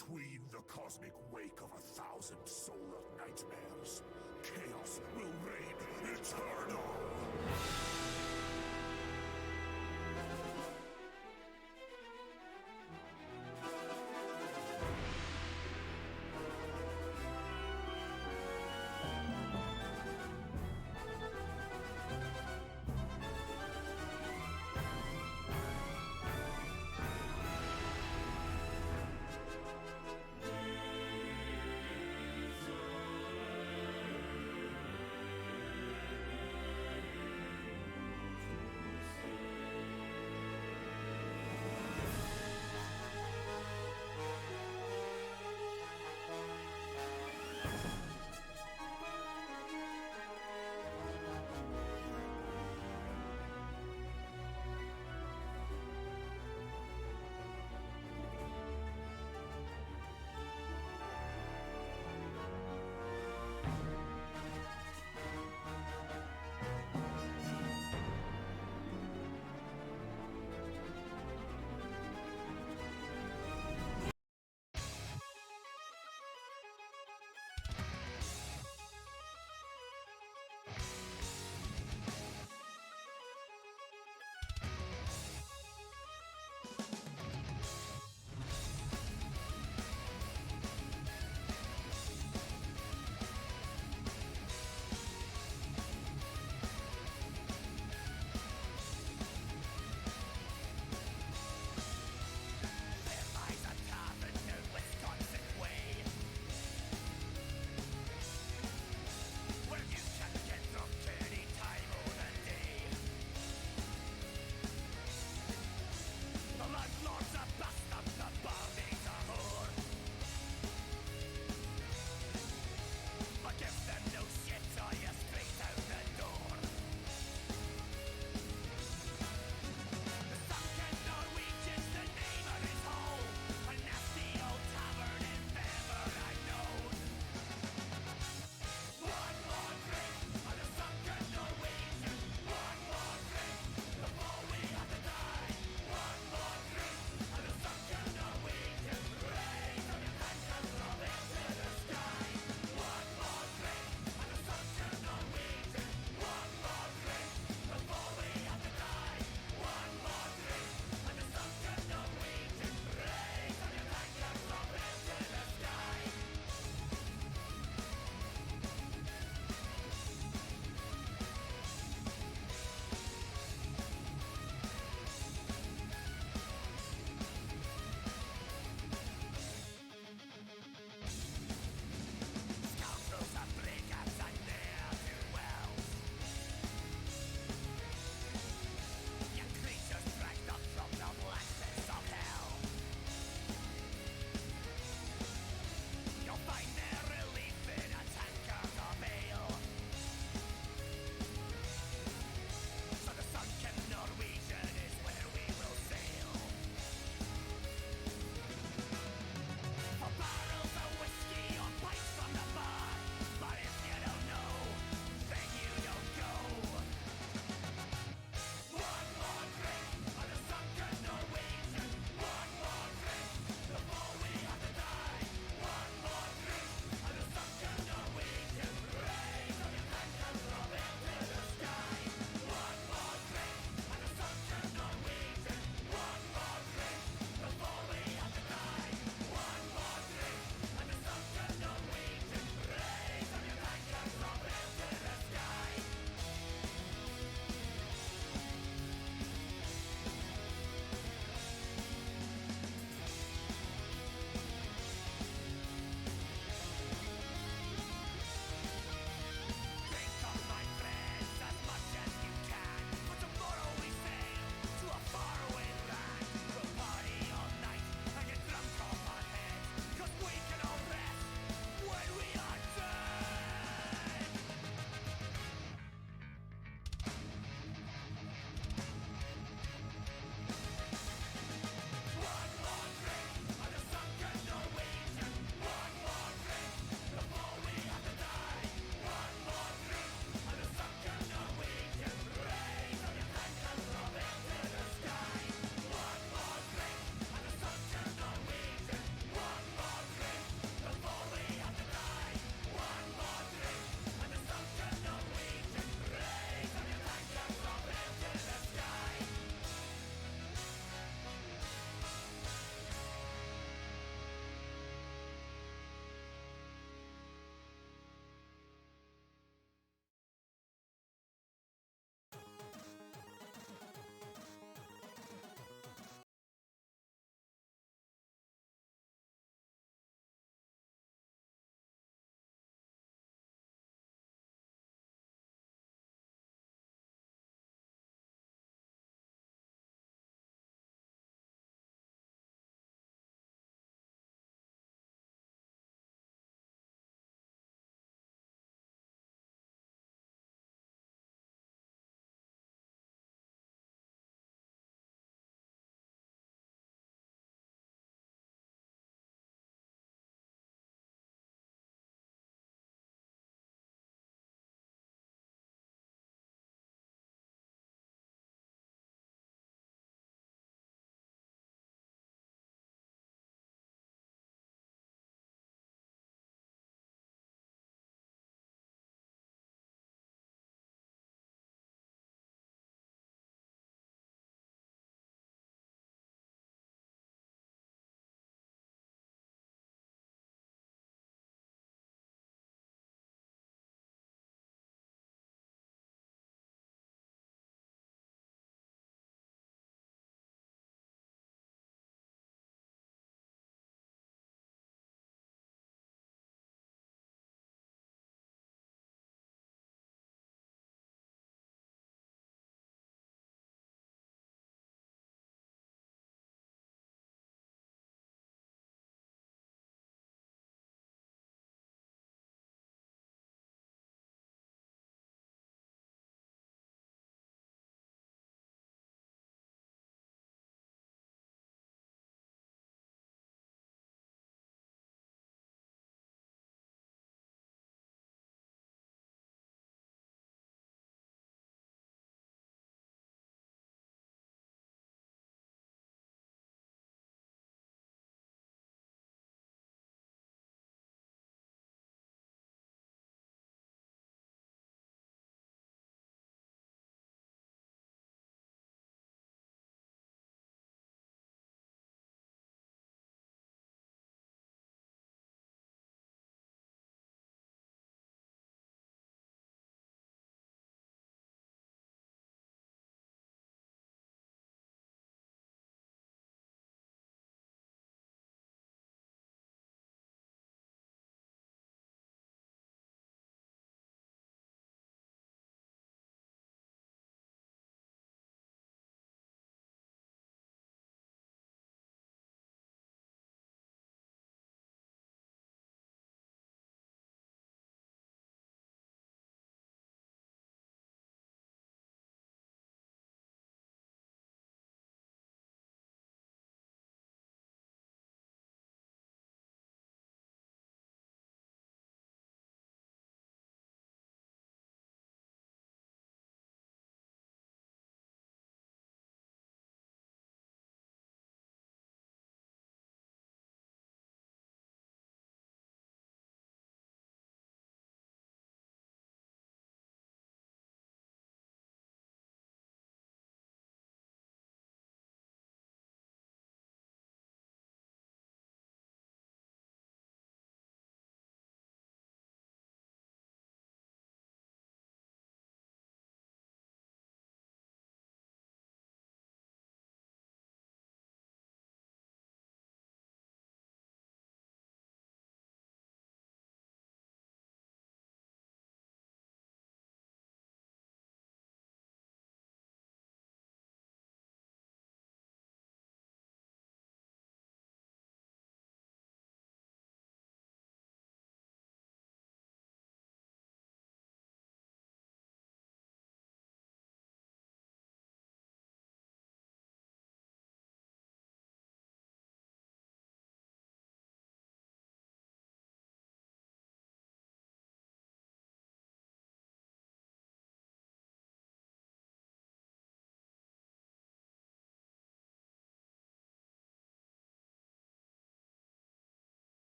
Between the cosmic wake of 1,000 solar nightmares, chaos will reign eternal!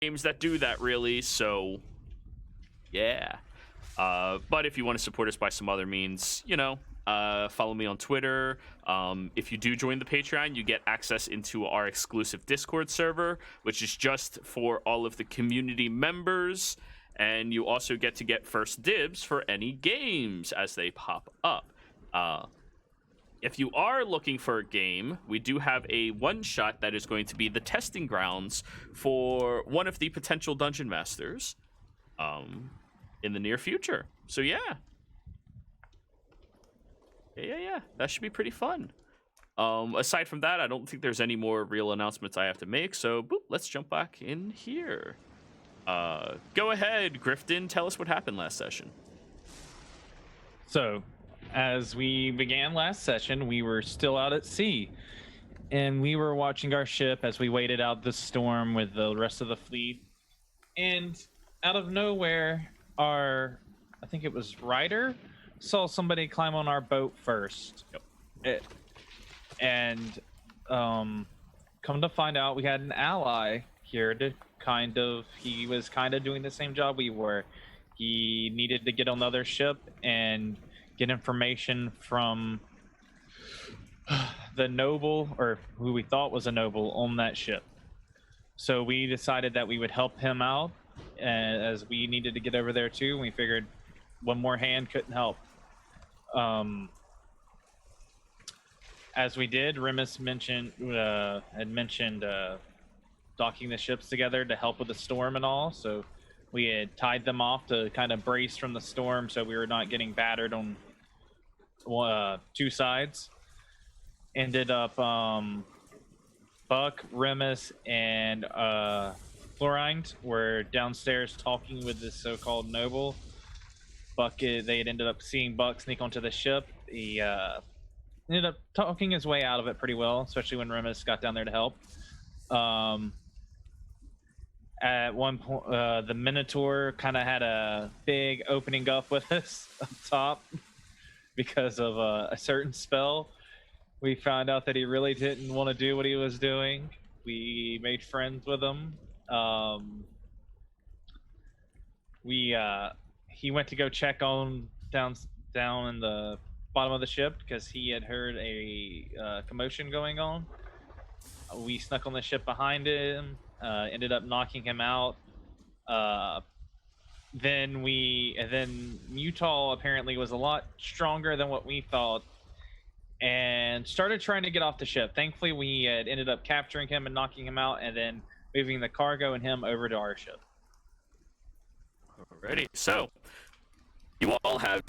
games that do that, really. So, yeah. But if you want to support us by some other means, follow me on Twitter. If you do join the Patreon, you get access into our exclusive Discord server, which is just for all of the community members. And you also get first dibs for any games as they pop up. If you are looking for a game, we do have a one-shot that is going to be the testing grounds for one of the potential Dungeon Masters in the near future. So, yeah. That should be pretty fun. Aside from that, I don't think there's any more real announcements I have to make. So, let's jump back in here. Go ahead, Grifton. Tell us what happened last session. So, as we began last session, we were still out at sea, and we were watching our ship as we waited out the storm with the rest of the fleet. And out of nowhere, I think it was Ryder, saw somebody climb on our boat first. Yep. Come to find out, we had an ally here to he was kind of doing the same job we were. He needed to get on the other ship and get information from the noble, or who we thought was a noble, on that ship. So we decided that we would help him out, as we needed to get over there too. And we figured one more hand couldn't help. As we did, Remus had mentioned docking the ships together to help with the storm and all. So we had tied them off to kind of brace from the storm, so we were not getting battered on two sides. Ended up Buck, Remus, and Florind were downstairs talking with this so-called noble. They had ended up seeing Buck sneak onto the ship. He ended up talking his way out of it pretty well, especially when Remus got down there to help. At one point, the Minotaur kind of had a big opening up with us up top because of a certain spell. We found out that he really didn't want to do what he was doing. We made friends with him. He went to go check on down in the bottom of the ship because he had heard a commotion going on. We snuck on the ship behind him, ended up knocking him out. Then Utah apparently was a lot stronger than what we thought, and started trying to get off the ship. Thankfully, we had ended up capturing him and knocking him out, and then moving the cargo and him over to our ship. Alrighty, so you all have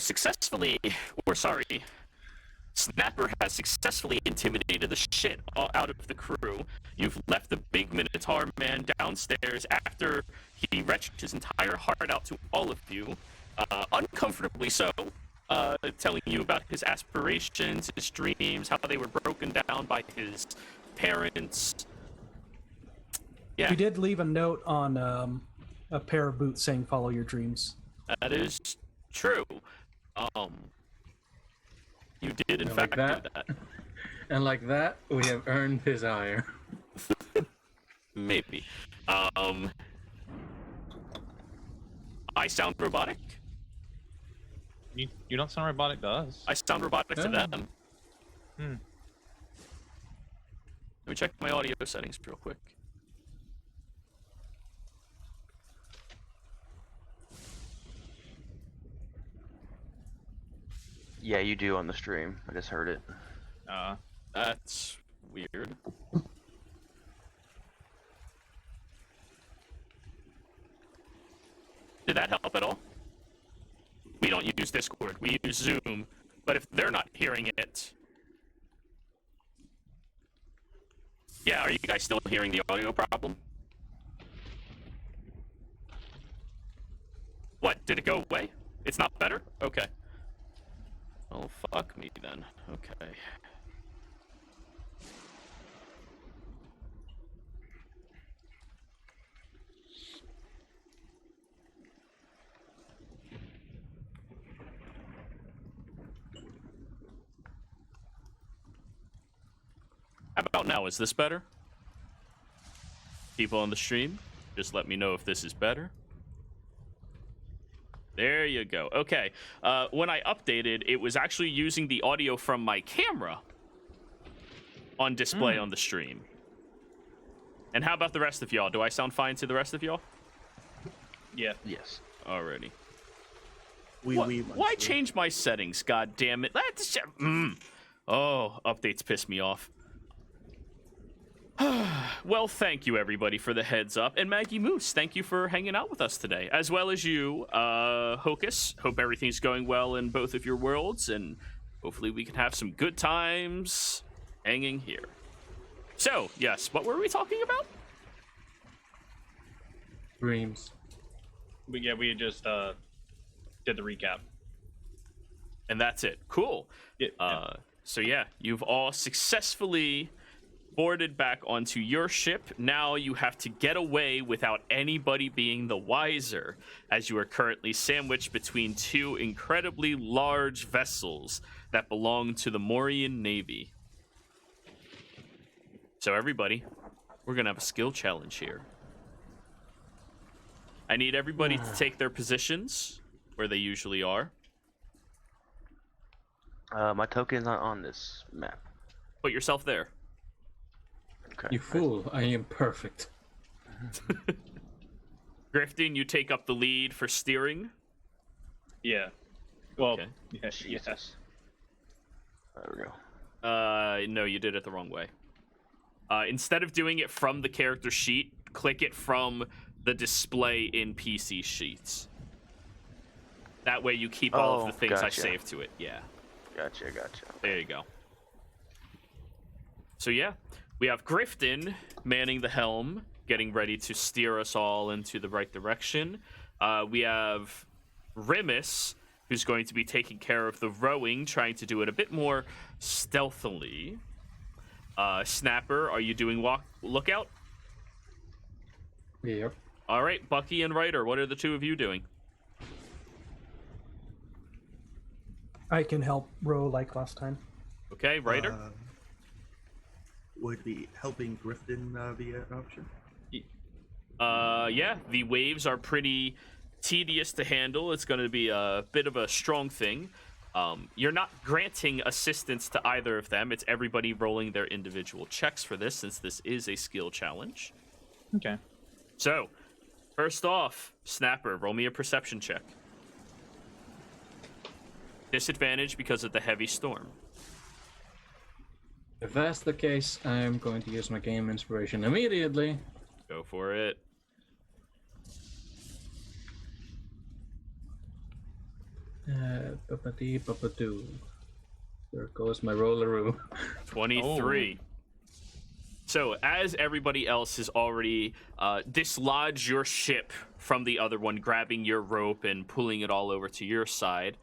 Snapper has successfully intimidated the shit out of the crew. You've left the big Minotaur man downstairs after he retched his entire heart out to all of you, uncomfortably so, telling you about his aspirations, his dreams, how they were broken down by his parents. Yeah. We did leave a note on a pair of boots saying "Follow your dreams." That is true. You did in fact do that. And like that, we have earned his ire. Maybe. I sound robotic. You don't sound robotic to us. I sound robotic to them. Let me check my audio settings real quick. Yeah, you do on the stream. I just heard it. That's weird. Did that help at all? We don't use Discord, we use Zoom, but if they're not hearing it... Yeah, are you guys still hearing the audio problem? What, did it go away? It's not better? Okay. Oh, fuck me then. Okay. How about now? Is this better? People on the stream? Just let me know if this is better. There you go. Okay. When I updated, it was actually using the audio from my camera on display on the stream. And how about the rest of y'all? Do I sound fine to the rest of y'all? Yeah. Yes. Alrighty. Why Why change my settings? God damn it! Oh, updates piss me off. Well, thank you everybody for the heads up, and Maggie Moose, thank you for hanging out with us today, as well as you, Hocus. Hope everything's going well in both of your worlds, and hopefully we can have some good times hanging here. So, yes, what were we talking about? Dreams. We just did the recap. And that's it. Cool. Yeah. So yeah, you've all successfully boarded back onto your ship. Now you have to get away without anybody being the wiser, as you are currently sandwiched between two incredibly large vessels that belong to the Morian Navy. So everybody, we're gonna have a skill challenge here. I need everybody to take their positions where they usually are. My token's not on this map. Put yourself there. Okay. You fool, I am perfect. Grifton, you take up the lead for steering. Yeah. Well, Okay. yeah, Jesus. There we go. No, you did it the wrong way. Instead of doing it from the character sheet, click it from the display in PC sheets. That way you keep all of the things I gotcha. saved to it. Yeah. Gotcha. There you go. So yeah, we have Grifton manning the helm, getting ready to steer us all into the right direction. We have Rimus, who's going to be taking care of the rowing, trying to do it a bit more stealthily. Snapper, are you doing lookout? Yep. All right, Bucky and Ryder, what are the two of you doing? I can help row like last time. Okay, Ryder? Would be helping Grifton be an option? Yeah, the waves are pretty tedious to handle. It's going to be a bit of a strong thing. You're not granting assistance to either of them. It's everybody rolling their individual checks for this, since this is a skill challenge. Okay. So, first off, Snapper, roll me a perception check. Disadvantage because of the heavy storm. If that's the case, I'm going to use my game inspiration immediately. Go for it. Ba-ba-dee, there goes my rolleroo. 23. So, as everybody else has already dislodged your ship from the other one, grabbing your rope and pulling it all over to your side,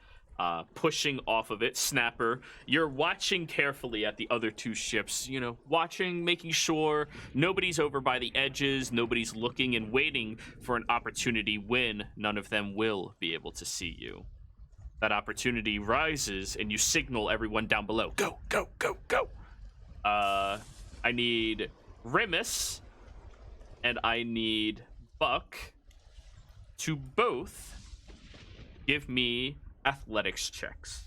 pushing off of it, Snapper, you're watching carefully at the other two ships, watching, making sure nobody's over by the edges, nobody's looking and waiting for an opportunity when none of them will be able to see you. That opportunity rises, and you signal everyone down below, go, go, go, go. I need Rimus and I need Buck to both give me athletics checks.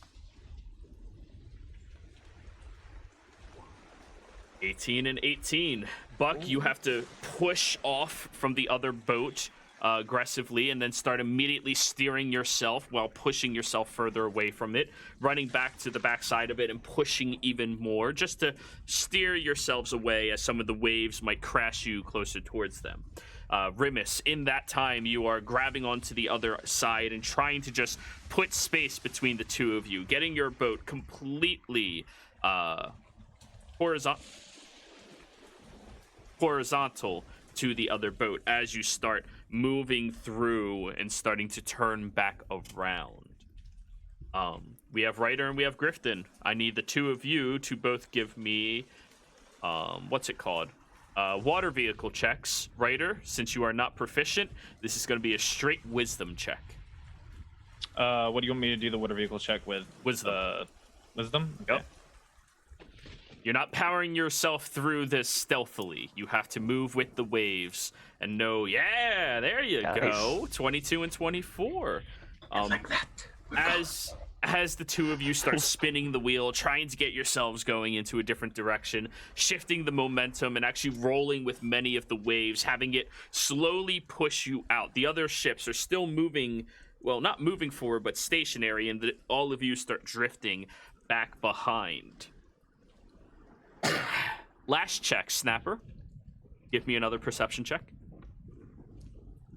18 and 18. Buck, you have to push off from the other boat aggressively and then start immediately steering yourself while pushing yourself further away from it, running back to the backside of it and pushing even more just to steer yourselves away as some of the waves might crash you closer towards them. Rimus, in that time, you are grabbing onto the other side and trying to just put space between the two of you, getting your boat completely horizontal to the other boat as you start moving through and starting to turn back around. We have Ryder and we have Grifton. I need the two of you to both give me, what's it called? Water vehicle checks. Ryder, since you are not proficient, this is going to be a straight wisdom check. What do you want me to do the water vehicle check with? Wisdom. Wisdom? Yep. You're not powering yourself through this stealthily. You have to move with the waves and know, yeah, there you Nice. go. 22 and 24. Like that. As the two of you start spinning the wheel, trying to get yourselves going into a different direction, shifting the momentum and actually rolling with many of the waves, having it slowly push you out. The other ships are still moving, well, not moving forward, but stationary, and all of you start drifting back behind. Last check, Snapper. Give me another perception check.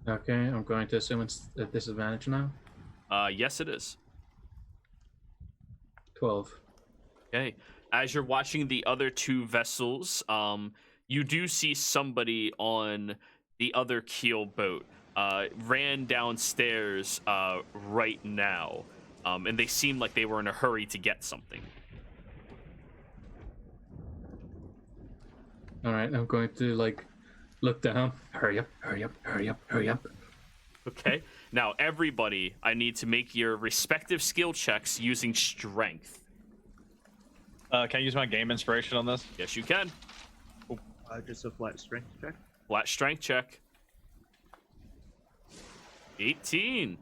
Okay, I'm going to assume it's a disadvantage now. Yes, it is. 12. Okay. As you're watching the other two vessels, you do see somebody on the other keel boat ran downstairs right now, and they seem like they were in a hurry to get something. All right, I'm going to like look down. Hurry up! Hurry up! Hurry up! Hurry up! Okay. Now, everybody, I need to make your respective skill checks using strength. Can I use my game inspiration on this? Yes, you can. Just a flat strength check. Flat strength check. 18.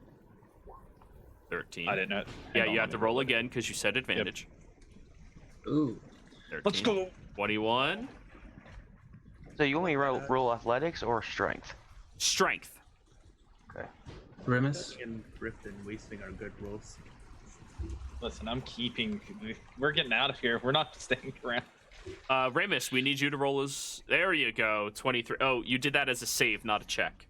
13. I didn't know. Yeah, you have to roll again because you said advantage. Ooh. 13. Let's go. 21. So you want me to roll athletics or strength? Strength. Okay. Remus. And Grifton wasting our good rolls. Listen, I'm keeping. We're getting out of here. We're not staying around. Remus, we need you to roll as. There you go. 23. Oh, you did that as a save, not a check.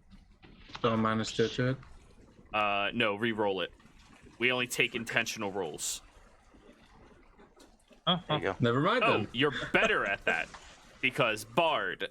So -2 to it. No, re-roll it. We only take intentional rolls. There you go. Never mind Oh, then. you're better at that because Bard.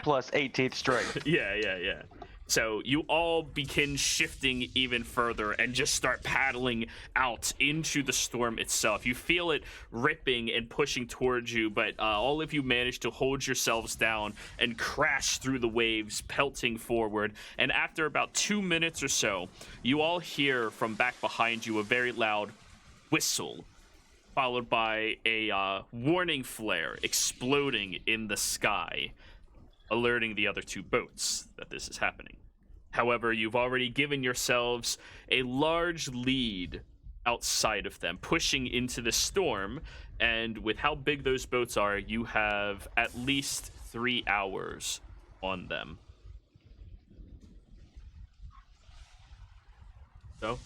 Plus 18th strength. Yeah. So you all begin shifting even further and just start paddling out into the storm itself. You feel it ripping and pushing towards you, but all of you manage to hold yourselves down and crash through the waves, pelting forward. And after about 2 minutes or so, you all hear from back behind you a very loud whistle, followed by a warning flare exploding in the sky, alerting the other two boats that this is happening. However, you've already given yourselves a large lead outside of them, pushing into the storm, and with how big those boats are, you have at least 3 hours on them. So,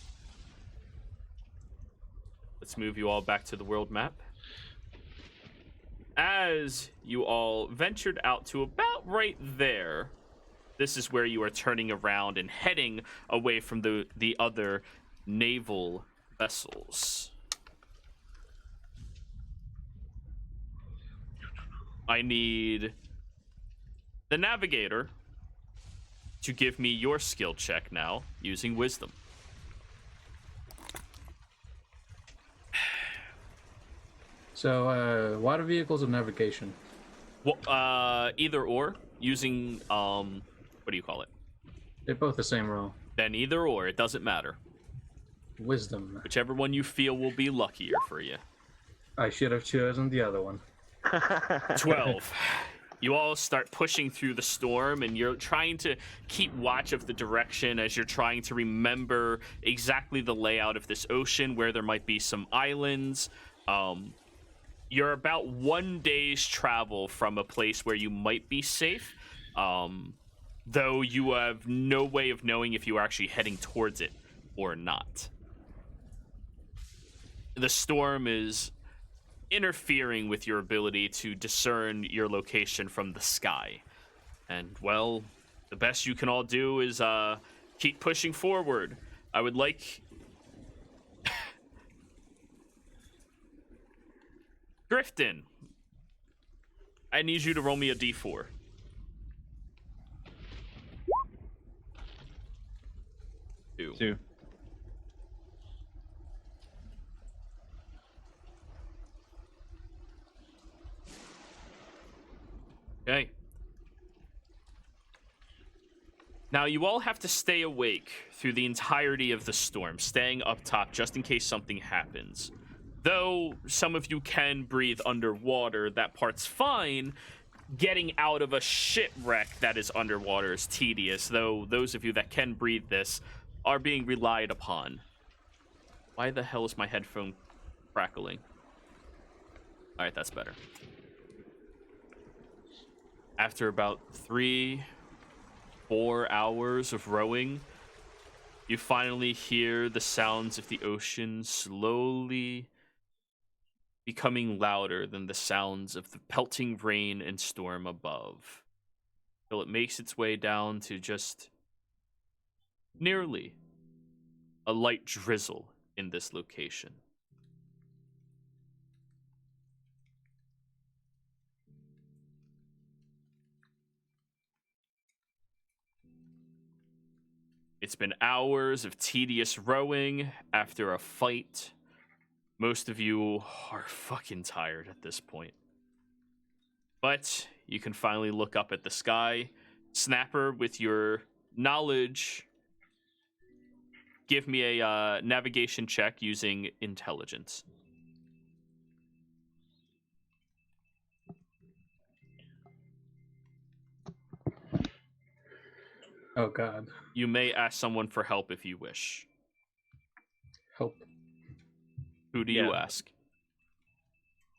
let's move you all back to the world map. As you all ventured out to about right there, this is where you are turning around and heading away from the other naval vessels. I need the navigator to give me your skill check now using wisdom. So, water vehicles or navigation? Well, either or, using, what do you call it? They're both the same roll. Then either or, it doesn't matter. Wisdom. Whichever one you feel will be luckier for you. I should have chosen the other one. 12. You all start pushing through the storm, and you're trying to keep watch of the direction as you're trying to remember exactly the layout of this ocean, where there might be some islands. You're about 1 day's travel from a place where you might be safe, though you have no way of knowing if you are actually heading towards it or not. The storm is interfering with your ability to discern your location from the sky. And, well, the best you can all do is keep pushing forward. I would like... Grifton, I need you to roll me a d4. Two. Okay. Now, you all have to stay awake through the entirety of the storm, staying up top just in case something happens. though some of you can breathe underwater, that part's fine. Getting out of a shipwreck that is underwater is tedious, though those of you that can breathe this are being relied upon. Why the hell is my headphone crackling? All right, that's better. After about 3-4 hours of rowing, you finally hear the sounds of the ocean slowly becoming louder than the sounds of the pelting rain and storm above, till it makes its way down to just nearly a light drizzle in this location. It's been hours of tedious rowing after a fight. Most of you are fucking tired at this point. But you can finally look up at the sky. Snapper, with your knowledge, give me a navigation check using intelligence. Oh God. You may ask someone for help if you wish. Help. Who do you ask?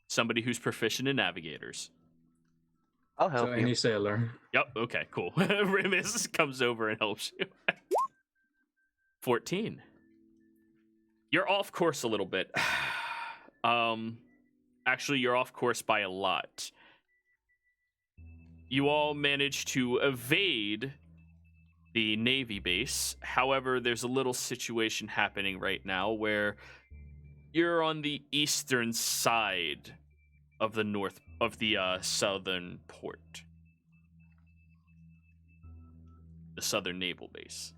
Somebody who's proficient in navigators. I'll help So you. any sailor. Yep, okay, cool. Rimis comes over and helps you. 14. You're off course a little bit. Actually, you're off course by a lot. You all managed to evade the Navy base. However, there's a little situation happening right now where you're on the eastern side of the southern port. The southern naval base.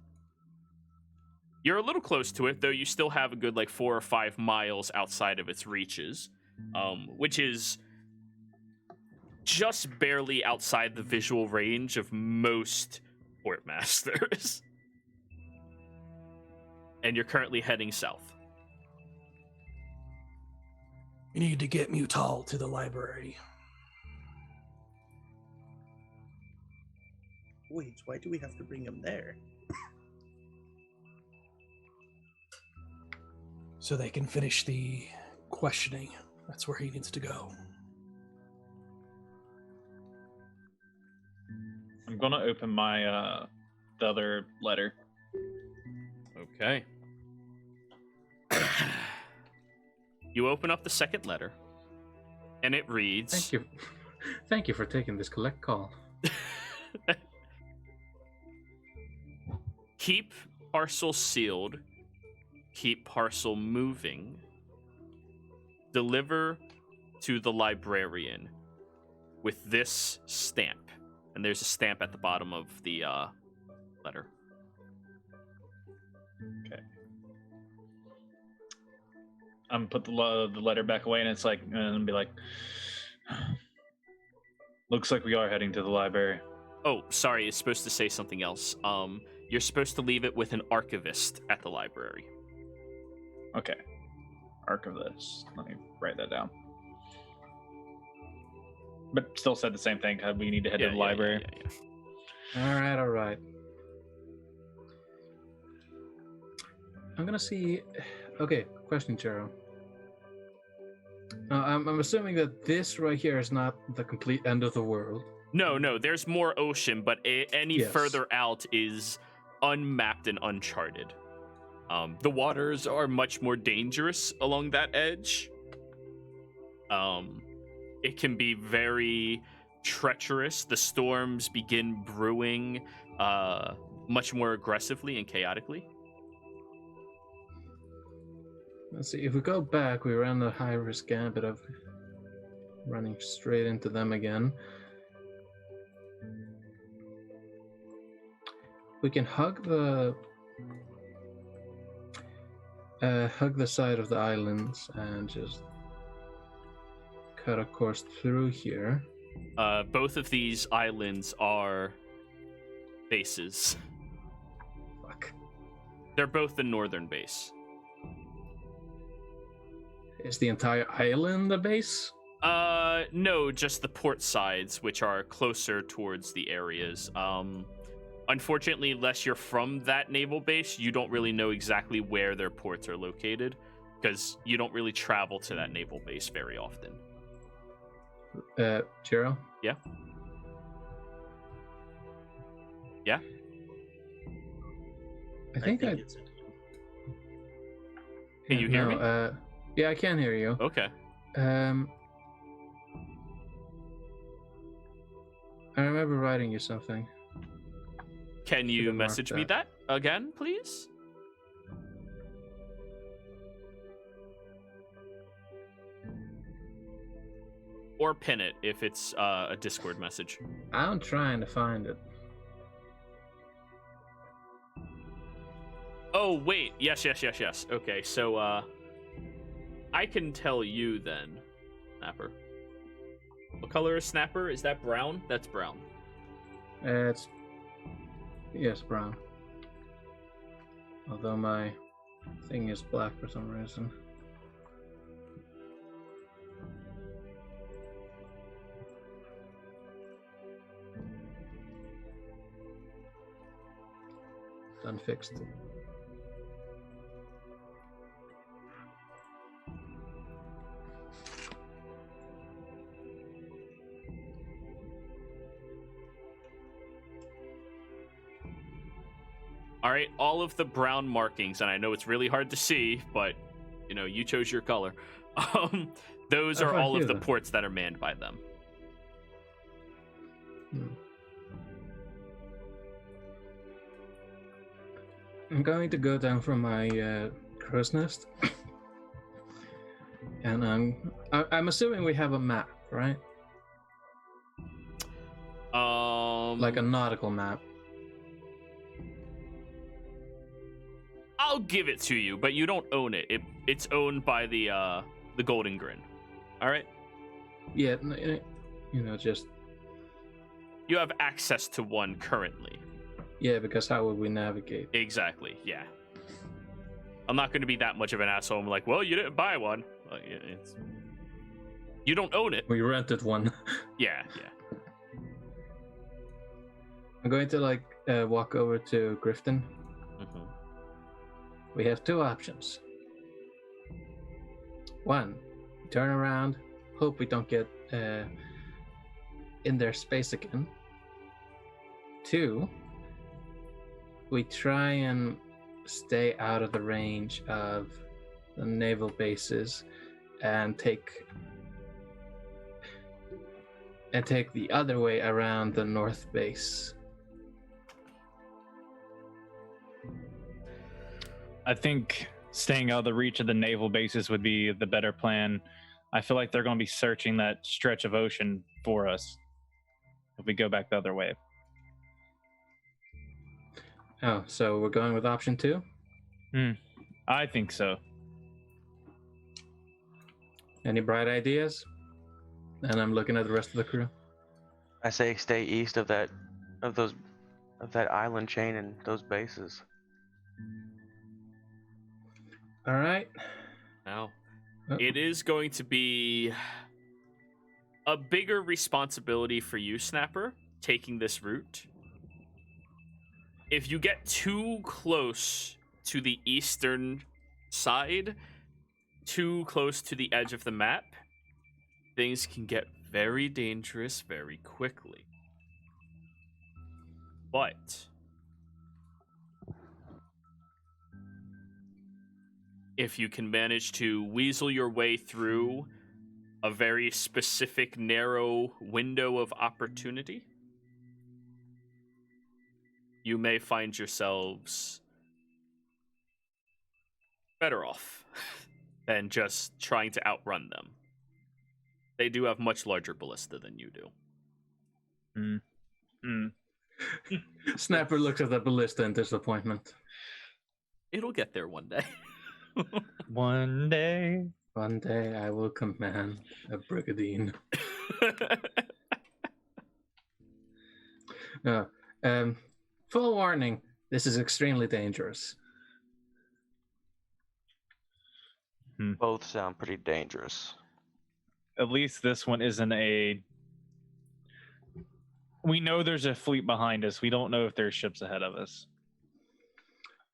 You're a little close to it, though you still have a good 4 or 5 miles outside of its reaches, which is just barely outside the visual range of most port masters. And you're currently heading south. We need to get Mutal to the library. Wait, why do we have to bring him there? So they can finish the questioning. That's where he needs to go. I'm gonna open my the other letter. Okay. You open up the second letter, and it reads... Thank you. Thank you for taking this collect call. Keep parcel sealed. Keep parcel moving. Deliver to the librarian with this stamp. And there's a stamp at the bottom of the letter. Okay. I'm put the letter back away, and it's and be like, looks like we are heading to the library. Oh, sorry, it's supposed to say something else. You're supposed to leave it with an archivist at the library. Okay. Archivist. Let me write that down. But still said the same thing. We need to head to the library. Yeah. All right. I'm gonna see. Okay, question, Charo. I'm assuming that this right here is not the complete end of the world. No, there's more ocean, but any Yes. further out is unmapped and uncharted. The waters are much more dangerous along that edge. It can be very treacherous. The storms begin brewing much more aggressively and chaotically. Let's see. If we go back, we ran the high-risk gambit of running straight into them again. We can hug the side of the islands and just cut a course through here. Both of these islands are bases. Fuck. They're both the northern base. Is the entire island a base? No, just the port sides, which are closer towards the areas. Unfortunately, unless you're from that naval base, you don't really know exactly where their ports are located, because you don't really travel to that naval base very often. Jiro? Yeah? Yeah? I think it's. Can you hear me? Yeah, I can hear you. Okay. I remember writing you something. Can you Should've marked message me that again, please? Or pin it if it's a Discord message. I'm trying to find it. Oh, wait. Yes. Okay, so, I can tell you then, Snapper. What color is Snapper? Is that brown? That's brown. Yes, brown. Although my thing is black for some reason. Done fixed. All right, all of the brown markings, and I know it's really hard to see, but, you know, you chose your color. Those are all of the ports that are manned by them. I'm going to go down from my crow's nest. And I'm assuming we have a map, right? Like a nautical map. I'll give it to you, but you don't own it. It's owned by the Golden Grin. All right? Yeah, just... You have access to one currently. Yeah, because how would we navigate? Exactly, yeah. I'm not going to be that much of an asshole. I'm like, well, you didn't buy one. Like, you don't own it. We rented one. Yeah. I'm going to, walk over to Grifton. Mm-hmm. We have two options. One, turn around, hope we don't get in their space again. Two, we try and stay out of the range of the naval bases and take the other way around the north base. I think staying out of the reach of the naval bases would be the better plan. I feel like they're going to be searching that stretch of ocean for us if we go back the other way. Oh, so we're going with option 2? I think so. Any bright ideas? And I'm looking at the rest of the crew. I say stay east of that island chain and those bases. All right. Now, it is going to be a bigger responsibility for you, Snapper, taking this route. If you get too close to the eastern side, too close to the edge of the map, things can get very dangerous very quickly. But if you can manage to weasel your way through a very specific, narrow window of opportunity, you may find yourselves better off than just trying to outrun them. They do have much larger ballista than you do. Snapper looks at the ballista in disappointment. It'll get there one day. One day. One day I will command a brigandine. No. Full warning, this is extremely dangerous. Both sound pretty dangerous. At least this one isn't a. We know there's a fleet behind us. We don't know if there's ships ahead of us.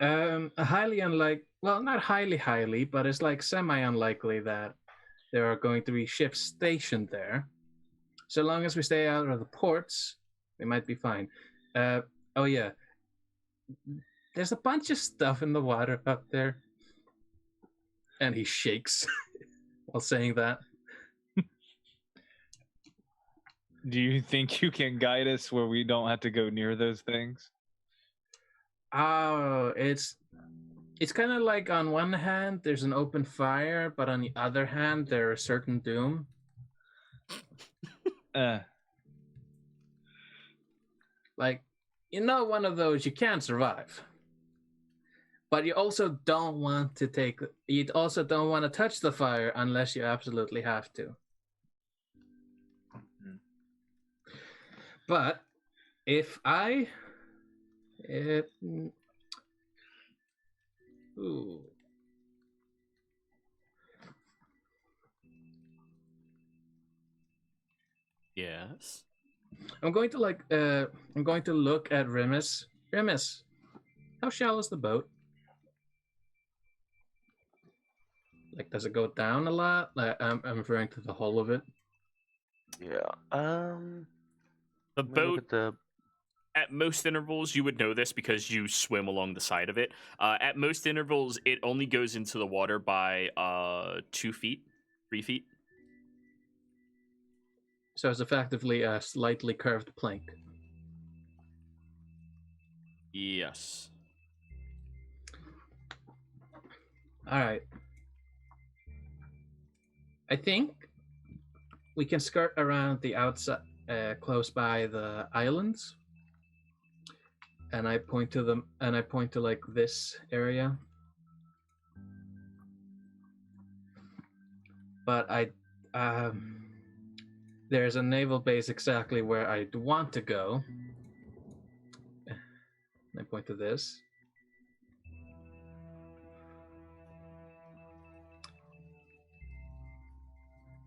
Highly unlike. Well, not highly, but it's like semi-unlikely that there are going to be ships stationed there. So long as we stay out of the ports, we might be fine. Oh yeah, there's a bunch of stuff in the water up there, and he shakes while saying that. Do you think you can guide us where we don't have to go near those things? Oh, it's kind of like on one hand there's an open fire, but on the other hand there's certain doom. Like, one of those you can't survive. But you also don't want to touch the fire unless you absolutely have to. But if I ooh. Yes. I'm going to look at Remus. Remus, how shallow is the boat? Like, does it go down a lot? Like, I'm referring to the hull of it. Yeah. The Let me look boat, at the at most intervals, you would know this because you swim along the side of it. At most intervals, it only goes into the water by 2 feet, 3 feet. So it's effectively a slightly curved plank. Yes. All right. I think we can skirt around the outside, close by the islands. And I point to them, and I point to like this area. But there's a naval base exactly where I'd want to go. I point to this.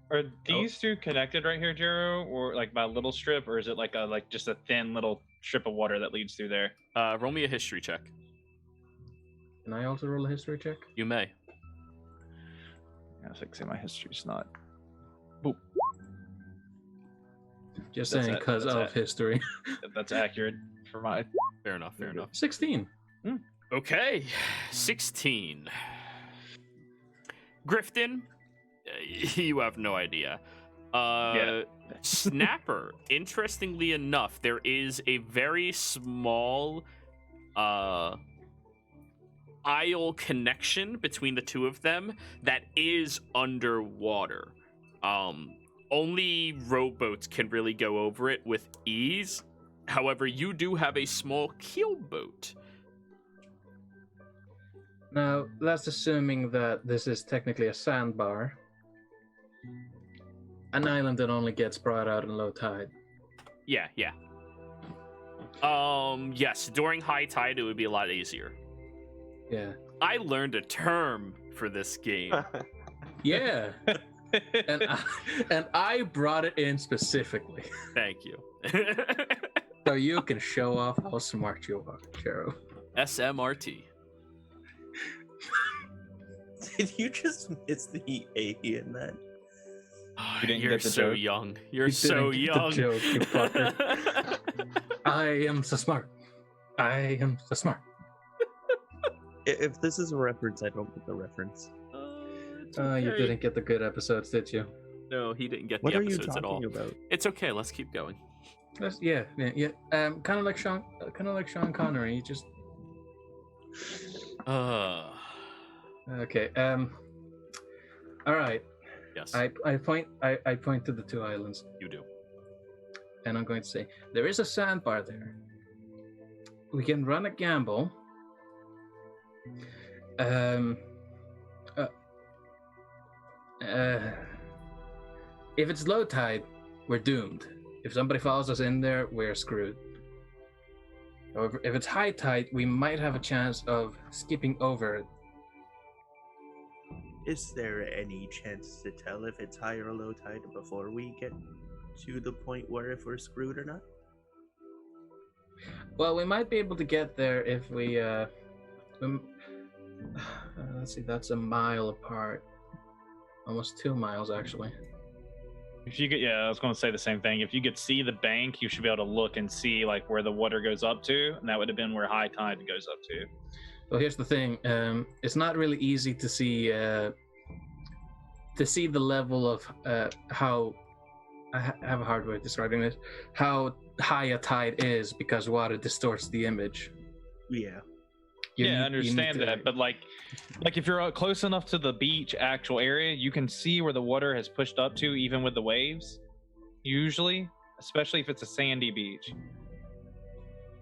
Are these two connected right here, Jero, or like by a little strip, or is it like just a thin little strip of water that leads through there? Roll me a history check. Can I also roll a history check? You may. I was like, say my history's not. Just That's saying, it, because that's of it. history. That's accurate for my. Fair enough. 16. Okay. 16. Grifton, you have no idea. Yeah. Snapper, interestingly enough, there is a very small aisle connection between the two of them that is underwater. Only rowboats can really go over it with ease. However, you do have a small keelboat. Now, that's assuming that this is technically a sandbar. An island that only gets brought out in low tide. Yeah. Yes, during high tide, it would be a lot easier. Yeah. I learned a term for this game. Yeah. and I brought it in specifically. Thank you. So you can show off how smart you are, Jero. SMRT. Did you just miss the A in that? Oh, You didn't you're get the so joke? young. You're You so didn't get the young. joke, you fucker. I am so smart. I am so smart. If this is a reference, I don't get the reference. It's You okay. didn't get the good episodes, did you? No, he didn't get What the are you episodes at all. talking about? It's okay. Let's keep going. Yeah. Kind of like Sean Connery. You just okay. All right. Yes, I point to the two islands, you do. and I'm going to say there is a sandbar there. We can run a gamble. If it's low tide, we're doomed. If somebody follows us in there, we're screwed. However, if it's high tide, we might have a chance of skipping over Is there any chance to tell if it's high or low tide before we get to the point where if we're screwed or not? Well, we might be able to get there if we let's see, that's a mile apart. Almost 2 miles, actually. If you get, I was going to say the same thing. If you could see the bank, you should be able to look and see like where the water goes up to, and that would have been where high tide goes up to. Well, here's the thing. It's not really easy to see the level of how. I have a hard way of describing this. How high a tide is because water distorts the image. Yeah. I understand that, but like if you're close enough to the beach actual area, you can see where the water has pushed up to, even with the waves. Usually, especially if it's a sandy beach.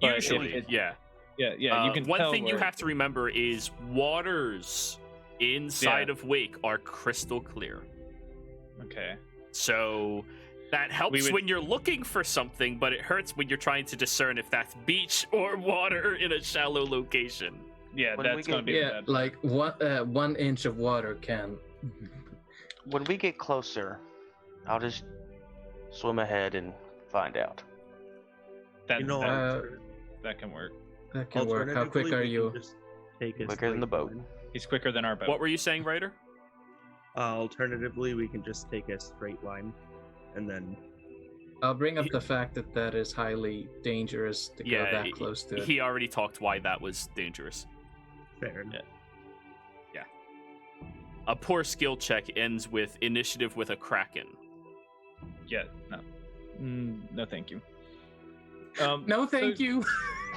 But Usually, yeah. Yeah. You can. One tell thing you where- have to remember is waters inside of Wake are crystal clear. Okay. So that helps when you're looking for something, but it hurts when you're trying to discern if that's beach or water in a shallow location. Yeah, When that's going to be bad. like 1 inch of water can. When we get closer, I'll just swim ahead and find out. That, You know, that can work. That can work. How quick are you? Just take a Quicker than the straight boat. line. He's quicker than our boat. What were you saying, Ryder? Alternatively, we can just take a straight line, and then I'll bring up the fact that is highly dangerous to go that close to it. He already talked why that was dangerous. fair enough. A poor skill check ends with initiative with a kraken. Yeah, no. No, thank you. No, thank you.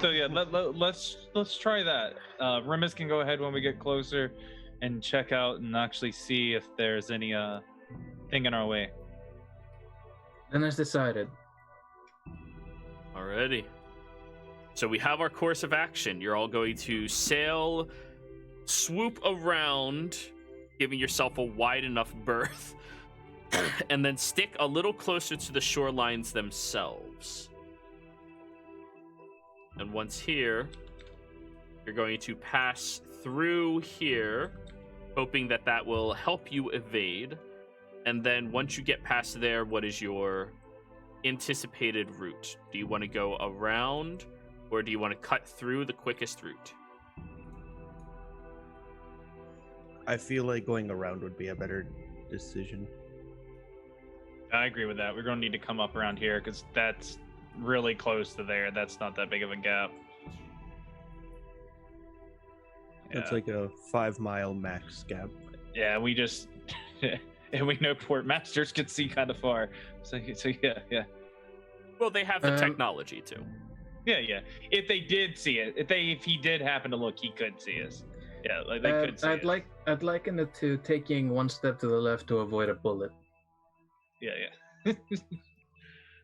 So yeah, let's try that. Remus can go ahead when we get closer and check out and actually see if there's any thing in our way. Then it's decided. Alrighty. So we have our course of action. You're all going to sail, swoop around, giving yourself a wide enough berth, and then stick a little closer to the shorelines themselves. And once here, you're going to pass through here, hoping that that will help you evade. And then once you get past there, what is your anticipated route? Do you want to go around, or do you want to cut through the quickest route? I feel like going around would be a better decision. I agree with that. We're going to need to come up around here because that's really close to there. That's not that big of a gap. It's like a 5 mile max gap. Yeah, we just and we know port masters can see kind of far. So yeah. Well, they have the technology too. Yeah. If they did see it, if he did happen to look, he could see us. Yeah, like they could see us. I'd liken it to taking one step to the left to avoid a bullet. Yeah.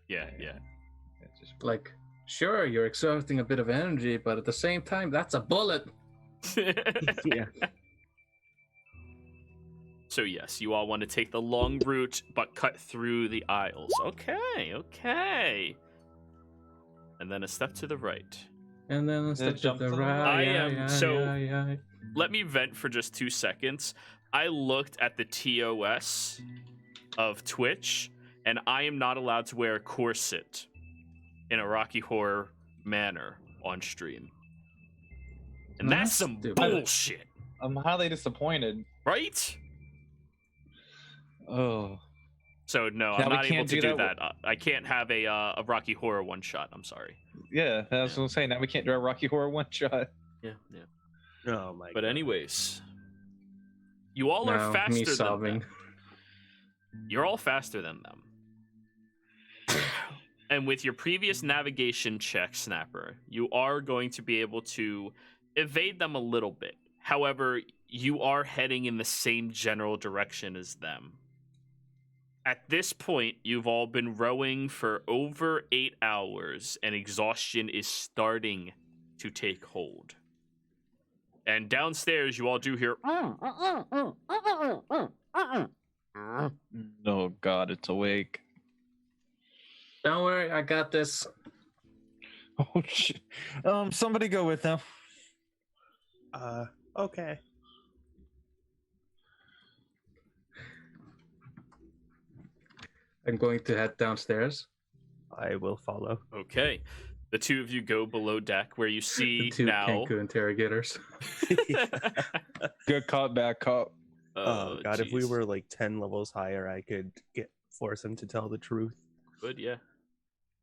Yeah. It's just Like, sure, you're exerting a bit of energy, but at the same time, that's a bullet. Yeah. So yes, you all want to take the long route, but cut through the aisles. Okay. And then a step to the right. And then a step to jump the to the right. Let me vent for just 2 seconds. I looked at the TOS of Twitch, and I am not allowed to wear a corset in a Rocky Horror manner on stream. And that's some stupid. bullshit, I'm highly disappointed. right? Oh. So no, Now I'm we not able can't to do do that that. I can't have a Rocky Horror one shot. I'm sorry. Yeah, I was gonna say now we can't do a Rocky Horror one shot. Yeah. Oh my But god. anyways, you all are No, me faster than sobbing. them. You're all faster than them. And with your previous navigation check, Snapper, you are going to be able to evade them a little bit. However, you are heading in the same general direction as them. At this point, you've all been rowing for over 8 hours, and exhaustion is starting to take hold. And downstairs, you all do hear... Oh God, it's awake. Don't worry, I got this. Oh shit. Somebody go with them. Okay. I'm going to head downstairs. I will follow. Okay. The two of you go below deck where you see The two now. Kenku interrogators. Good cop, bad cop. Oh god, if we jeez. were like 10 levels higher, I could force him to tell the truth. Good, yeah.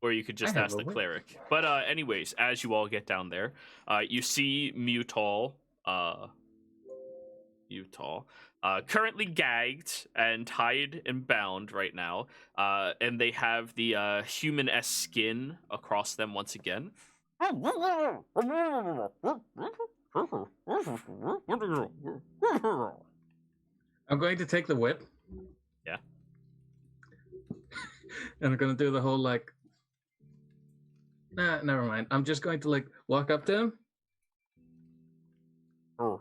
Or you could just I have ask a the whip. cleric. But anyways, as you all get down there, you see Mutal, currently gagged and tied and bound right now. And they have the human-esque skin across them once again. I'm going to take the whip. Yeah. And I'm going to do the whole like... Nah, never mind. I'm just going to like walk up to him. And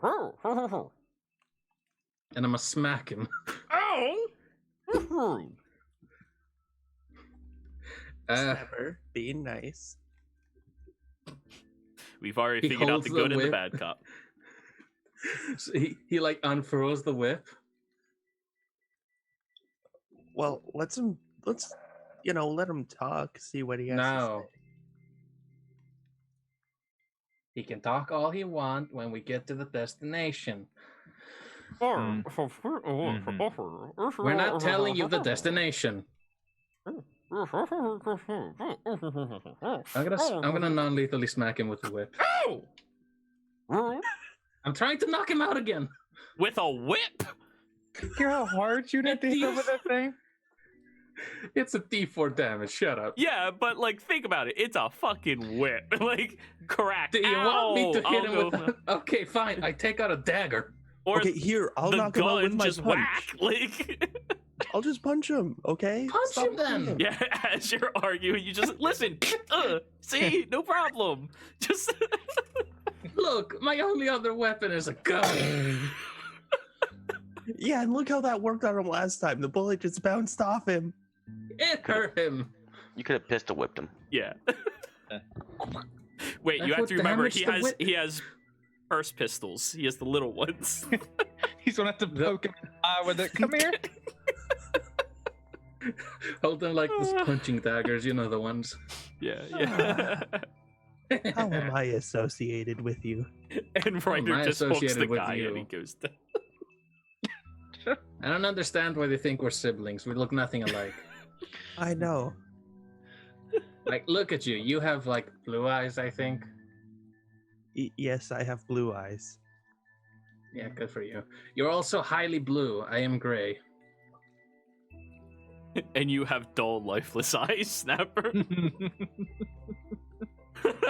I'm going to smack him. Oh! Snapper, being nice. We've already He figured out the holds the good and the whip. bad cop. So he like unfurls the whip. Well, let's let him talk, see what he has to No. say. He can talk all he wants when we get to the destination. We're not telling you the destination. I'm gonna non-lethally smack him with the whip. Oh! I'm trying to knock him out again. With a whip? Hear how hard you did It over is. that thing? It's a D4 damage. Shut up. Yeah, but like, think about it. It's a fucking whip. Like, crack. Do you want me to Ow! hit him I'll with? go- Okay, fine. I take out a dagger. Or Okay, here, I'll the knock him out with gun my just punch. whack. Like, I'll just punch him, okay? Punch Stop him then. beating yeah, as you're arguing, you just listen. See, no problem. Just Look, my only other weapon is a gun. Yeah, and look how that worked on him last time. The bullet just bounced off him. It hurt him. You could have pistol whipped him. yeah. Wait, That you have would to remember damage the whip. he has purse pistols. He has the little ones. He's gonna have to poke him in the eye with it. Come here. Hold them like those punching daggers, you know the ones. yeah, yeah. How am I associated with you? And Ryder I just pokes associated the with guy you? and he goes down. I don't understand why they think we're siblings. We look nothing alike. I know. Like, look at you. You have like blue eyes, I think. Yes, I have blue eyes. Yeah, good for you. You're also highly blue. I am gray. And you have dull, lifeless eyes, Snapper.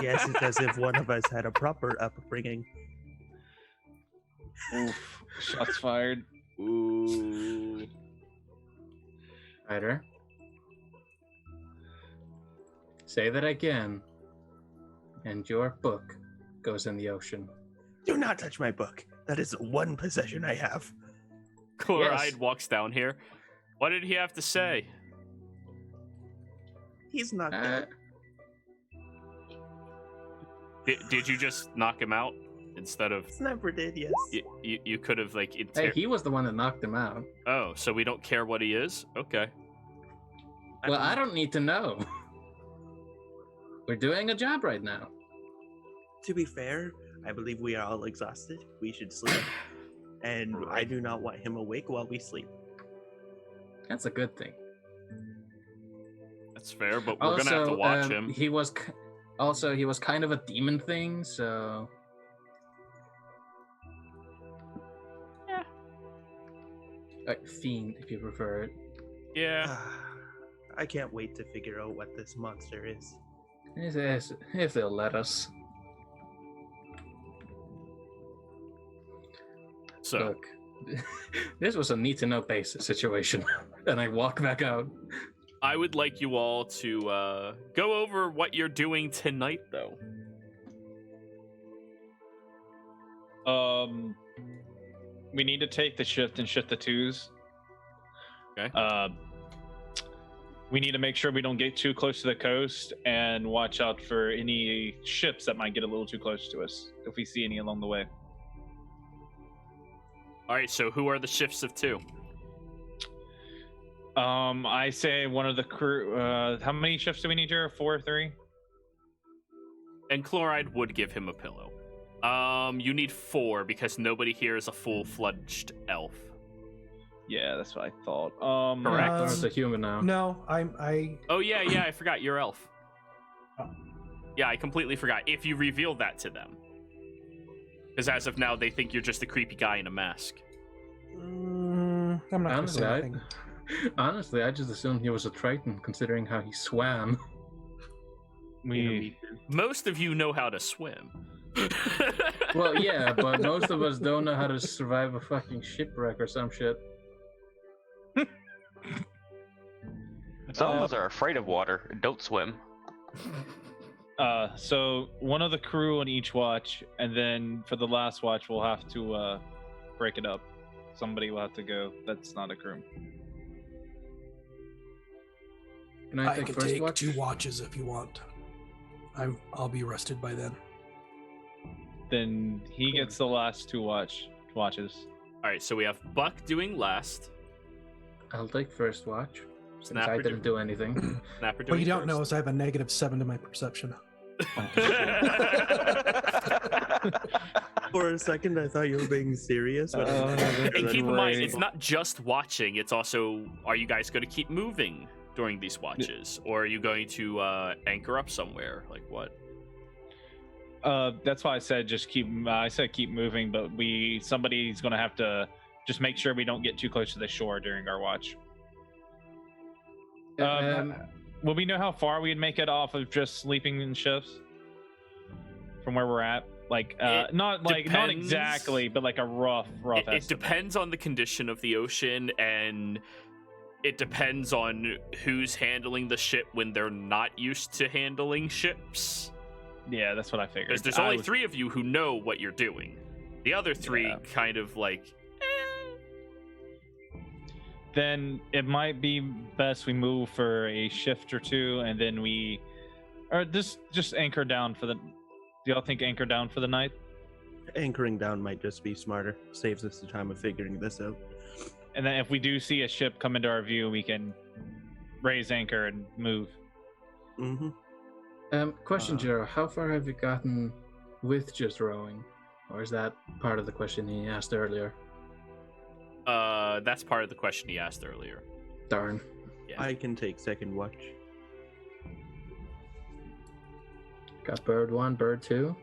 Yes, it's as if one of us had a proper upbringing. Oof. Shots fired. Ooh. Ryder. Say that again. And your book goes in the ocean. Do not touch my book. That is the one possession I have. Chloride walks down here. What did he have to say? He's not Uh, dead. Did you just knock him out instead of Snapper did, yes. you could have like hey, he was the one that knocked him out. Oh, so we don't care what he is? Okay. Well, I don't need to know. We're doing a job right now. To be fair, I believe we are all exhausted. We should sleep. And I do not want him awake while we sleep. That's a good thing. That's fair, but we're gonna have to watch him. He was kind of a demon thing, so Yeah. fiend if you prefer it. Yeah. I can't wait to figure out what this monster is. If they'll let us. So Look, this was a need to know basis situation, and I walk back out. I would like you all to go over what you're doing tonight, though. We need to take the shift and shift the twos. Okay. We need to make sure we don't get too close to the coast and watch out for any ships that might get a little too close to us if we see any along the way. All right. So who are the shifts of two? I say one of the crew. How many shifts do we need here? 4 or 3? And Chloride would give him a pillow. You need 4 because nobody here is a full-fledged elf. Yeah, that's what I thought. Correct. Thor's a human now. No, I Oh yeah, I forgot you're elf. Oh. Yeah, I completely forgot. If you revealed that to them, because as of now they think you're just a creepy guy in a mask. I'm not gonna Honestly, say anything. Honestly, I just assumed he was a Triton, considering how he swam. Most of you know how to swim. Well, yeah, but most of us don't know how to survive a fucking shipwreck or some shit. Some of us are afraid of water and don't swim. So one of the crew on each watch, and then for the last watch, we'll have to break it up. Somebody will have to go. That's not a crew. Can I I take can first take watch? 2 watches if you want. I'll be rested by then. Then he gets the last 2 watches. All right, so we have Buck doing last. I'll take first watch. Since Snapper I didn't do anything. Snapper doing What you don't first. know is I have a -7 to my perception. For a second, I thought you were being serious. But And keep in mind, it's not just watching. It's also, are you guys going to keep moving during these watches, or are you going to anchor up somewhere? Like what? That's why I said just keep. I said keep moving, but somebody's going to have to just make sure we don't get too close to the shore during our watch. Will we know how far we'd make it off of just sleeping in shifts from where we're at? Like, not depends. exactly, but like a rough It estimate. depends on the condition of the ocean, and it depends on who's handling the ship when they're not used to handling ships. Yeah, that's what I figured. Because there's only 3 of you who know what you're doing. The other 3 kind of like. Then it might be best we move for a shift or 2, and then or just anchor down for the. Do y'all think anchor down for the night? Anchoring down might just be smarter. Saves us the time of figuring this out. And then if we do see a ship come into our view, we can raise anchor and move. Mm-hmm. Question, Jero. How far have you gotten with just rowing? Or is that part of the question he asked earlier? That's part of the question he asked earlier. Darn. Yeah. I can take second watch. Got bird 1, bird 2.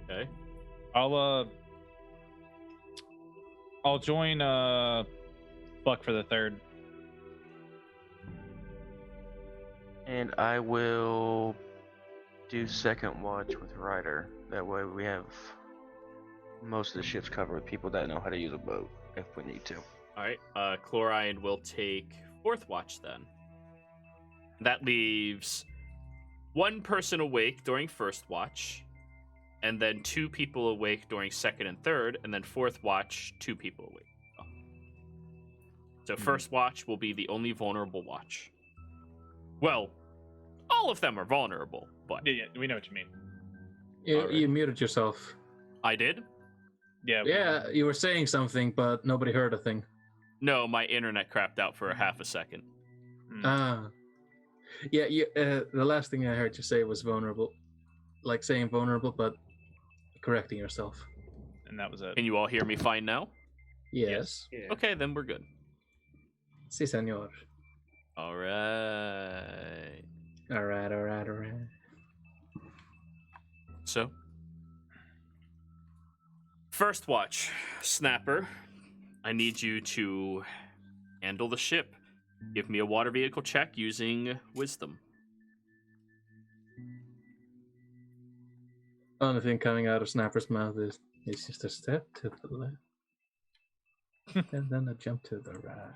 Okay. I'll join Buck for the 3rd. And I will do second watch with Ryder. That way we have most of the ships covered with people that know how to use a boat if we need to. All right. Chloride will take 4th watch then. That leaves 1 person awake during 1st watch, and then 2 people awake during 2nd and 3rd, and then 4th watch, 2 people awake. So 1st watch will be the only vulnerable watch. Well, all of them are vulnerable, but Yeah, we know what you mean. You muted yourself. I did? Yeah, you were saying something, but nobody heard a thing. No, my internet crapped out for a half a second. Yeah, the last thing I heard you say was vulnerable. Like saying vulnerable, but correcting yourself. And that was it. Can you all hear me fine now? Yes. Yeah. Okay, then we're good. Si, senor. All right. Alright. So, 1st watch, Snapper, I need you to handle the ship. Give me a water vehicle check using wisdom. Only thing coming out of Snapper's mouth is, it's just a step to the left. And then a jump to the right.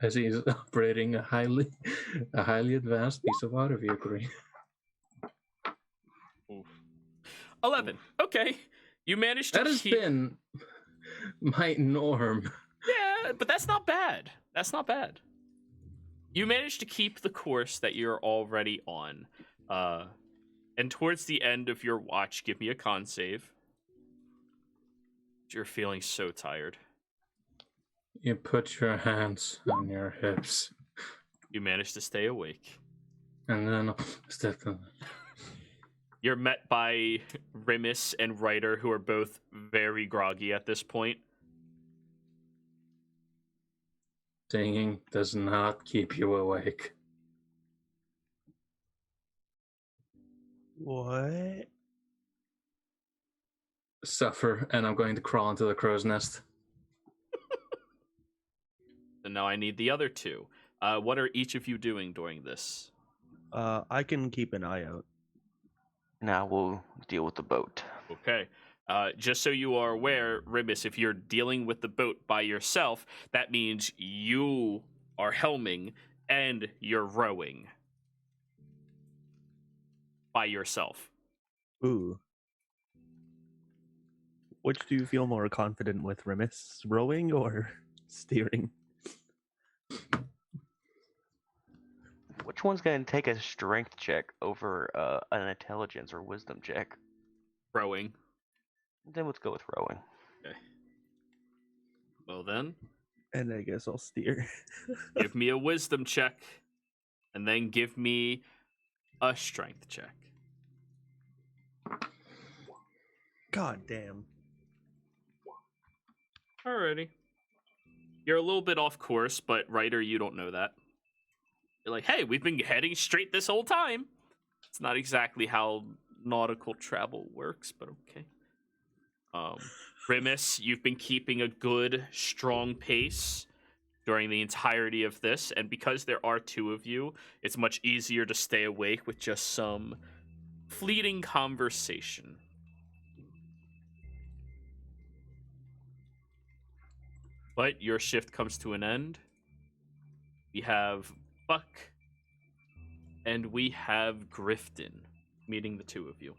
As he's operating a highly advanced piece of water vehiclery. 11. Okay. You managed to That has been my norm. Yeah, but that's not bad. That's not bad. You managed to keep the course that you're already on. And towards the end of your watch, give me a con save. You're feeling so tired. You put your hands on your hips, You manage to stay awake. and then step in. You're met by Rimus and Ryder, who are both very groggy at this point. Singing does not keep you awake. What? Suffer, and I'm going to crawl into the crow's nest. And now I need the other two. What are each of you doing during this? I can keep an eye out. Now we'll deal with the boat. Okay. Just so you are aware, Rimus, if you're dealing with the boat by yourself, that means you are helming and you're rowing by yourself. Ooh. Which do you feel more confident with, Remus? Rowing or steering? Which one's going to take a strength check over an intelligence or wisdom check? Rowing. Then let's go with rowing. Okay. Well then, And I guess I'll steer. give me a wisdom check, and then give me a strength check. God damn. Alrighty. You're a little bit off course, but Ryder, you don't know that. You're like, hey, we've been heading straight this whole time. It's not exactly how nautical travel works, but okay. Rimus, you've been keeping a good, strong pace during the entirety of this, and because there are two of you, it's much easier to stay awake with just some fleeting conversation. But your shift comes to an end. We have Buck and we have Grifton meeting the two of you.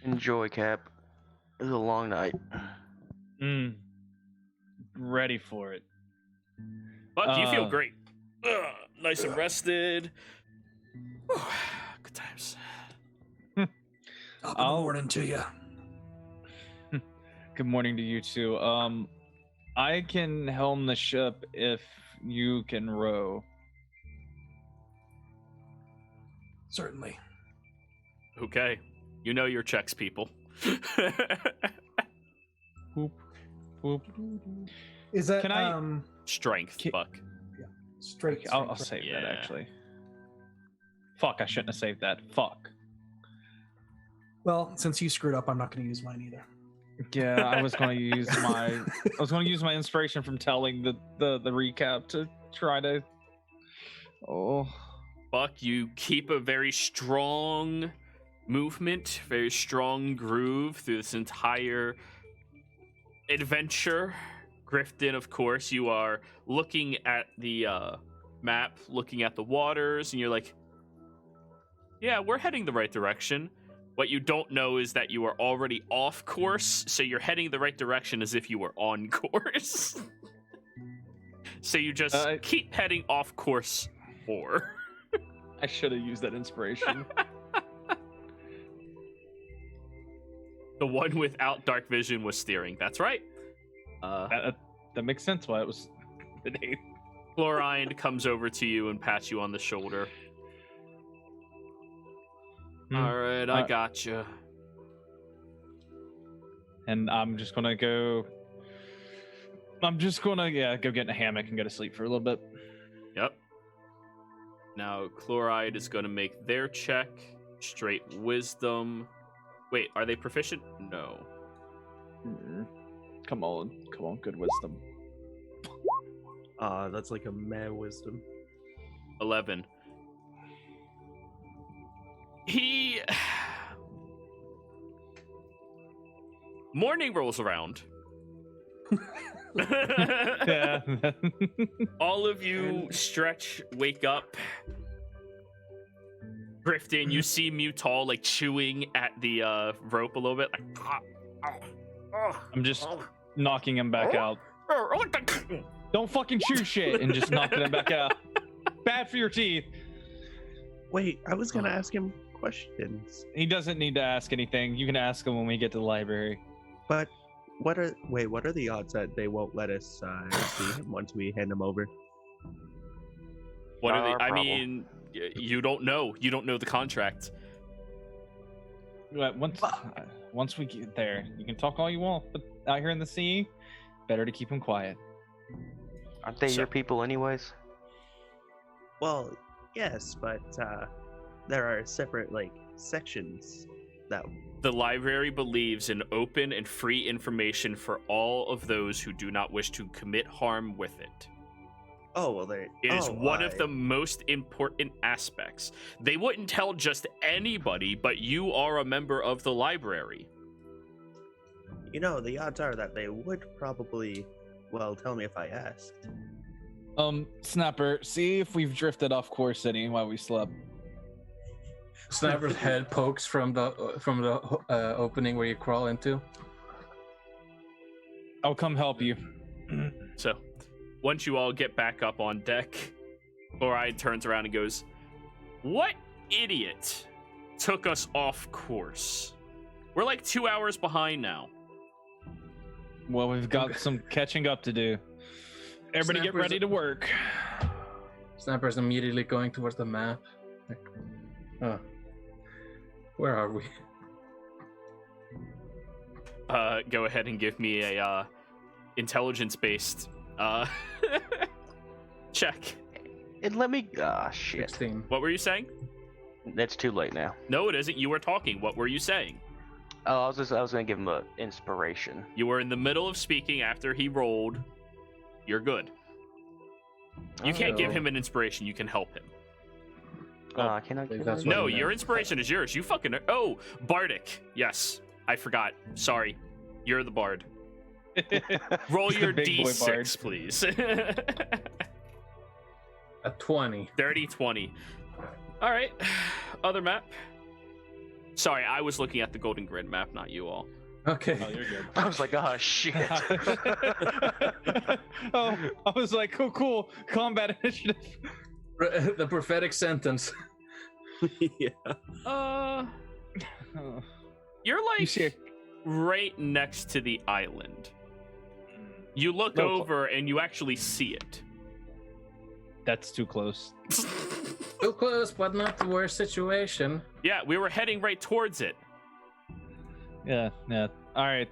Enjoy, Cap. It was a long night. Ready for it. Buck, you feel great. Nice and rested. Good times. Top of the morning to you. Good morning to you too. I can helm the ship if you can row. Certainly. Okay. You know your checks, people. Whoop, whoop. Is that Can I- Strength, Buck. straight? I'll straight save that Yeah. actually. Fuck, I shouldn't have saved that. Fuck. Well, since you screwed up, I'm not going to use mine either. Yeah, I was going to use my inspiration from telling the recap to try to. Oh. Buck, you keep a very strong movement, very strong groove through this entire adventure. Grifton, of course, you are looking at the map, looking at the waters, and you're like, yeah, we're heading the right direction. What you don't know is that you are already off course, so you're heading the right direction as if you were on course. So you just keep heading off course more. I should have used that inspiration. The one without dark vision was steering. That's right. That makes sense why it was the name. Chlorine comes over to you and pats you on the shoulder. All right, I gotcha. And I'm just gonna go. Go get in a hammock and go to sleep for a little bit. Yep. Now, Chloride is going to make their check. Straight wisdom. Wait, are they proficient? No. Come on, good wisdom. That's like a mad wisdom. 11. Morning rolls around. Yeah. All of you stretch, wake up. Grifton, you see Mutal like chewing at the rope a little bit. Like, I'm just knocking him back out. Don't fucking chew shit and just knocking him back out. Bad for your teeth. Wait, I was gonna ask him questions. He doesn't need to ask anything. You can ask him when we get to the library. But what are the odds that they won't let us see him once we hand him over? What Not are our they? I problem. mean, you don't know. You don't know the contract. But once we get there, you can talk all you want, but out here in the sea, better to keep him quiet. Aren't they So- your people anyways? Well, yes, but there are separate sections that. The library believes in open and free information for all of those who do not wish to commit harm with it. Oh well, they. It is one of the most important aspects. They wouldn't tell just anybody, but you are a member of the library. The odds are that they would probably, tell me if I asked. Snapper, see if we've drifted off course any while we slept. Snapper's head pokes from the opening where you crawl into. I'll come help you. So, once you all get back up on deck, Orion turns around and goes, "What idiot took us off course? We're like 2 hours behind now." Well, we've got some catching up to do. Everybody get Snapper's- ready to work. Snapper's immediately going towards the map. Where are we? Go ahead and give me a intelligence-based check. And let me. Ah, shit. 16. What were you saying? That's too late now. No, it isn't. You were talking. What were you saying? Oh, I was gonna give him a inspiration. You were in the middle of speaking after he rolled. You're good. You can't give Oh. him an inspiration. You can help him. Can I? Believe Give that's him- what No, he meant. your inspiration is yours. You fucking. Oh, Bardic. Yes, I forgot. Sorry. You're the bard. Roll The your big boy bard. d6, please. A 20. Dirty 20. All right. Other map. Sorry, I was looking at the Golden Grid map, not you all. Okay. Oh, you're good. I was like, oh shit. Oh, I was like, cool. Combat initiative. The prophetic sentence. Yeah. Oh. You're You like see, right next to the island. You look No, over and you actually see it. that's too close. Too close, but not the worst situation. Yeah, we were heading right towards it. Yeah. All right.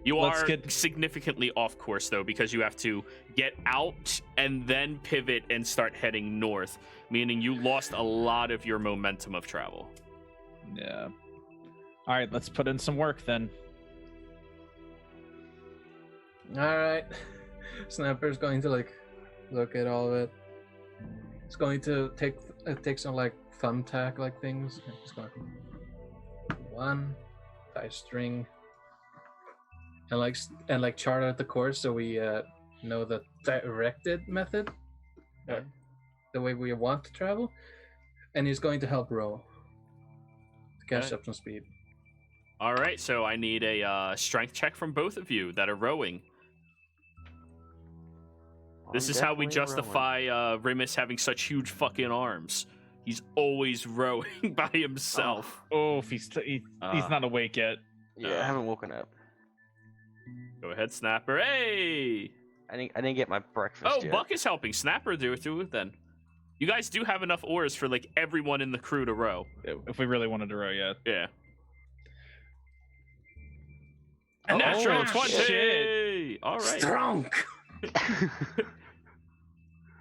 You Let's are get- significantly off course though, because you have to get out and then pivot and start heading north, meaning you lost a lot of your momentum of travel. Yeah. All right, let's put in some work then. All right. Snapper's going to look at all of it. It's going to take some thumbtack things. It's going 1 tie string and chart out the course so we know the directed method, the way we want to travel. And he's going to help row to catch Okay. up some speed. All right, so I need a strength check from both of you that are rowing. This I'm is how we definitely justify Rimus having such huge fucking arms. He's always rowing by himself. Oh, if he's not awake yet. rolling. Yeah, I haven't woken up. Go ahead, Snapper. Hey! I didn't get my breakfast Oh, yet. Buck is helping. Snapper do it then. You guys do have enough oars for everyone in the crew to row. If we really wanted to row yet. Yeah. Oh, Natural shit. 20! All right. Strong.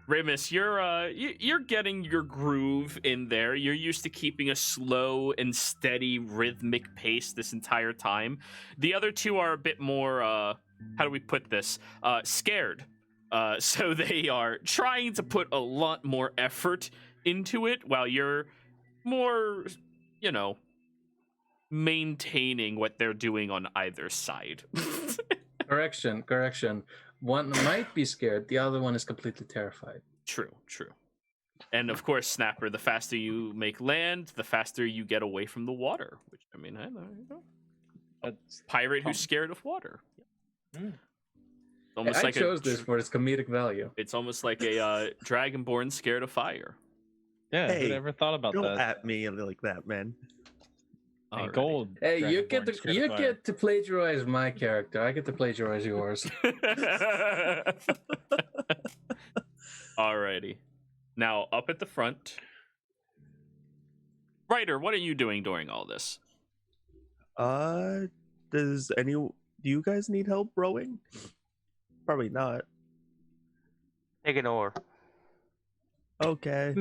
Remus, you're getting your groove in there. You're used to keeping a slow and steady rhythmic pace this entire time. The other two are a bit more how do we put this? Scared. So they are trying to put a lot more effort into it while you're more, maintaining what they're doing on either side. Correction. One might be scared. The other one is completely terrified. True. And of course, Snapper, the faster you make land, the faster you get away from the water. Which, I mean, there you go. That's Pirate who's scared of water. Mm. Almost I like chose this for its comedic value. It's almost like a dragonborn scared of fire. yeah. Hey, Who'd ever thought about Don't that? at me like that, man. And Alrighty. gold. Hey, you Dragonborn, get Spirit to of Fire. plagiarize my character. I get to plagiarize yours. Alrighty. Now, up at the front. Ryder, what are you doing during all this? Do you guys need help rowing? Probably not. Take an oar. Okay.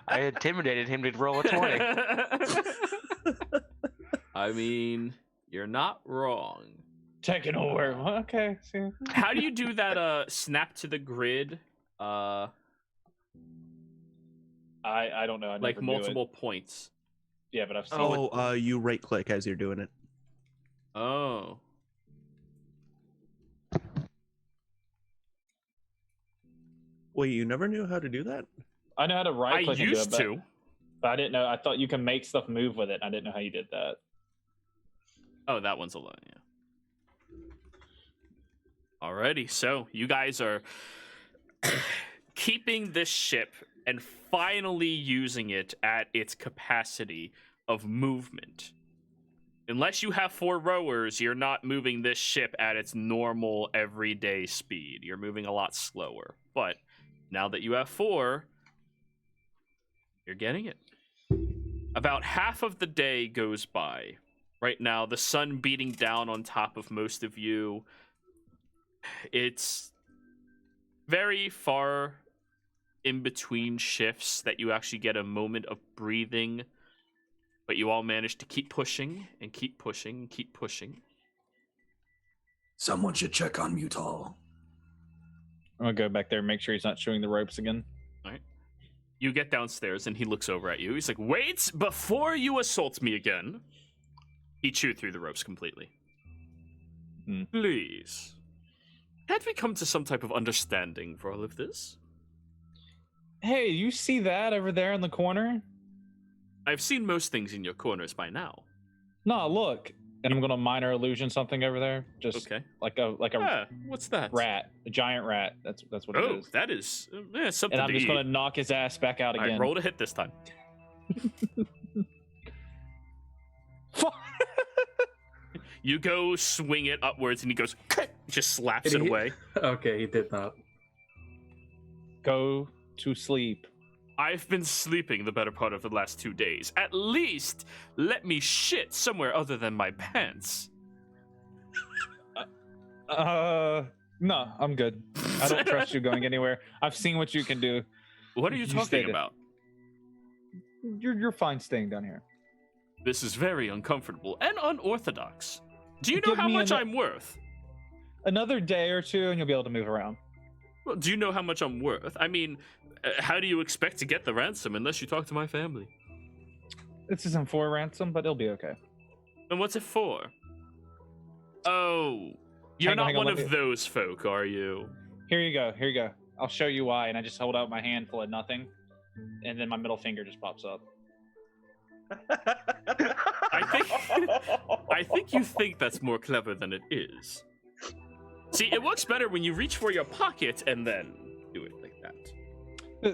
I intimidated him to roll a 20. I mean, you're not wrong. Taking over. Okay. See. How do you do that snap to the grid? I don't know. I Like never do multiple points. it. Yeah, but I've seen. Oh, you right click as you're doing it. Oh. Wait, you never knew how to do that? I know how to right I click and do used it, to. but I didn't know. I thought you can make stuff move with it. I didn't know how you did that. Oh, that one's alone, yeah. Alrighty, so you guys are keeping this ship and finally using it at its capacity of movement. Unless you have 4 rowers, you're not moving this ship at its normal everyday speed. You're moving a lot slower. But now that you have 4, you're getting it. About half of the day goes by. Right now, the sun beating down on top of most of you. It's very far in between shifts that you actually get a moment of breathing. But you all manage to keep pushing and keep pushing and keep pushing. Someone should check on Mutal. I'm gonna go back there and make sure he's not chewing the ropes again. All right. You get downstairs and he looks over at you. He's like, "Wait, before you assault me again." He chewed through the ropes completely. Please. Can't we come to some type of understanding for all of this? Hey, you see that over there in the corner? I've seen most things in your corners by now. No, look. And I'm gonna minor illusion something over there. Just Okay. like a What's that? rat, a giant rat. That's what it Oh, is. that is something And I'm to just eat. gonna knock his ass back out All again. right, roll to hit this time. You go swing it upwards and he goes, just slaps it away. Okay, he did not. Go to sleep. I've been sleeping the better part of the last 2 days. At least let me shit somewhere other than my pants. No, I'm good. I don't trust you going anywhere. I've seen what you can do. What are you talking stated. about? You're fine staying down here. This is very uncomfortable and unorthodox. Do you know Give how me much an- I'm worth? Another day or two, and you'll be able to move around. Well, do you know how much I'm worth? I mean, how do you expect to get the ransom unless you talk to my family? This isn't for ransom, but it'll be okay. And what's it for? Oh, you're Hang on, not hang on, one let of me- those folk, are you? Here you go. Here you go. I'll show you why. And I just hold out my hand full of nothing, and then my middle finger just pops up. I think you think that's more clever than it is. See, it works better when you reach for your pocket and then do it like that.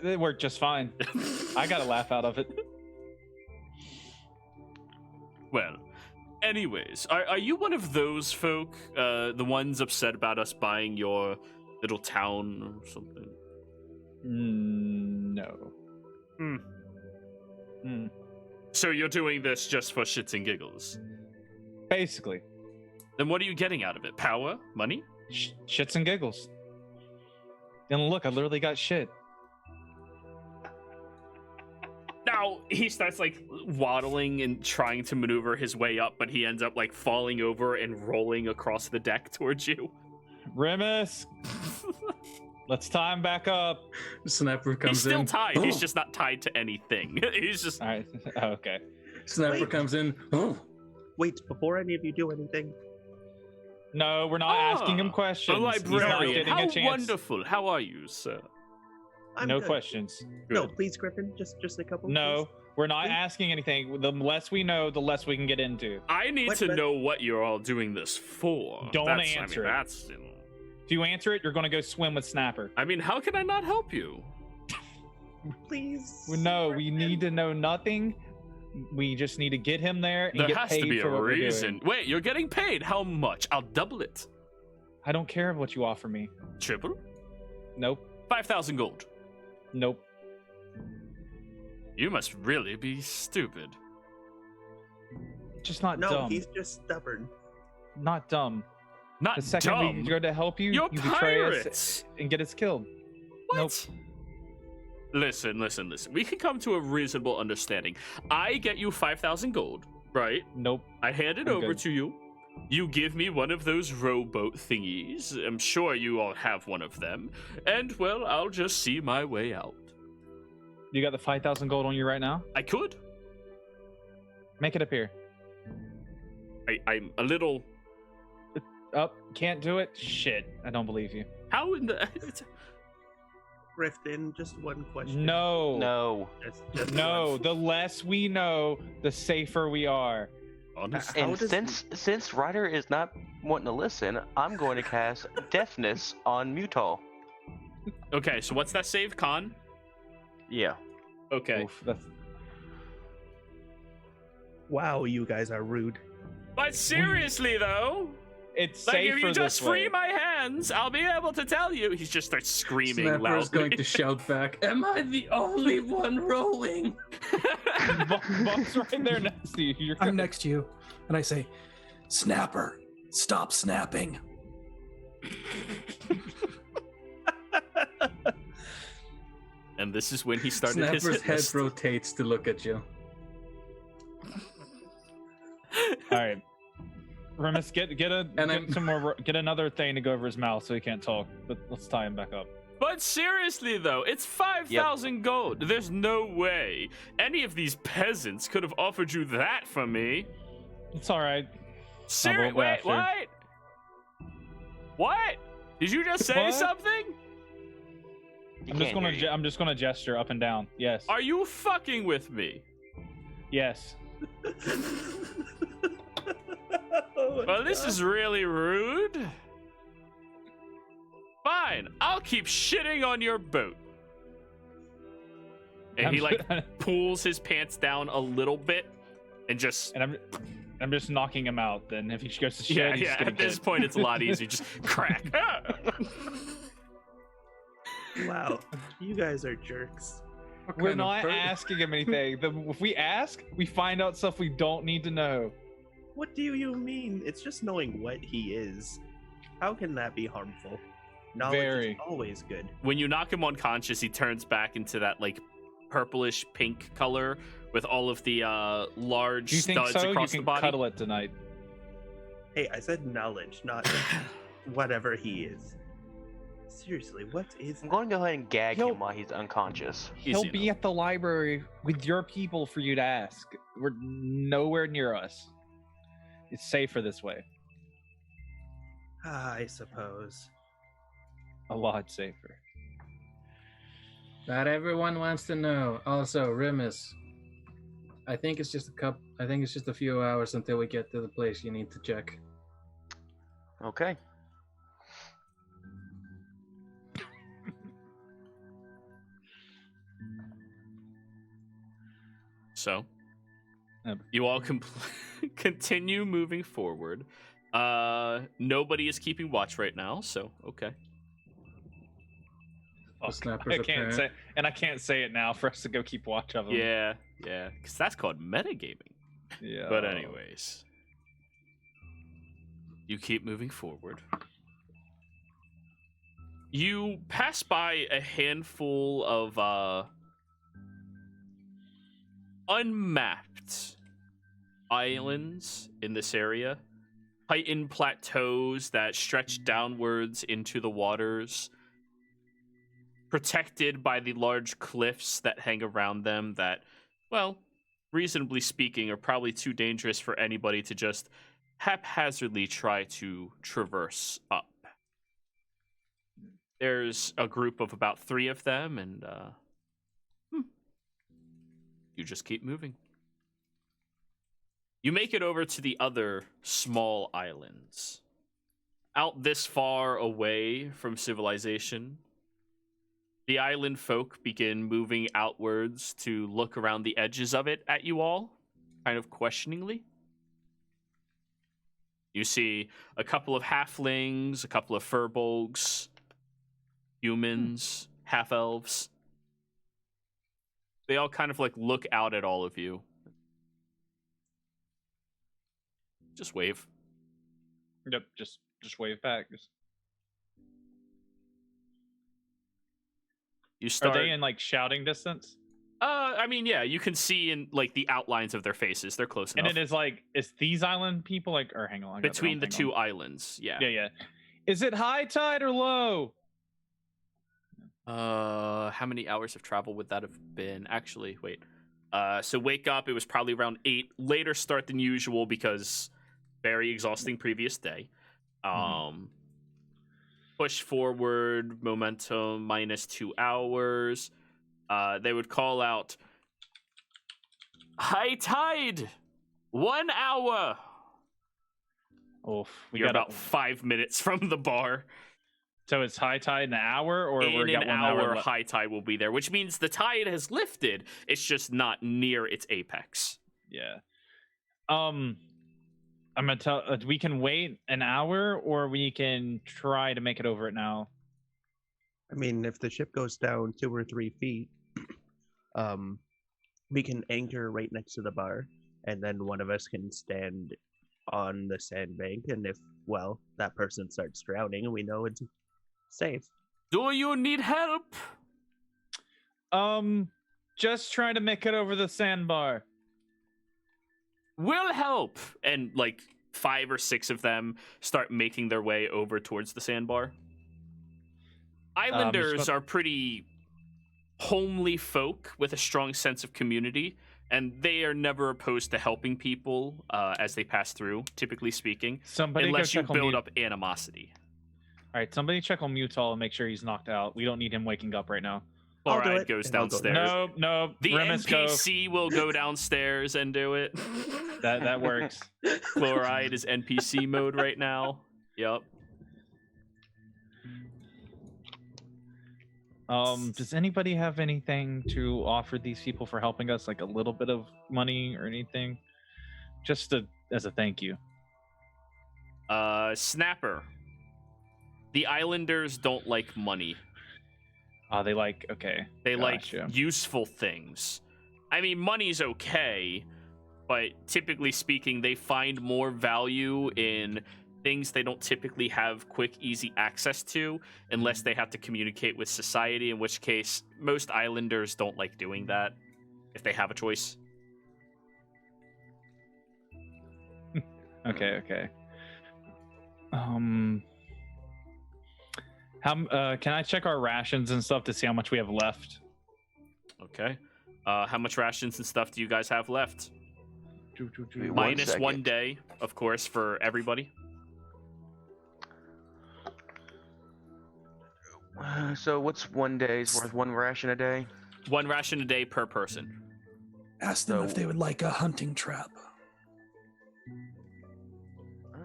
It worked just fine. I got a laugh out of it. Well, anyways, are you one of those folk, the ones upset about us buying your little town or something? No. So you're doing this just for shits and giggles? Basically, Then what are you getting out of it? Power? Money? shits and giggles. And look, I literally got shit. Now, he starts, like, waddling and trying to maneuver his way up, but he ends up, like, falling over and rolling across the deck towards you. Remus, let's tie him back up. Sniper comes He's still in. tied. He's just not tied to anything. He's just... All right. Okay. Sniper Wait. comes in. Oh, Wait, before any of you do anything, No, we're not asking him questions. A He's not librarian. getting How a chance. wonderful. How are you, sir? I'm No good. questions. No, Good. please, Griffin. Just a couple. No, we're not Please? asking anything. The less we know, the less we can get into. I need What, to but- know what you're all doing this for. Don't That's, answer it. That's... If you answer it, you're going to go swim with Snapper. I mean, how can I not help you? Please. No, we need to know nothing. We just need to get him there and There get has paid to be for a what we're reason. doing. Wait, you're getting paid? How much? I'll double it. I don't care what you offer me. Triple? Nope. 5,000 gold. Nope. You must really be stupid. Just not No, dumb. he's just stubborn. Not dumb. Not The second dumb. we go to help you, You're you betray us pirates. and get us killed. What? Nope. Listen. We can come to a reasonable understanding. I get you 5,000 gold, right? Nope. I hand it I'm over good. to you. You give me one of those rowboat thingies. I'm sure you all have one of them. And, well, I'll just see my way out. You got the 5,000 gold on you right now? I could. Make it appear. I'm a little... Up. Can't do it? Shit. I don't believe you. How in the... Rifton, just one question. No. No. Just No. one. The less we know, the safer we are. Honestly. How And does- since Ryder is not wanting to listen, I'm going to cast Deafness on Mutal. Okay, so what's that save, Con? Yeah. Okay. Oof, that's... Wow, you guys are rude. But seriously, though... It's Like, safer if you just this free way. my hands, I'll be able to tell you. He just starts screaming Snapper loudly. is going to shout back, "Am I the only one rowing?" Buck's right there next to you. You're I'm next to you, and I say, "Snapper, stop snapping." And this is when he started his Snapper's hit head list. rotates to look at you. All right. Remus, get I'm- some more. Get another thing to go over his mouth so he can't talk. But let's tie him back up. But seriously, though, it's 5,000 gold. There's no way any of these peasants could have offered you that for me. It's all right. Seriously, go wait, after. what? What? Did you just say What? something? You I'm can't hear you. I'm just gonna gesture up and down. Yes. Are you fucking with me? Yes. Oh my Well, this God. is really rude. Fine, I'll keep shitting on your boat. And he like pulls his pants down a little bit and just and I'm just knocking him out. Then if he goes to shit, yeah, he's yeah. gonna At this get- point, it's a lot easier. Just crack. Wow, you guys are jerks. What We're kind of not per- asking him anything. If we ask, we find out stuff we don't need to know. What do you mean? It's just knowing what he is. How can that be harmful? Knowledge Very. is always good. When you knock him unconscious, he turns back into that like purplish pink color with all of the large Do you think studs so? You across the can body. cuddle it tonight. Hey, I said knowledge, not whatever he is. Seriously, what is I'm going to go ahead and gag He'll- him while he's unconscious. He'll Easy be enough. at the library with your people for you to ask. We're nowhere near us. It's safer this way. I suppose. A lot safer. That everyone wants to know. Also, Remus, I think it's just a few hours until we get to the place you need to check. Okay. So, Yep. you all continue moving forward. Nobody is keeping watch right now, so okay. The Fuck. snapper's I can't apparent. say, and I can't say it now for us to go keep watch of him. Yeah, because that's called metagaming. Yeah. But anyways, you keep moving forward. You pass by a handful of unmapped islands in this area, heightened plateaus that stretch downwards into the waters, protected by the large cliffs that hang around them that, well, reasonably speaking, are probably too dangerous for anybody to just haphazardly try to traverse up. There's a group of about 3 of them, and you just keep moving. You make it over to the other small islands. Out this far away from civilization, The island folk begin moving outwards to look around the edges of it at you all, kind of questioningly. You see a couple of halflings, a couple of furbolgs, humans, half-elves. They all kind of like look out at all of you. Just wave. Yep, just wave back. You start. Are they in like shouting distance? I mean, yeah, you can see in like the outlines of their faces. They're close enough. And it is like, is these island people like, or hang on, I got Between the wrong thing two on. islands, yeah. Yeah. Is it high tide or low? How many hours of travel would that have been? Actually, wait. So wake up, it was probably around 8. Later start than usual because very exhausting previous day. Push forward, momentum minus 2 hours. They would call out, high tide, 1 hour. Oof, You're about 5 minutes from the bar. So it's high tide in an hour, or In we got an 1 hour, hour high tide will be there, which means the tide has lifted. It's just not near its apex. Yeah. I'm gonna tell. We can wait an hour, or we can try to make it over it now. I mean, if the ship goes down 2 or 3 feet, we can anchor right next to the bar, and then one of us can stand on the sandbank, and if, well, that person starts drowning, we know it's safe. Do you need help? Just trying to make it over the sandbar. We'll help. And like 5 or 6 of them start making their way over towards the sandbar. Islanders are pretty homely folk with a strong sense of community, and they are never opposed to helping people as they pass through, typically speaking, unless you build up animosity. All right, somebody check on Mutal and make sure he's knocked out. We don't need him waking up right now. Chloride goes downstairs. No. The Remus, NPC will go downstairs and do it. That works. Chloride is NPC mode right now. Yep. Does anybody have anything to offer these people for helping us, like a little bit of money or anything, just as a thank you? Snapper. The Islanders don't like money. They like, okay. They gotcha. like useful things. I mean, money's okay, but typically speaking, they find more value in things they don't typically have quick, easy access to unless they have to communicate with society, in which case most Islanders don't like doing that if they have a choice. Okay. Can I check our rations and stuff to see how much we have left? Okay. How much rations and stuff do you guys have left? Minus 1 day, of course, for everybody. So what's 1 day's worth? 1 ration a day? 1 ration a day per person. Ask them if they would like a hunting trap.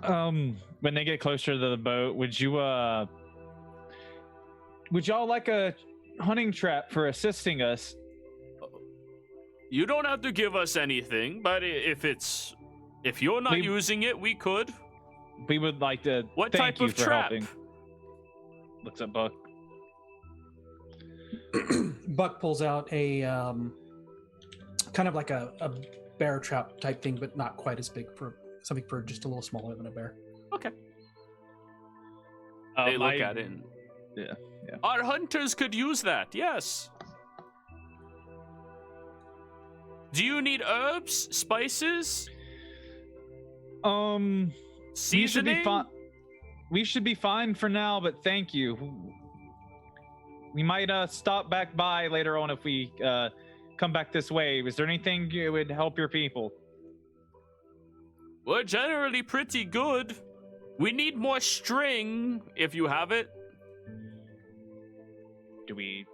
When they get closer to the boat, would y'all like a hunting trap for assisting us? You don't have to give us anything, but if you're not using it, we could. We would like to. What thank type you of for trap? helping. Looks at Buck. Buck pulls out a kind of like a bear trap type thing, but not quite as big, for something for just a little smaller than a bear. Okay. They look at it. Yeah. Our hunters could use that. Yes. Do you need herbs, spices? Seasoning? We should be fine for now, but thank you. We might stop back by later on if we come back this way. Is there anything that would help your people? We're generally pretty good. We need more string, if you have it. Do we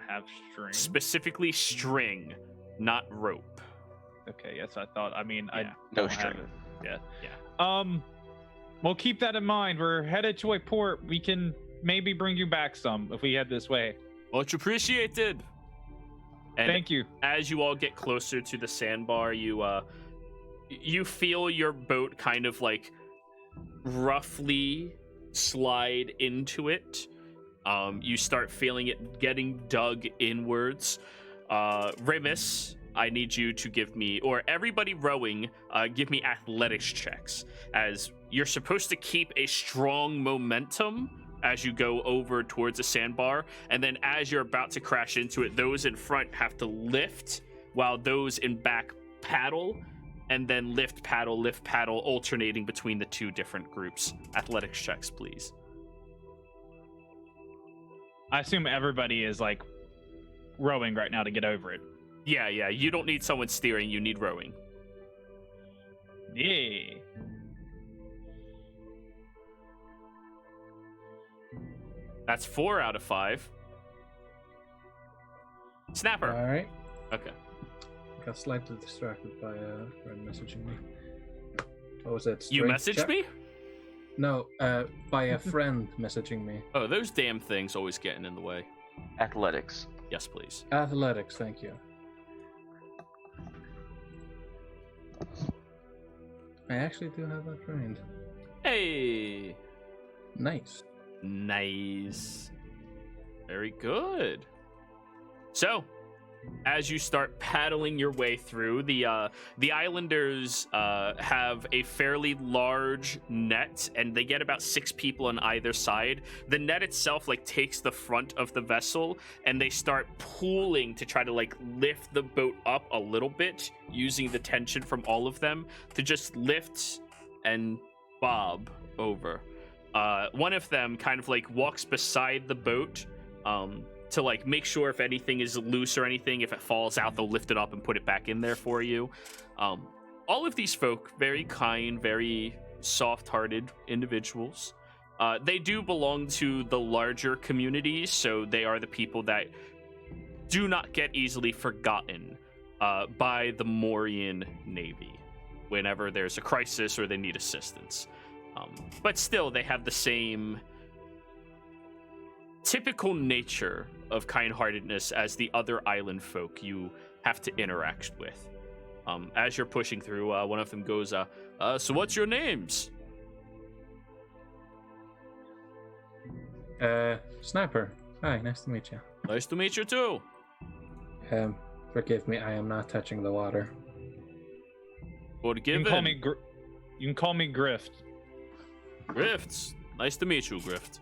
have string? Specifically string, not rope. Okay, yes, I thought. I mean, I Yeah. No don't have string. it. Yeah. We'll keep that in mind. We're headed to a port. We can maybe bring you back some if we head this way. Much appreciated. And Thank you. as you all get closer to the sandbar, you feel your boat kind of like roughly slide into it. You start feeling it getting dug inwards. Remus, I need you to give me, or everybody rowing, give me athletics checks, as you're supposed to keep a strong momentum as you go over towards the sandbar, and then as you're about to crash into it, those in front have to lift, while those in back paddle, and then lift, paddle, alternating between the two different groups. Athletics checks, please. I assume everybody is like rowing right now to get over it. Yeah, you don't need someone steering, you need rowing. Yeah. That's 4 out of 5. Snapper. All right. Okay. Got slightly distracted by a friend messaging me. What was it? You Strength messaged check? me? No, by a friend messaging me. Oh, those damn things always getting in the way. Athletics. Yes, please. Athletics, thank you. I actually do have that trained. Hey. Nice. Nice. Very good. So, as you start paddling your way through, the islanders have a fairly large net, and they get about 6 people on either side. The net itself takes the front of the vessel, and they start pulling to try to lift the boat up a little bit, using the tension from all of them to just lift and bob over. One of them kind of walks beside the boat to make sure if anything is loose or anything, if it falls out, they'll lift it up and put it back in there for you. All of these folk, very kind, very soft-hearted individuals. They do belong to the larger communities, so they are the people that do not get easily forgotten by the Morian Navy whenever there's a crisis or they need assistance. But still, they have the same typical nature of kind-heartedness as the other island folk you have to interact with. As you're pushing through, one of them goes, so what's your names? Sniper. Hi, nice to meet you. Nice to meet you too. Forgive me, I am not touching the water. Forgiven. You can call me Grift. Grifts. Nice to meet you, Grift.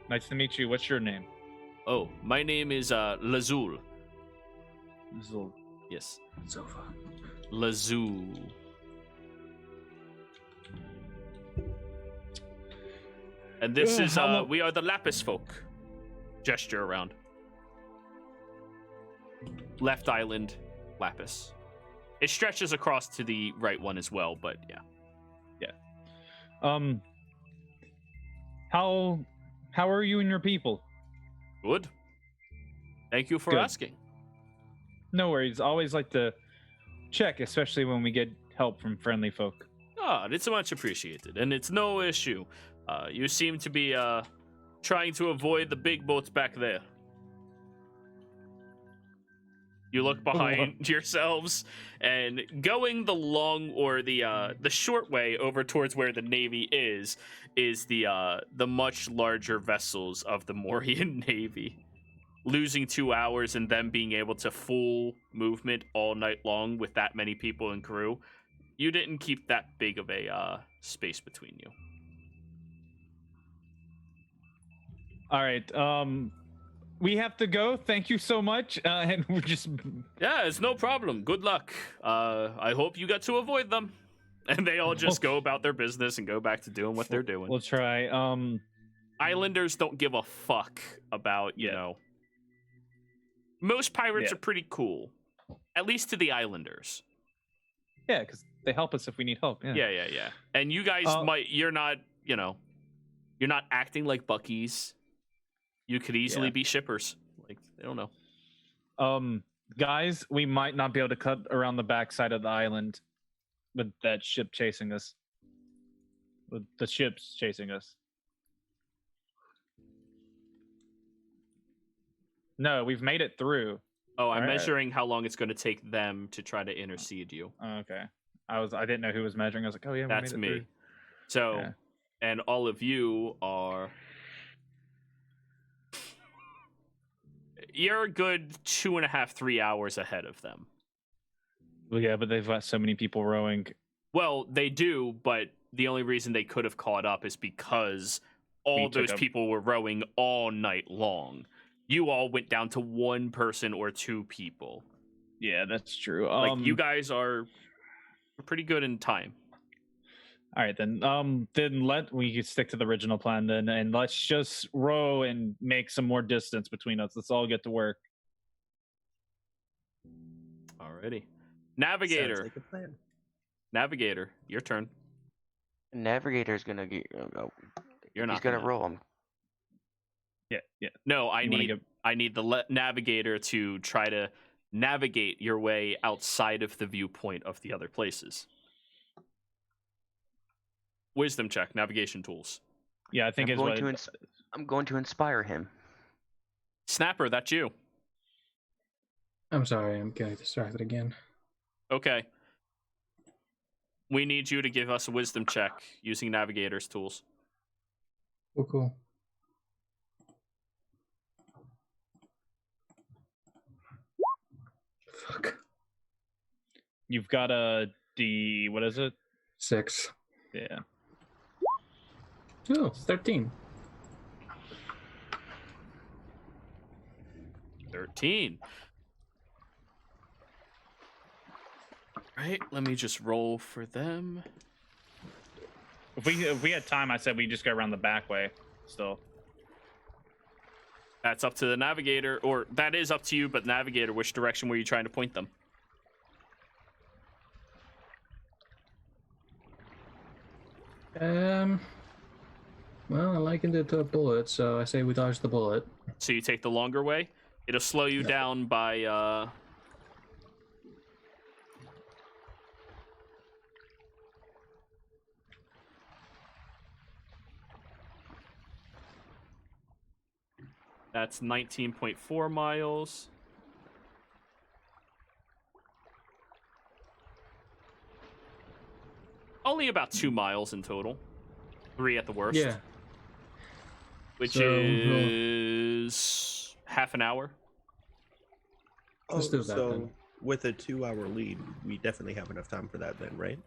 Nice to meet you. What's your name? Oh, my name is Lazul. Zul. Yes. Sofa. Lazul. And this is we are the Lapis folk. Gesture around. Left island, Lapis. It stretches across to the right one as well, but yeah. How are you and your people? Good. Thank you for Good. asking. No worries. Always like to check, especially when we get help from friendly folk. It's much appreciated, and it's no issue. You seem to be trying to avoid the big boats back there. You look behind yourselves, and going the long or the short way over towards where the Navy is the much larger vessels of the Morian Navy. Losing 2 hours and them being able to full movement all night long with that many people and crew, you didn't keep that big of a space between you. All right. We have to go. Thank you so much. And we're just... Yeah, it's no problem. Good luck. I hope you get to avoid them. And they all just go about their business and go back to doing what they're doing. We'll try. Islanders don't give a fuck about, you know... Most pirates are pretty cool. At least to the Islanders. Yeah, because they help us if we need help. Yeah. Yeah. And you guys you're not, you're not acting like Buckies. You could easily be shippers. I don't know. Guys, we might not be able to cut around the backside of the island with that ship chasing us. With the ships chasing us. No, we've made it through. Oh, I'm Alright. measuring how long it's going to take them to try to intercede you. Oh, okay. I didn't know who was measuring. I was like, oh yeah, That's we made it me. through. So, Yeah. and all of you are. You're a good 2.5, 3 hours ahead of them. Well, yeah, but they've got so many people rowing. Well, they do, but the only reason they could have caught up is because all We took those a- people were rowing all night long. You all went down to one person or two people. Yeah, that's true. Like, you guys are pretty good in time. All right, then. We can stick to the original plan then, and let's just row and make some more distance between us. Let's all get to work. Alrighty. Navigator. Sounds like a plan. Navigator, your turn. Navigator's gonna get. You're He's not gonna gonna- roll him. Yeah. No, I You wanna need I need the navigator to try to navigate your way outside of the viewpoint of the other places. Wisdom check, navigation tools. Yeah, I think I'm is going what. to I'm going to inspire him. Snapper, that's you. I'm sorry, I'm getting distracted again. Okay. We need you to give us a wisdom check using navigator's tools. Cool. Fuck. You've got a D. What is it? 6. Yeah. Oh, it's 13. 13. Right, let me just roll for them. If we had time, I said we just go around the back way. Still. That's up to the navigator, or that is up to you, but navigator, which direction were you trying to point them? Well, I likened it to a bullet, so I say we dodge the bullet. So you take the longer way. It'll slow you down by that's 19.4 miles. Only about 2 miles in total. 3 at the worst. Yeah. Which So, is half an hour. Let's do that so then. with a 2-hour lead, we definitely have enough time for that then, right?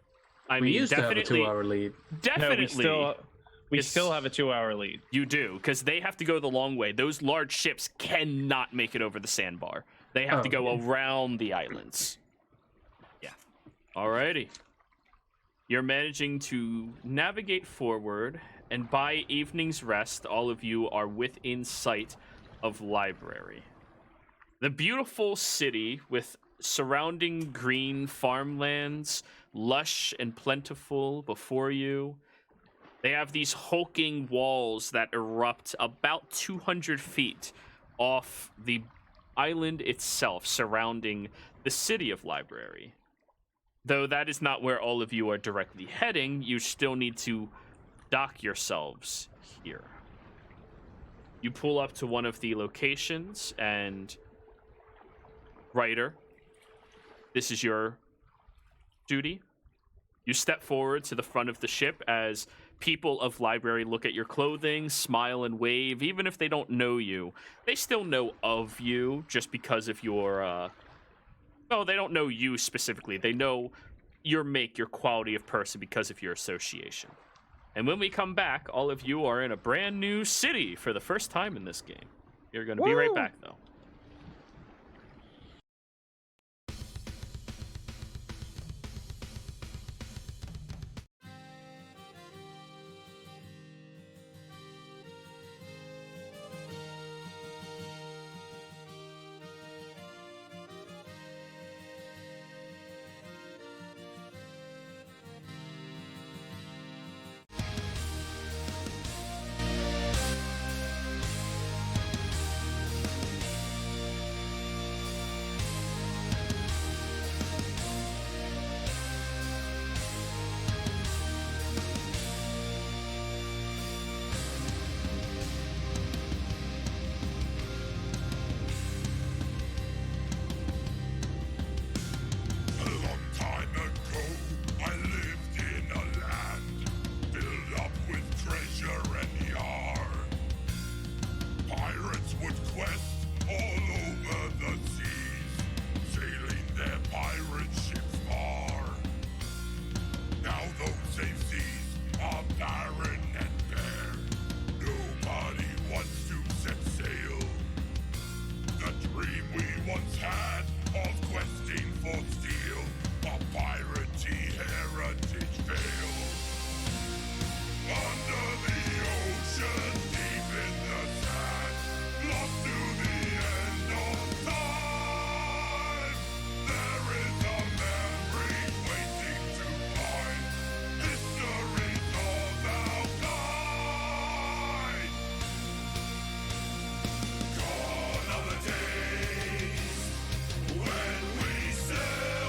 I We mean, used to have a definitely, 2-hour lead. definitely. No, we It's- still have a 2-hour lead. You do, because they have to go the long way. Those large ships cannot make it over the sandbar. They have to go around the islands. Yeah. Alrighty. You're managing to navigate forward, and by evening's rest, all of you are within sight of library. The beautiful city with surrounding green farmlands, lush and plentiful before you. They have these hulking walls that erupt about 200 feet off the island itself, surrounding the city of Library. Though that is not where all of you are directly heading, you still need to dock yourselves here. You pull up to one of the locations, and Ryder, this is your duty. You step forward to the front of the ship as people of Library look at your clothing, smile and wave. Even if they don't know you, they still know of you just because of your no, they don't know you specifically. They know your make, your quality of person because of your association. And when we come back, all of you are in a brand new city for the first time in this game. You're going to be right back, though. once had of questing for steel, a piratey heritage veil. Under the ocean, deep in the sand, lost to the end of time. There is a memory waiting to find, histories of our kind. Gone are the days when we said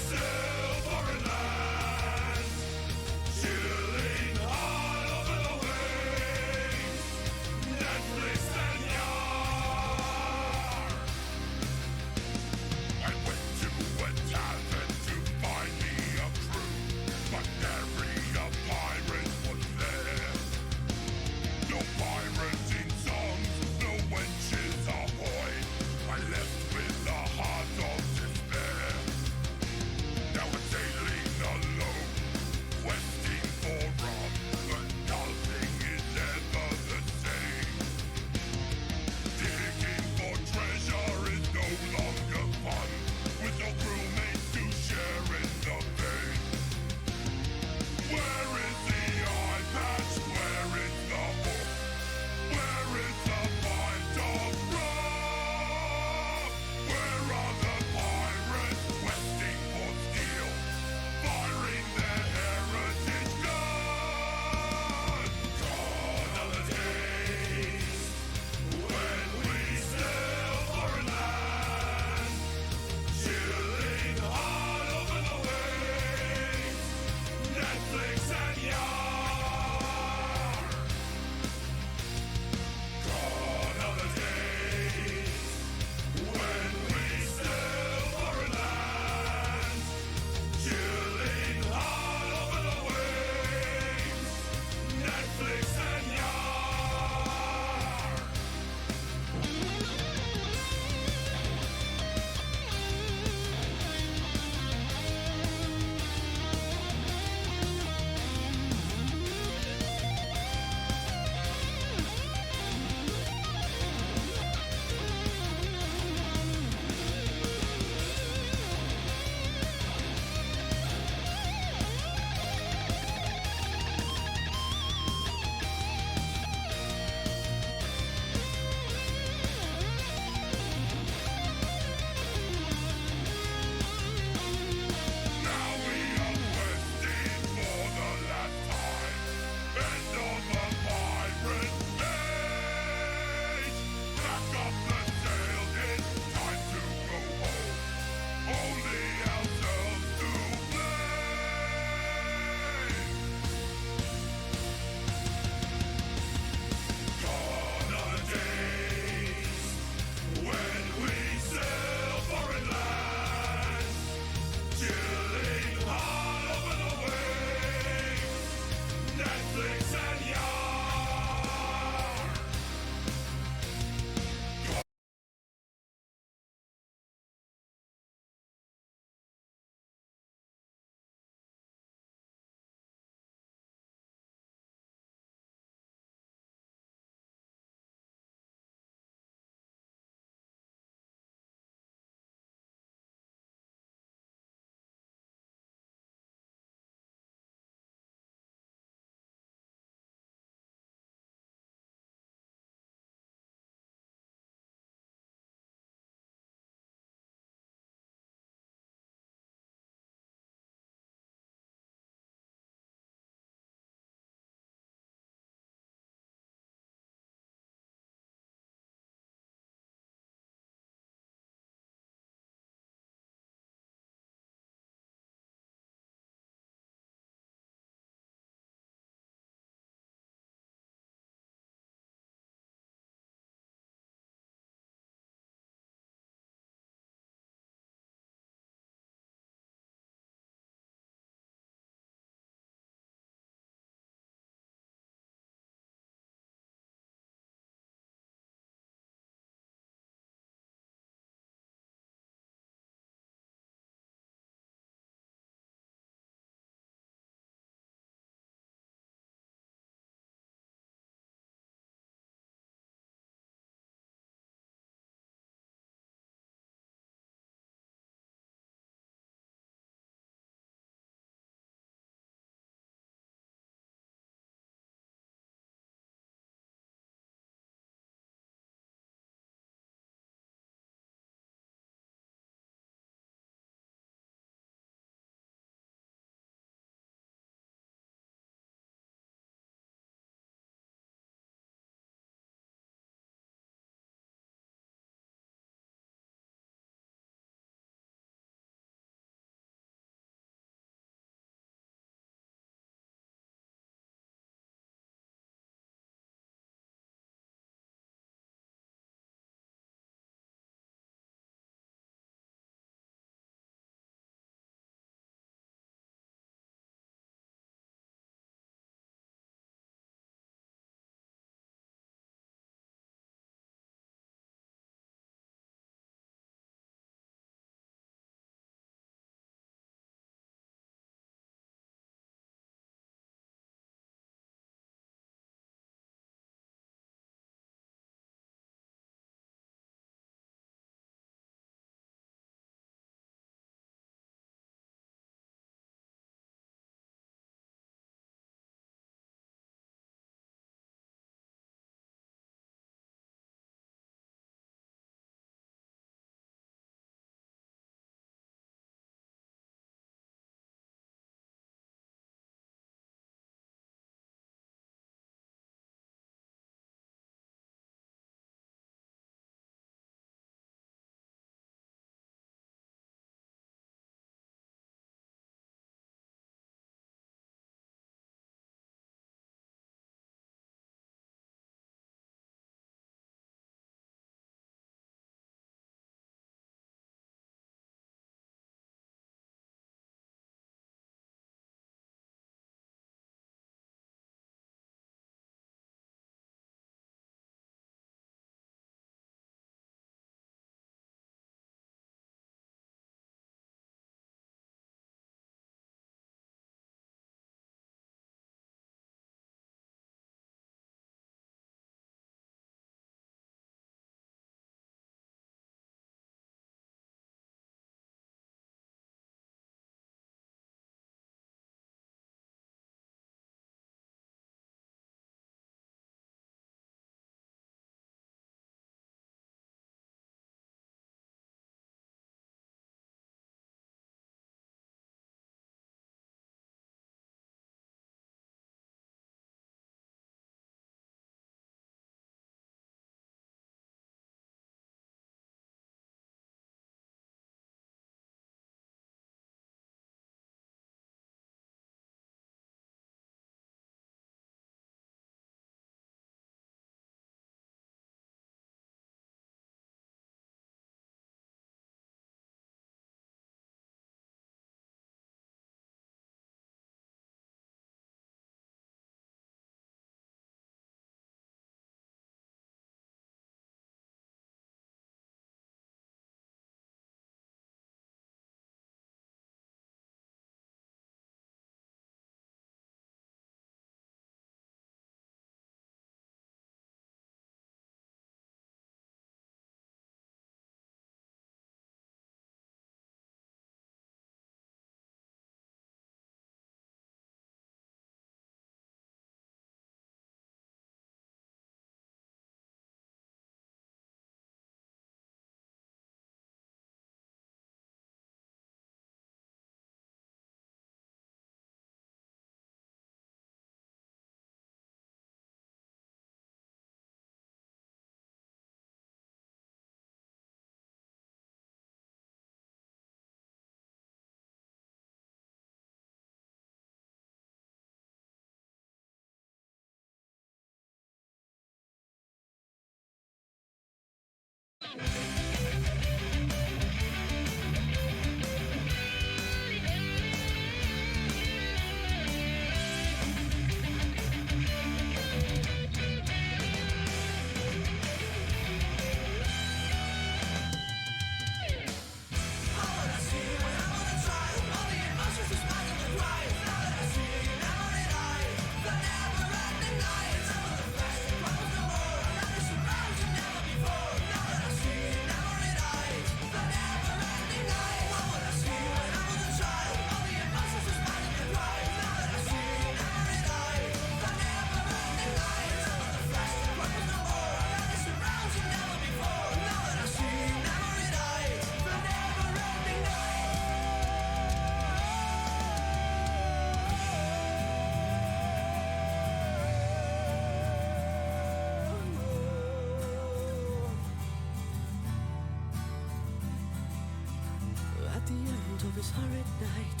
At the end of this horrid night,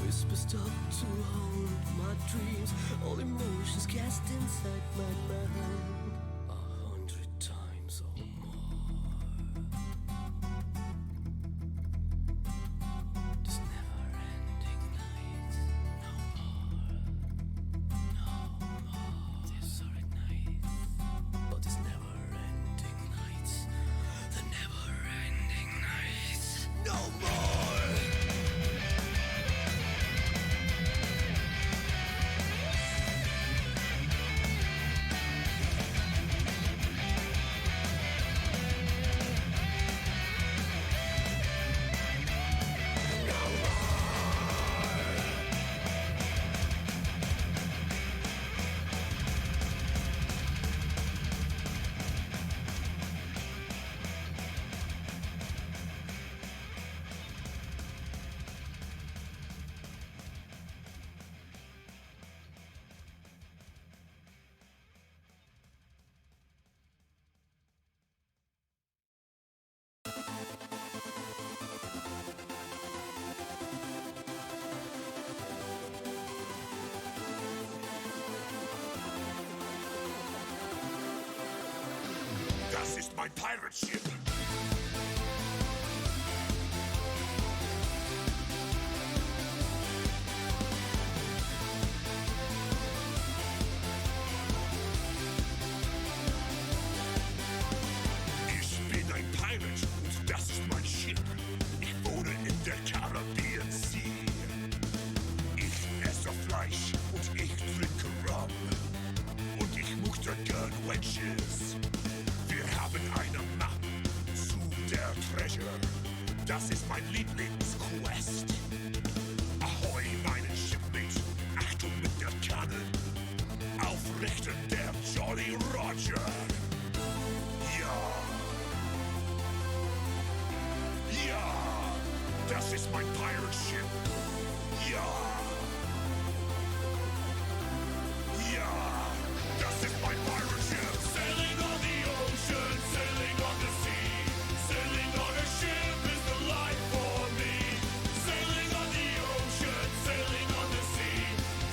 whispers stop to hold my dreams. All emotions cast inside my mind 100 times or more. This never-ending night, no more, no more. This horrid night, oh, this never-ending night, the never-ending night, no more. Das ist mein Pirate Ship. Ich bin ein Pirate und das ist mein Schiff. Ich wohne in der Caribbean Sea. Ich esse Fleisch und ich trinke Rum. Und ich mutter gern Wedges. Wir haben eine Map zu der Treasure. Das ist mein Lieblingsquest. Ahoi, meinen Shipmate. Achtung mit der Kanne. Aufrichten der Jolly Roger. Ja. Ja. Das ist mein Pirate Ship. Ja. Ja. Das ist mein Pirate Ship. Sailing on the ocean, sailing on the sea. Sailing on a ship is the life for me. Sailing on the ocean, sailing on the sea.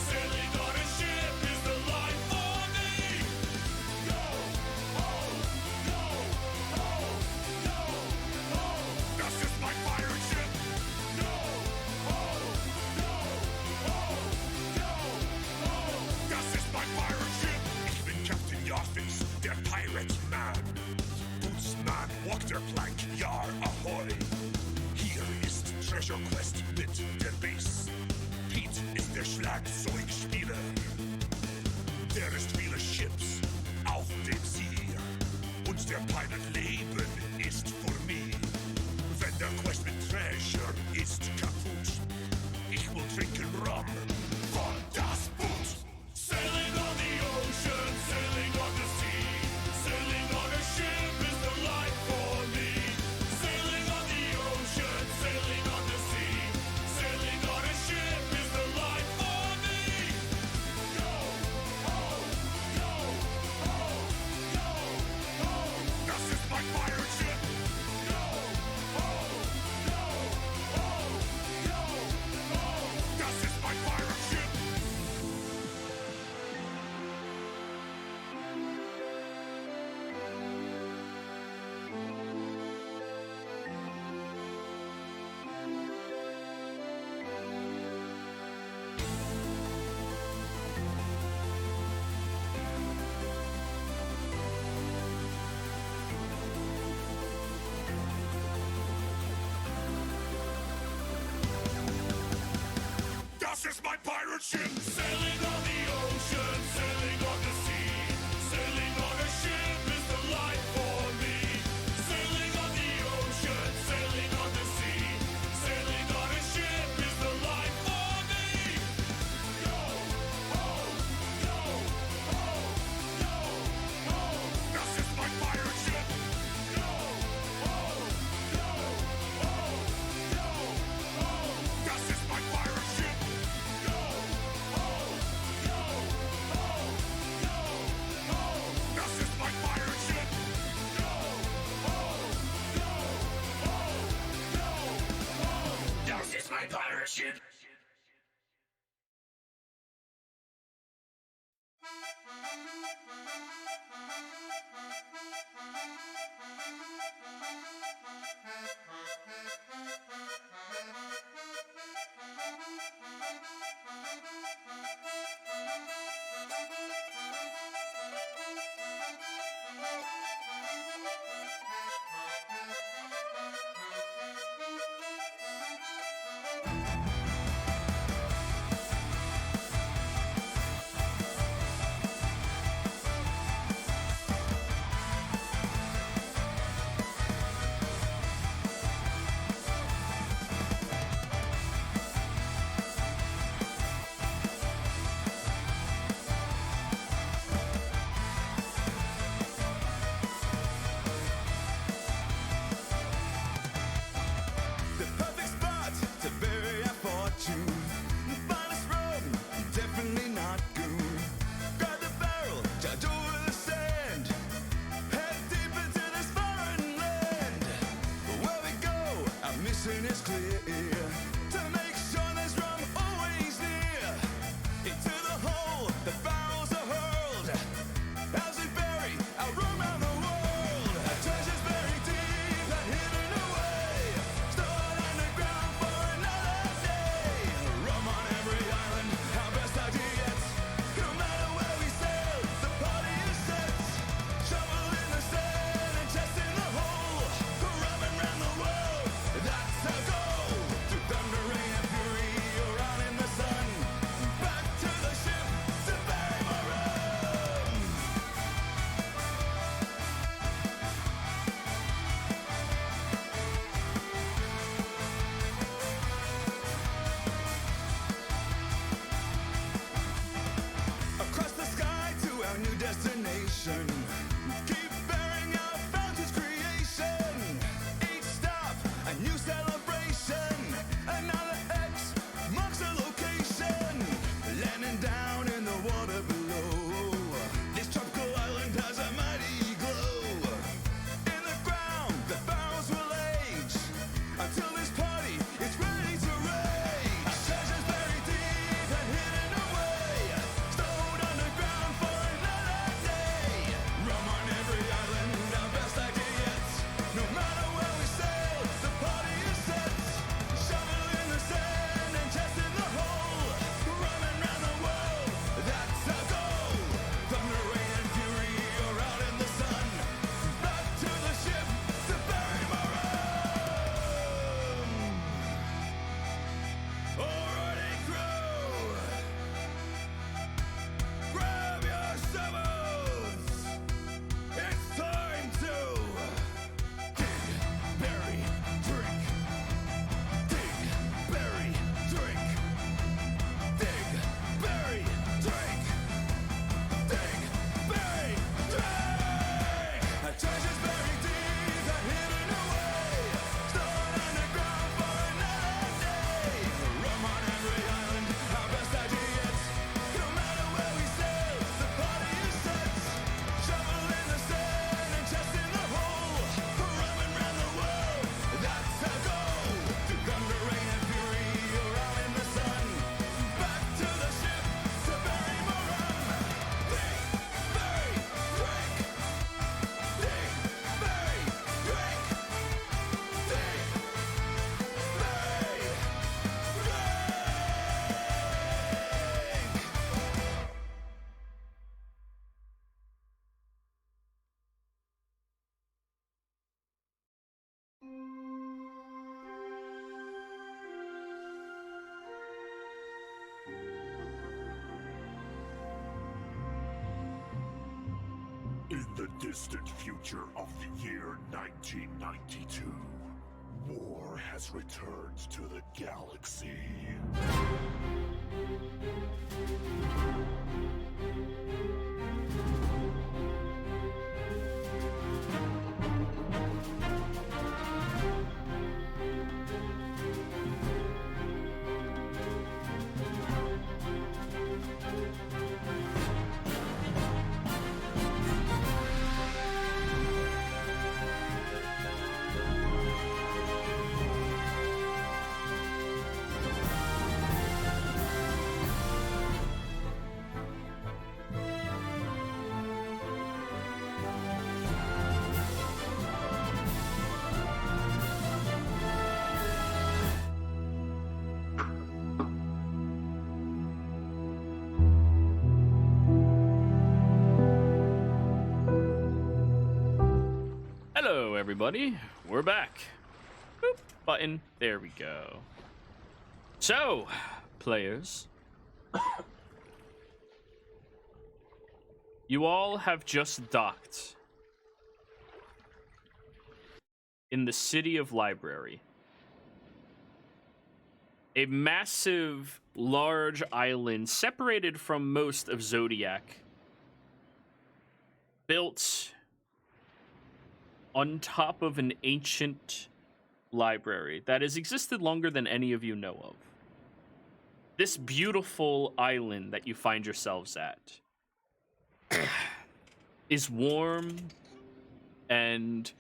Sailing on a ship is the life for me. Yo, ho, yo, ho, yo, ho. Das ist mein Pirate Ship. Yo, ho, yo, ho, yo, ho. Das ist mein Pirate Ship. Ich bin Captain Yarfix, der Pirate Man. Bootsman, walk der Plank, Yar, ahoy. Hier ist Treasure Quest mit der Bass. Pete ist der Schlagzeugspieler. Der ist viele Chips auf dem See. Und der Pirate Leben ist für mich. Wenn der Quest mit Treasure ist kaputt, ich will trinken Rum von das Boot. Sailing on the ocean, sailing on the sea. Sailing on a ship is the life for me. Sailing on the ocean, sailing on the sea. Sailing on a ship is the life for me. Yo, ho, yo, ho, yo, ho. Das ist mein Pirate pirate ship, sailing on the ocean, sailing on the sea. Sailing on a ship is the life for me. Sailing on the ocean, sailing on the sea. Sailing on a ship is the life for me. Yo ho, yo ho, yo ho. This is my pirate ship. Yo ho, yo ho, yo ho. This is my pirate ship. Yo ho, yo ho, yo ho. This is my pirate ship. Yo ho, yo ho, yo ho. This is my pirate ship. The perfect spot to bury our fortune. Finest rum, definitely not goon. Grab the barrel, judge over the sand. Head deep into this foreign land. Where we go, our mission is clear. To make sure there's rum always near. Into the hole, the barrels are hurled. As we bury our rum around the world. Our treasures buried deep and hidden away. Stored underground for another day. Rum on every island, our best idea yet. No matter where we sail, the party is set. Shovel in the sand and chest in the hole. Rubbing round the world, that's our goal. the distant future of the year 1992, war has returned to the galaxy. Hello, everybody. We're back. Boop, button. There we go. So, players, you all have just docked in the city of Library. A massive, large island separated from most of Zodiac, built on top of an ancient library that has existed longer than any of you know of. This beautiful island that you find yourselves at is warm and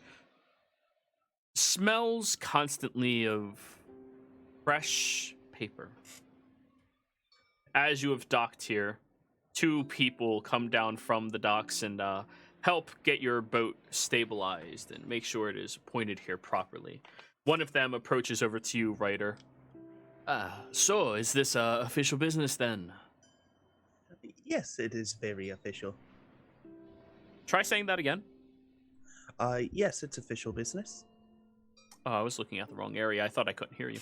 smells constantly of fresh paper. As you have docked here, two people come down from the docks and help get your boat stabilized and make sure it is pointed here properly. One of them approaches over to you, Ryder. So is this official business then? Yes, it is very official. Try saying that again. Yes, it's official business. Oh, I was looking at the wrong area. I thought I couldn't hear you.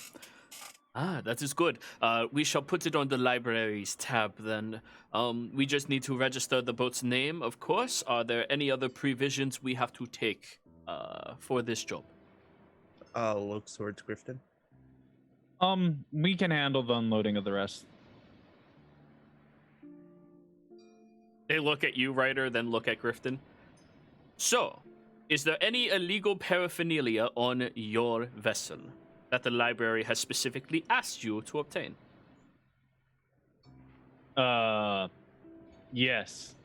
That is good. We shall put it on the library's tab then. We just need to register the boat's name, of course. Are there any other provisions we have to take for this job? I'll look towards Grifton. We can handle the unloading of the rest. They look at you, Ryder, then look at Grifton. So, is there any illegal paraphernalia on your vessel that the library has specifically asked you to obtain? Yes.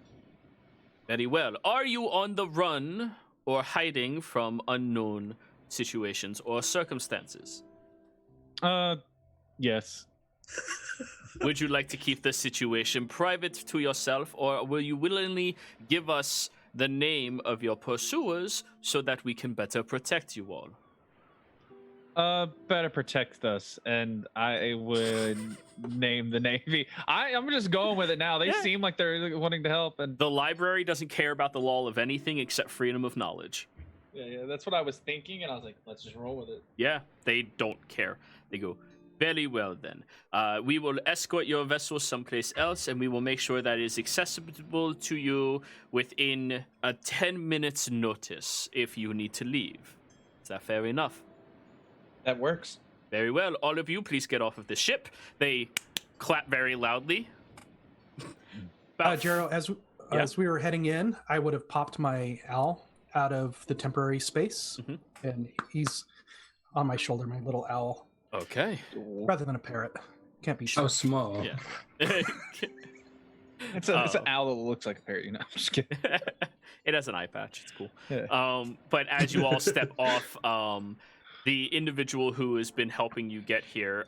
Very well. Are you on the run or hiding from unknown situations or circumstances? Yes. Would you like to keep this situation private to yourself, or will you willingly give us the name of your pursuers so that we can better protect you all? Better protect us, and I would name the Navy. I'm just going with it now. They Yeah. seem like they're wanting to help, and The library doesn't care about the law of anything except freedom of knowledge. yeah, that's what I was thinking, and I was like, let's just roll with it. Yeah, they don't care. They go, very well then. We will escort your vessel someplace else, and we will make sure that it is accessible to you within a 10 minutes notice if you need to leave. Is that fair enough? That works. Very well. All of you, please get off of the ship. They clap very loudly. Jero, as we were heading in, I would have popped my owl out of the temporary space, and he's on my shoulder, my little owl, Okay. rather than a parrot. Can't be So sure. small. Yeah. It's an owl that looks like a parrot. You know, I'm just kidding. It has an eye patch. It's cool. Yeah. But as you all step off, the individual who has been helping you get here,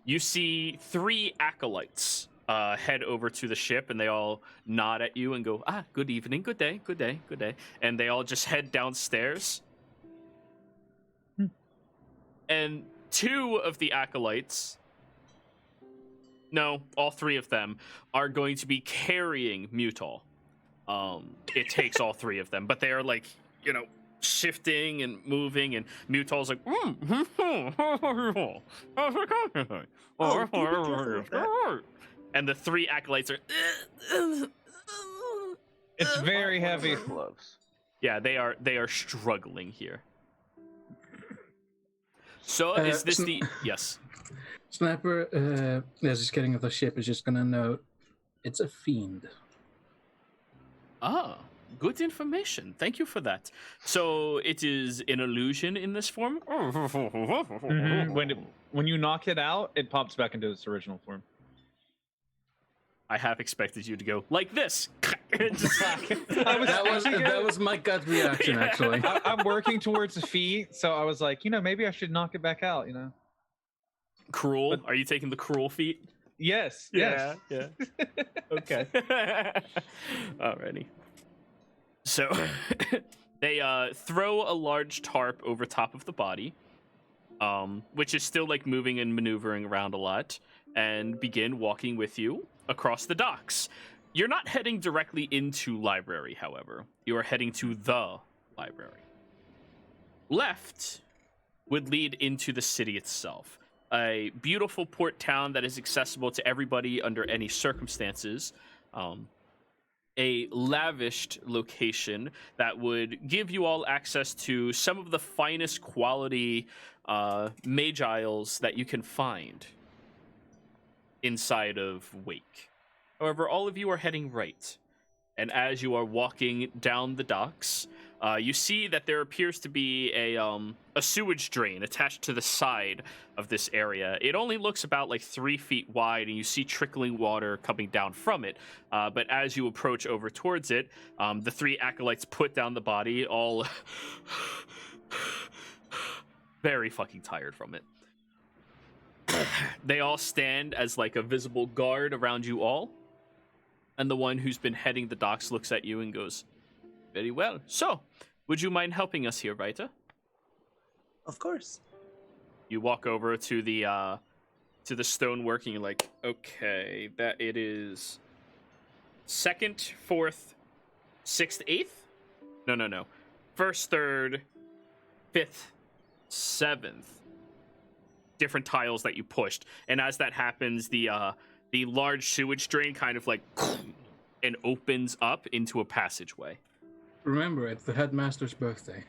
you see 3 acolytes head over to the ship, and they all nod at you and go, good evening, good day, good day, good day. And they all just head downstairs. And 2 of the acolytes, no, all 3 of them, are going to be carrying Mutal. It takes all 3 of them, but they are like, shifting and moving, and Mutal's like, and the 3 acolytes are, It's very heavy. Gloves. Yeah, they are struggling here. So is this the yes? Sniper, as he's getting off the ship, is just gonna note it's a fiend. Ah, good information. Thank you for that. So it is an illusion in this form? When you knock it out, it pops back into its original form. I have expected you to go like this. That was my gut reaction, actually. I'm working towards the feet, so I was like, maybe I should knock it back out. Cruel? Are you taking the cruel feat? Yes. Yeah. Okay. Alrighty. So they throw a large tarp over top of the body, which is still like moving and maneuvering around a lot, and begin walking with you across the docks. You're not heading directly into library, however. You are heading to the library. Left would lead into the city itself. A beautiful port town that is accessible to everybody under any circumstances. A lavished location that would give you all access to some of the finest quality magiles that you can find inside of Wake. However, all of you are heading right. And as you are walking down the docks, you see that there appears to be a sewage drain attached to the side of this area. It only looks about like 3 feet wide, and you see trickling water coming down from it. But as you approach over towards it, the 3 acolytes put down the body, all very fucking tired from it. They all stand as like a visible guard around you all. And the one who's been heading the docks looks at you and goes, "Very well. So, would you mind helping us here, Reiter?" Of course. You walk over to the stonework and you're like, okay, that it is 2nd, 4th, 6th, 8th? No. 1st, 3rd, 5th, 7th. Different tiles that you pushed. And as that happens, the large sewage drain kind of like and opens up into a passageway. Remember, it's the headmaster's birthday.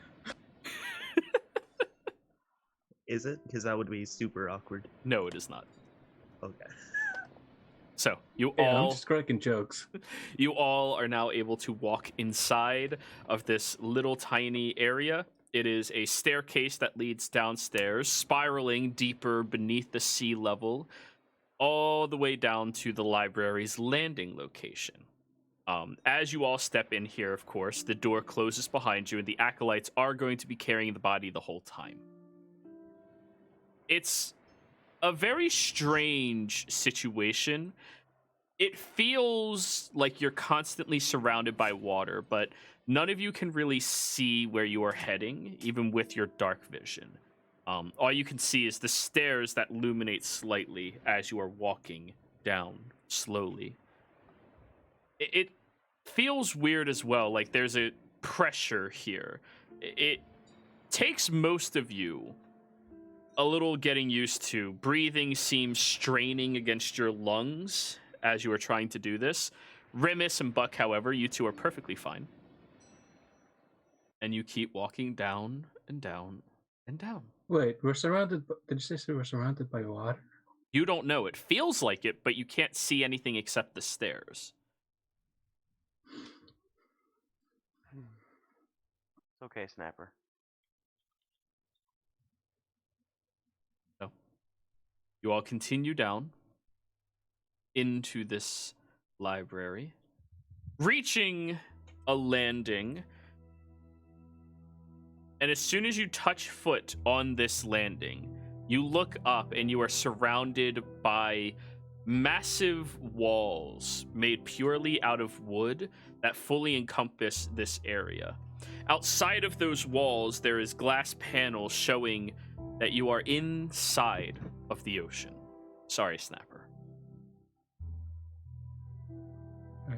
Is it? Because that would be super awkward. No, it is not. Okay. So you Yeah, I'm all just cracking jokes. you all are now able to walk inside of this little tiny area. It is a staircase that leads downstairs, spiraling deeper beneath the sea level, all the way down to the library's landing location. As you all step in here, of course, the door closes behind you, and the acolytes are going to be carrying the body the whole time. It's a very strange situation. It feels like you're constantly surrounded by water, but none of you can really see where you are heading, even with your dark vision. All you can see is the stairs that illuminate slightly as you are walking down slowly. It feels weird as well, like there's a pressure here. It takes most of you a little getting used to. Breathing seems straining against your lungs as you are trying to do this. Remus and Buck, however, you two are perfectly fine. And you keep walking down and down and down. Wait, we're surrounded. Did you say we're surrounded by water? You don't know. It feels like it, but you can't see anything except the stairs. It's okay, Snapper. So, you all continue down into this library, reaching a landing. And as soon as you touch foot on this landing, you look up and you are surrounded by massive walls made purely out of wood that fully encompass this area. Outside of those walls, there is glass panels showing that you are inside of the ocean. Sorry, Snapper.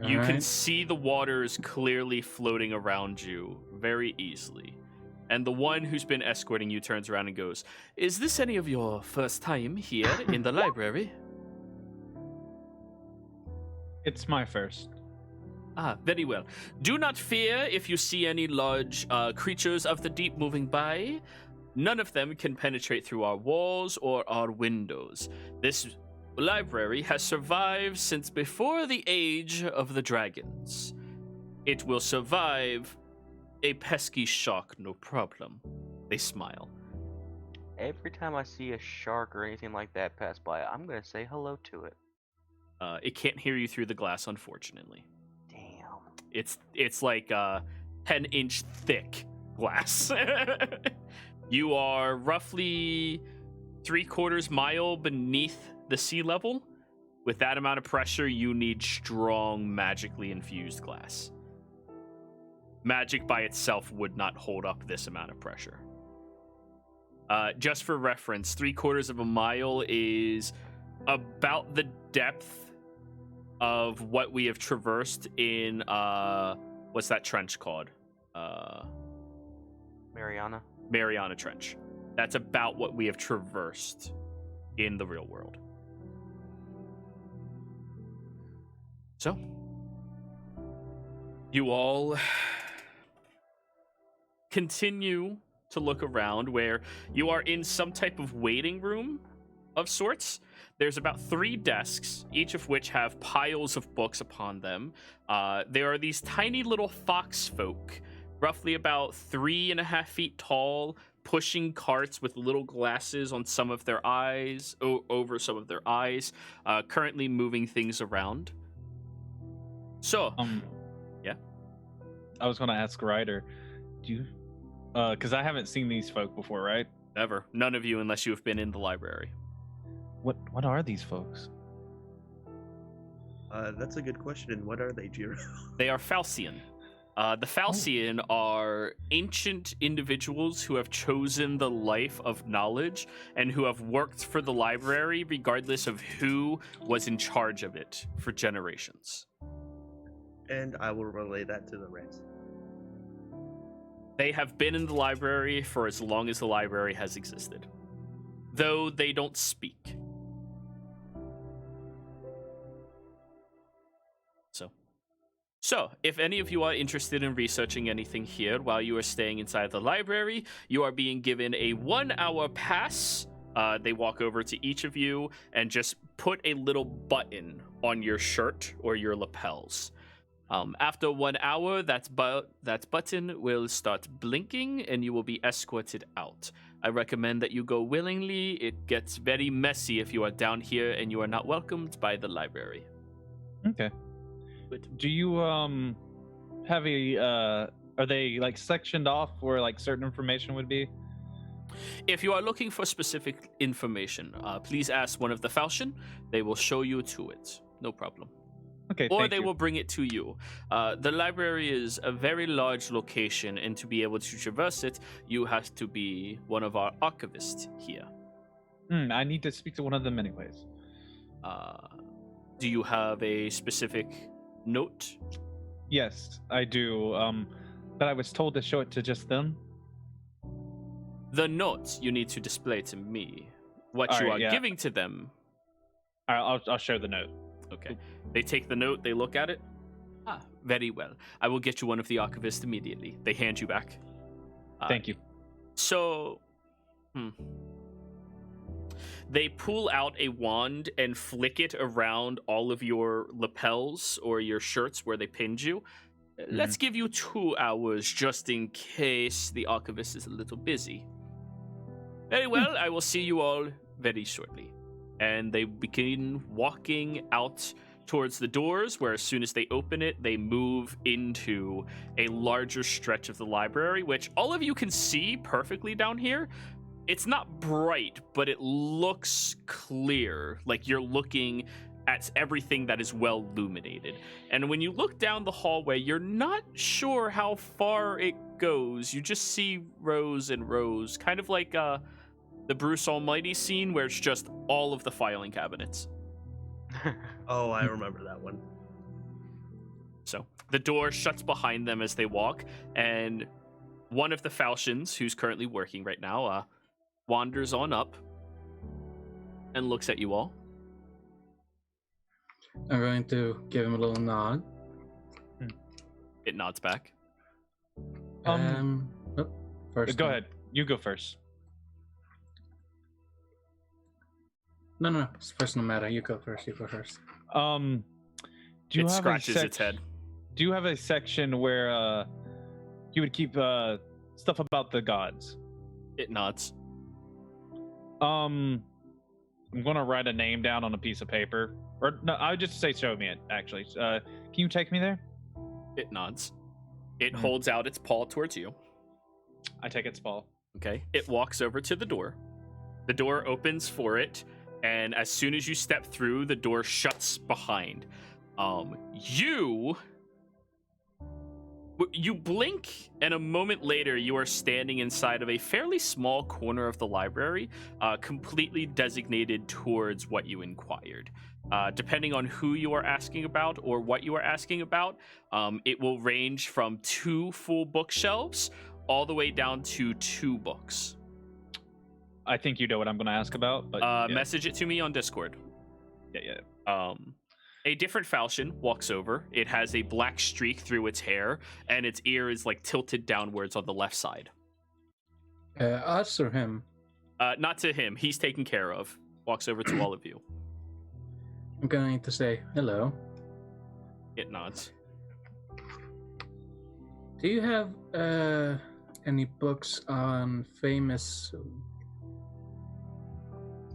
You can see the waters clearly floating around you very easily. And the one who's been escorting you turns around and goes, "Is this any of your first time here in the library?" It's my first. Very well. Do not fear if you see any large creatures of the deep moving by. None of them can penetrate through our walls or our windows. This library has survived since before the age of the dragons. It will survive a pesky shark, no problem. They smile. Every time I see a shark or anything like that pass by, I'm gonna say hello to it. It can't hear you through the glass, unfortunately. Damn. It's like 10-inch thick glass. You are roughly 3/4 mile beneath the sea level. With that amount of pressure, you need strong, magically infused glass. Magic by itself would not hold up this amount of pressure. Just for reference, 3/4 mile is about the depth of what we have traversed in what's that trench called? Mariana Trench. That's about what we have traversed in the real world. So, you all continue to look around where you are in some type of waiting room of sorts. There's about 3 desks, each of which have piles of books upon them. There are these tiny little fox folk, roughly about 3.5 feet tall, pushing carts with little glasses on some of their eyes, over some of their eyes, currently moving things around. So, yeah. I was going to ask Ryder, do you, because I haven't seen these folk before, right? Never. None of you, unless you have been in the library. What are these folks? That's a good question. What are they, Jiro? They are Falcian. The Falcian are ancient individuals who have chosen the life of knowledge and who have worked for the library regardless of who was in charge of it for generations. And I will relay that to the rest. They have been in the library for as long as the library has existed, though they don't speak. So, if any of you are interested in researching anything here while you are staying inside the library, you are being given a 1-hour pass. They walk over to each of you and just put a little button on your shirt or your lapels. After 1 hour, that button will start blinking and you will be escorted out. I recommend that you go willingly. It gets very messy if you are down here and you are not welcomed by the library. Okay. Do you have a are they like sectioned off where like certain information would be? If you are looking for specific information, please ask one of the Falchion. They will show you to it. No problem. Okay. Or they will bring it to you. The library is a very large location, and to be able to traverse it, you have to be one of our archivists here. I need to speak to one of them anyways. Do you have a specific note? Yes, I do. But I was told to show it to just them. The note you need to display to me. What you are giving to them. I'll share the note. Okay. They take the note, they look at it. Very well. I will get you one of the archivists immediately. They hand you back. Thank you. So, they pull out a wand and flick it around all of your lapels or your shirts where they pinned you. Let's give you 2 hours just in case the archivist is a little busy. Very well, I will see you all very shortly. And they begin walking out towards the doors, where as soon as they open it, they move into a larger stretch of the library, which all of you can see perfectly down here. It's not bright, but it looks clear, like you're looking at everything that is well illuminated. And when you look down the hallway, you're not sure how far it goes. You just see rows and rows, kind of like the Bruce Almighty scene where it's just all of the filing cabinets. Oh, I remember that one. So the door shuts behind them as they walk, and one of the Falchions, who's currently working right now, wanders on up and looks at you all. I'm going to give him a little nod. It nods back. First. Go ahead. You go first. No. It's first no matter. You go first. Do you It have scratches its head. Do you have a section where you would keep stuff about the gods? It nods. I'm gonna write a name down on a piece of paper, or no, I would just say show me it. Actually, can you take me there? It nods. It holds out its paw towards you. I take its paw. Okay. It walks over to the door. The door opens for it, and as soon as you step through, the door shuts behind. You blink, and a moment later, you are standing inside of a fairly small corner of the library, completely designated towards what you inquired. Depending on who you are asking about or what you are asking about, it will range from 2 full bookshelves all the way down to 2 books. I think you know what I'm going to ask about, but yeah. Message it to me on Discord. Yeah. A different falchion walks over. It has a black streak through its hair, and its ear is like tilted downwards on the left side. Us or him? Not to him. He's taken care of. Walks over to all of you. I'm going to say hello. It nods. Do you have any books on famous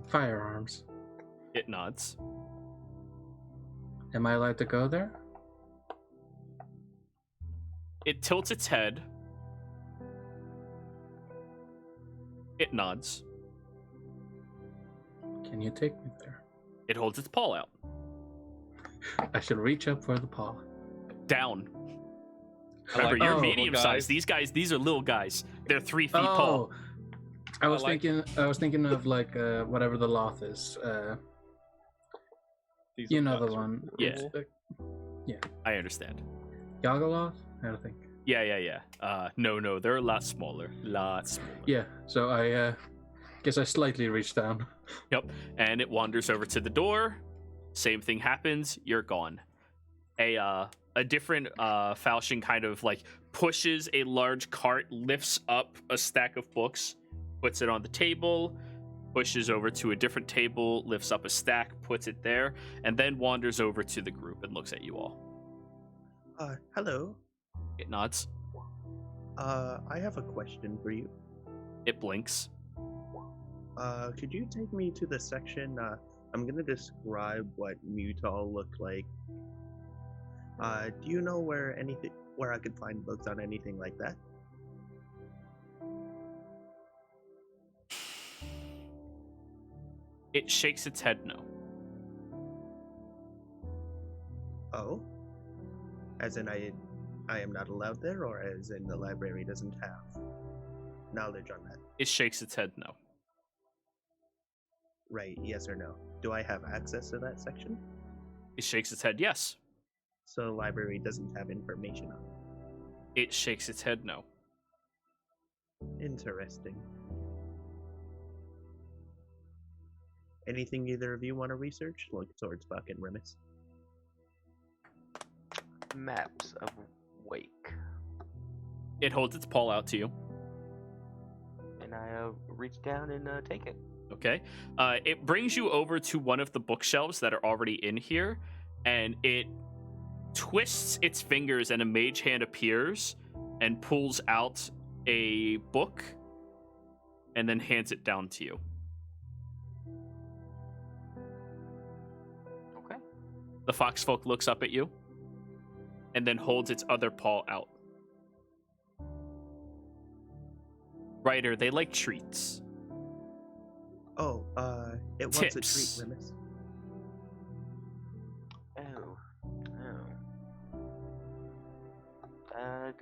firearms? It nods. Am I allowed to go there? It tilts its head. It nods. Can you take me there? It holds its paw out. I should reach up for the paw. Down. Remember, you're medium guys. sized. These are little guys. They're 3 feet tall. I was thinking of like whatever the loth is. These You are know the gods. one. Yeah. I understand. Yagaloth? I don't think. Yeah. No, they're a lot smaller. Yeah, so I guess I slightly reached down. Yep. And it wanders over to the door. Same thing happens. You're gone. A different falchion kind of like pushes a large cart, lifts up a stack of books, puts it on the table, pushes over to a different table, lifts up a stack, puts it there, and then wanders over to the group and looks at you all. Hello. It nods. I have a question for you. It blinks. Could you take me to the section? I'm gonna describe what Mutal looked like. Do you know where I could find books on anything like that? It shakes its head no. Oh? As in I am not allowed there, or as in the library doesn't have knowledge on that? It shakes its head no. Right, yes or no? Do I have access to that section? It shakes its head yes. So the library doesn't have information on it. It shakes its head no. Interesting. Anything either of you want to research? Look towards Buck and Remus. Maps of Wake. It holds its paw out to you. And I reach down and take it. Okay. It brings you over to one of the bookshelves that are already in here, and it twists its fingers, and a mage hand appears and pulls out a book and then hands it down to you. Okay. The foxfolk looks up at you and then holds its other paw out. Ryder, they like treats. Oh, it wants a treat, Tips. Remus. Oh. I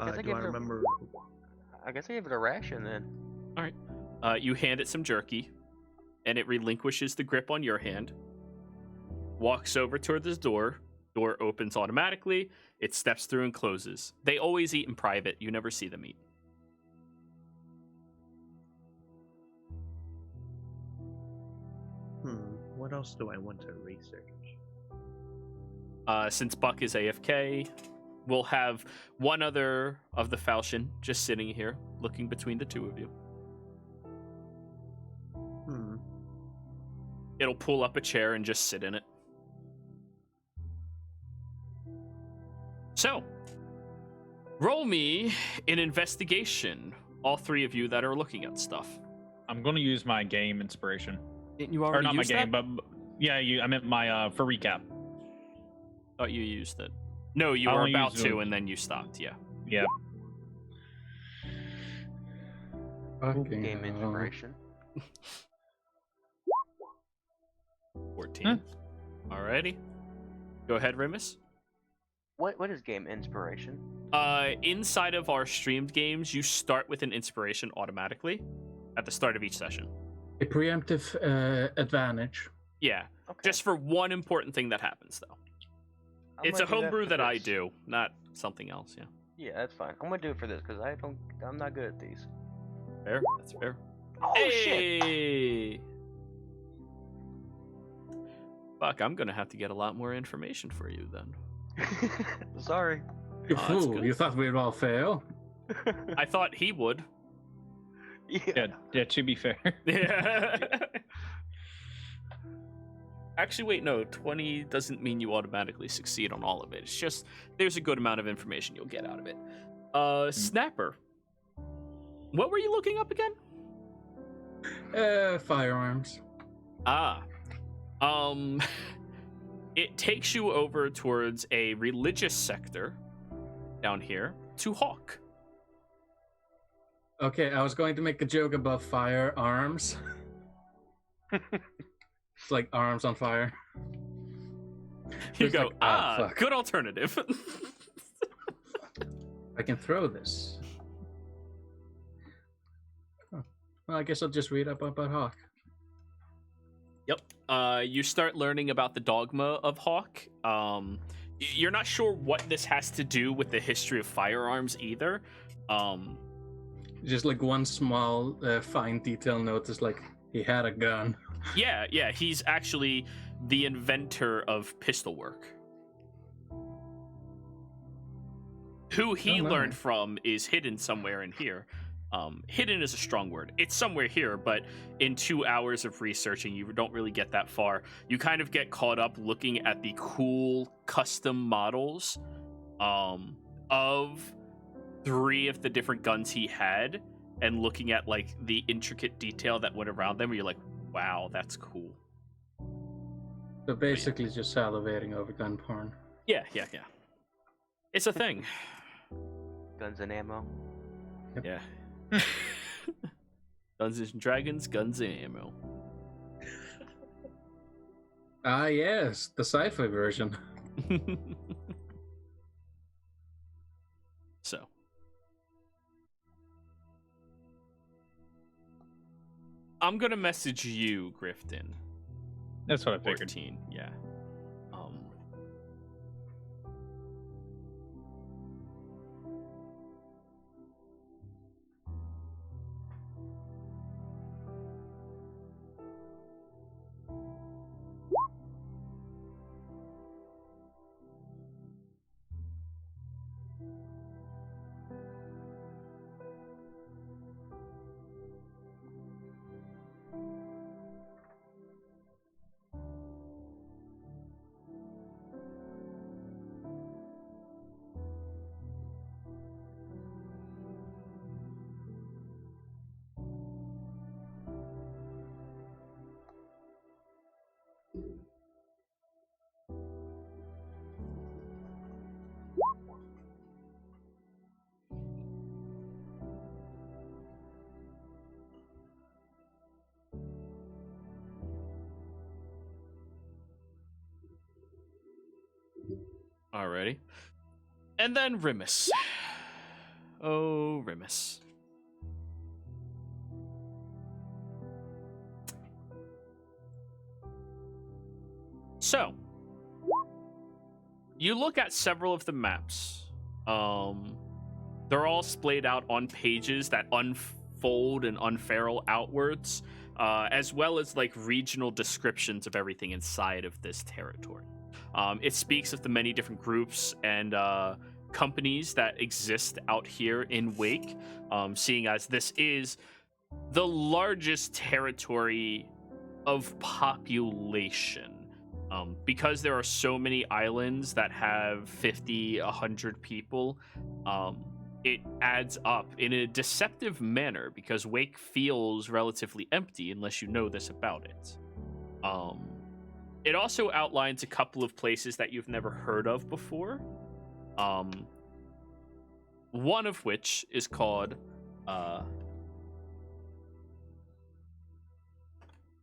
guess I Do give I it a- remember? I guess I give it a ration then. All right. You hand it some jerky, and it relinquishes the grip on your hand, walks over toward this door. Door opens automatically. It steps through and closes. They always eat in private. You never see them eat. What What else do I want to research? Since Buck is AFK, we'll have one other of the Falchion just sitting here, looking between the two of you. It'll pull up a chair and just sit in it. So, roll me an investigation, all three of you that are looking at stuff. I'm going to use my game inspiration. Didn't you Or already not my use game, that? but yeah, I meant my for recap. Thought you used it. No, you I were only about used to, it. and then you stopped, yeah. Yeah. Fucking Game hell. inspiration. 14. Alrighty. Go ahead, Remus. What is game inspiration? Inside of our streamed games, you start with an inspiration automatically at the start of each session. A preemptive advantage. Yeah, Okay. just for one important thing that happens, though. I'm It's a gonna do homebrew for that I this. do, not something else. Yeah, Yeah, that's fine. I'm gonna do it for this because I'm not good at these. fair. That's fair. Oh shit! Hey! Fuck, I'm gonna have to get a lot more information for you then. Sorry. You Oh, that's fool! good. You thought we'd all fail? I thought he would. Yeah, to be fair. Yeah. Actually, wait, no. 20 doesn't mean you automatically succeed on all of it. It's just there's a good amount of information you'll get out of it. Snapper. What were you looking up again? Firearms. It takes you over towards a religious sector down here to Hawk. Okay, I was going to make a joke about firearms. It's like arms on fire. You It's go, like, ah, fuck. good alternative. I can throw this. Huh. Well, I guess I'll just read up about Hawk. Yep. You start learning about the dogma of Hawk. You're not sure what this has to do with the history of firearms either. Just like one small fine detail note is like he had a gun. Yeah, he's actually the inventor of pistol work. Who he Oh, nice. learned from is hidden somewhere in here. Hidden is a strong word. It's somewhere here, but in 2 hours of researching, you don't really get that far. You kind of get caught up looking at the cool custom models of 3 of the different guns he had, and looking at like the intricate detail that went around them, where you're like, wow, that's cool. So basically just salivating over gun porn. Yeah. It's a thing. Guns and ammo. Yeah. Dungeons and Dragons, guns and ammo. Ah yes, the sci-fi version. So. I'm gonna message you, Grifton. That's what I figured. 14, yeah. Alrighty. And then Remus. Oh, Remus. So, you look at several of the maps. They're all splayed out on pages that unfold and unfurl outwards. as well as like regional descriptions of everything inside of this territory. It speaks of the many different groups and companies that exist out here in Wake, seeing as this is the largest territory of population. Because there are so many islands that have 50, 100 people, it adds up in a deceptive manner because Wake feels relatively empty unless you know this about it. It also outlines a couple of places that you've never heard of before. One of which is called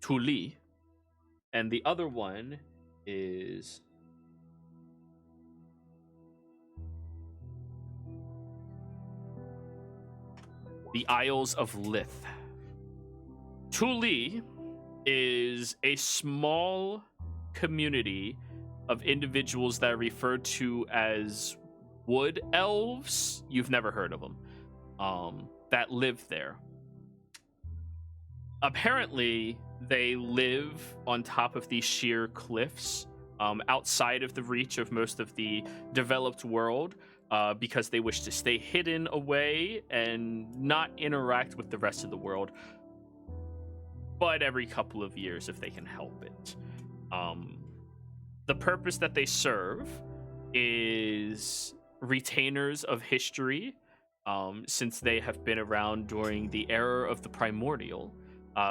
Tuli, and the other one is the Isles of Lith. Tuli is a small community of individuals that are referred to as wood elves. You've never heard of them. That live there. Apparently, they live on top of these sheer cliffs, outside of the reach of most of the developed world, because they wish to stay hidden away and not interact with the rest of the world, but every couple of years if they can help it. The purpose that they serve is retainers of history, since they have been around during the era of the Primordial,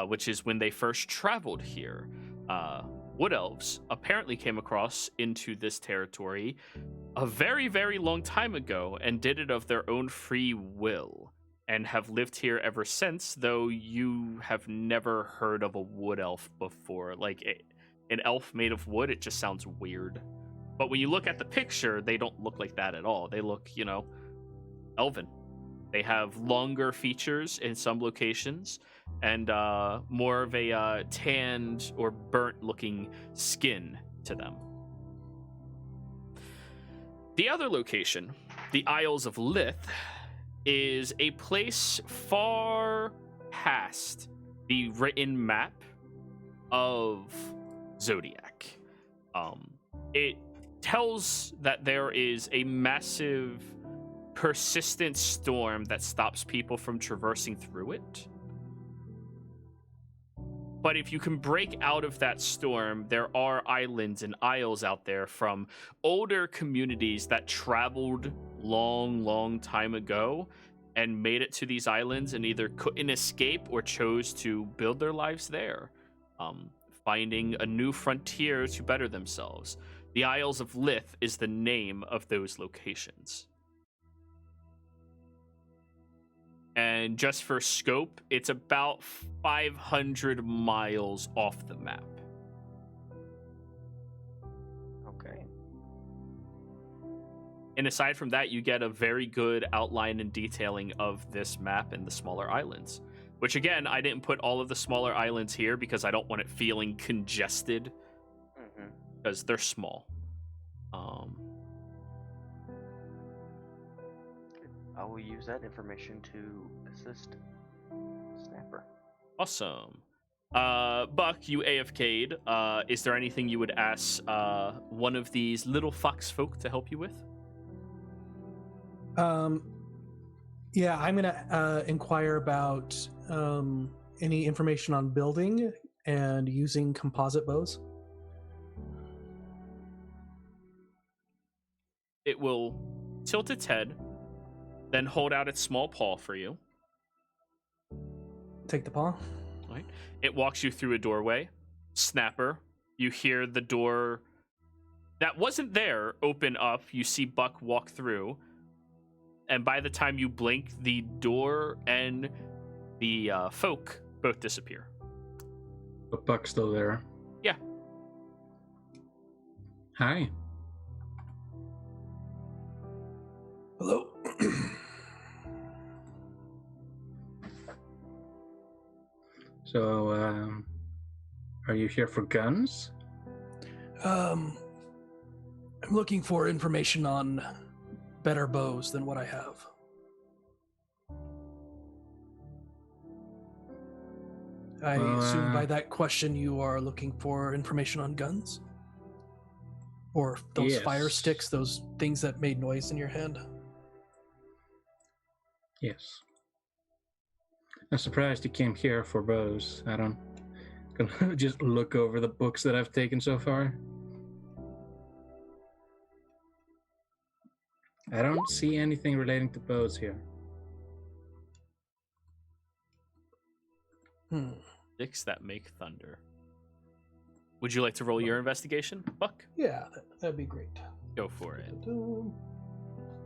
which is when they first traveled here. Wood elves apparently came across into this territory a very, very long time ago and did it of their own free will and have lived here ever since, though you have never heard of a wood elf before. Like, an elf made of wood, it just sounds weird. But when you look at the picture, they don't look like that at all. They look, elven. They have longer features in some locations and more of a tanned or burnt-looking skin to them. The other location, the Isles of Lith, is a place far past the written map of Zodiac. It tells that there is a massive, persistent storm that stops people from traversing through it. But if you can break out of that storm, there are islands and isles out there from older communities that traveled long time ago and made it to these islands and either couldn't escape or chose to build their lives there, finding a new frontier to better themselves. The Isles of Lith is the name of those locations. And just for scope, it's about 500 miles off the map. Okay. And aside from that, you get a very good outline and detailing of this map and the smaller islands. Which, again, I didn't put all of the smaller islands here because I don't want it feeling congested. Because they're small. I will use that information to assist Snapper. Awesome. Buck, you AFK'd. Is there anything you would ask one of these little fox folk to help you with? Yeah, I'm gonna inquire about any information on building and using composite bows. It will tilt its head, then hold out its small paw for you. Take the paw. Right. It walks you through a doorway. Snapper, you hear the door that wasn't there open up. You see Buck walk through. And by the time you blink, the door and the folk both disappear. But Buck's still there. Yeah. Hi. Hello. So, are you here for guns? I'm looking for information on better bows than what I have. I assume by that question you are looking for information on guns? Or those fire Yes. sticks, those things that made noise in your hand? Yes. I'm surprised you came here for bows. I don't. Gonna just look over the books that I've taken so far. I don't see anything relating to bows here. Sticks that make thunder. Would you like to roll your investigation, Buck? Yeah, that'd be great. Go for it.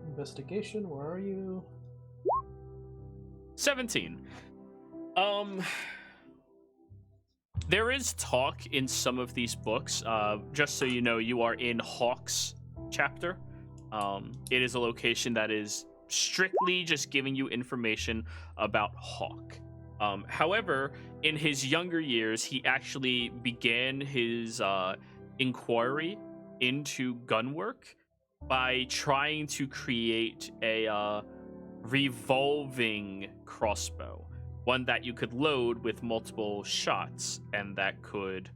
Investigation, where are you? 17. There is talk in some of these books. Just so you know, you are in Hawk's chapter. It is a location that is strictly just giving you information about Hawk. However, in his younger years, he actually began his inquiry into gunwork by trying to create a revolving crossbow, one that you could load with multiple shots and that could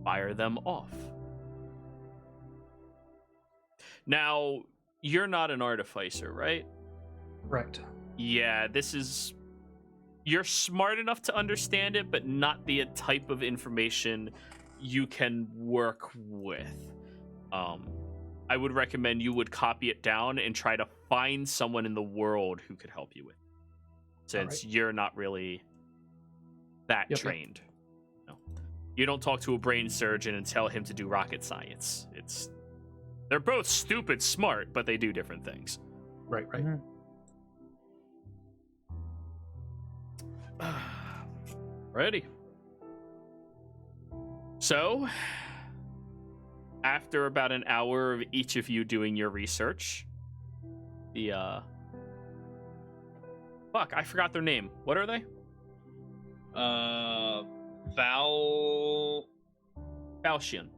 fire them off. Now, you're not an artificer, right? Right. Yeah, you're smart enough to understand it, but not the type of information you can work with. I would recommend you would copy it down and try to find someone in the world who could help you with it, since you're not really that trained. No. You don't talk to a brain surgeon and tell him to do rocket science. They're both stupid smart, but they do different things. Right. Ready. So, after about an hour of each of you doing your research, fuck, I forgot their name. What are they? Falchion.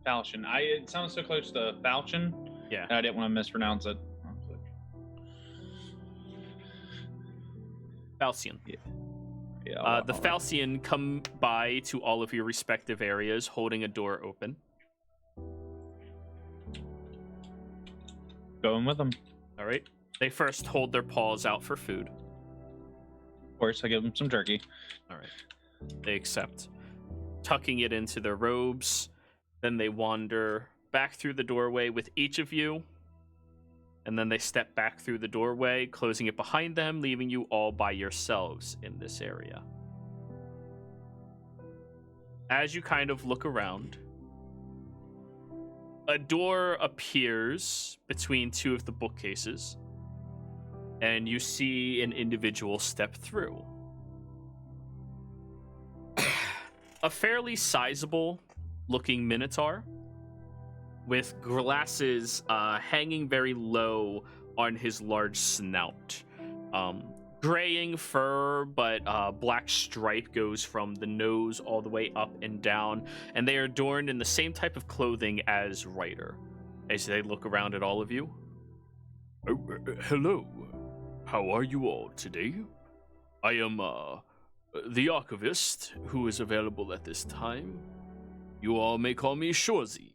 Falchion. It sounds so close to Falchion. Yeah. And I didn't want to mispronounce it. Falchion. Yeah. The Falchion come by to all of your respective areas, holding a door open. Going with them. All right. They first hold their paws out for food. Of course, I give them some jerky. All right. They accept, tucking it into their robes. Then they wander back through the doorway with each of you. And then they step back through the doorway, closing it behind them, leaving you all by yourselves in this area. As you kind of look around, a door appears between two of the bookcases, and you see an individual step through. A fairly sizable looking minotaur with glasses hanging very low on his large snout. Graying fur, but black stripe goes from the nose all the way up and down, and they are adorned in the same type of clothing as Ryder. As they look around at all of you. Hello. How are you all today? I am the archivist who is available at this time. You all may call me Shorzy.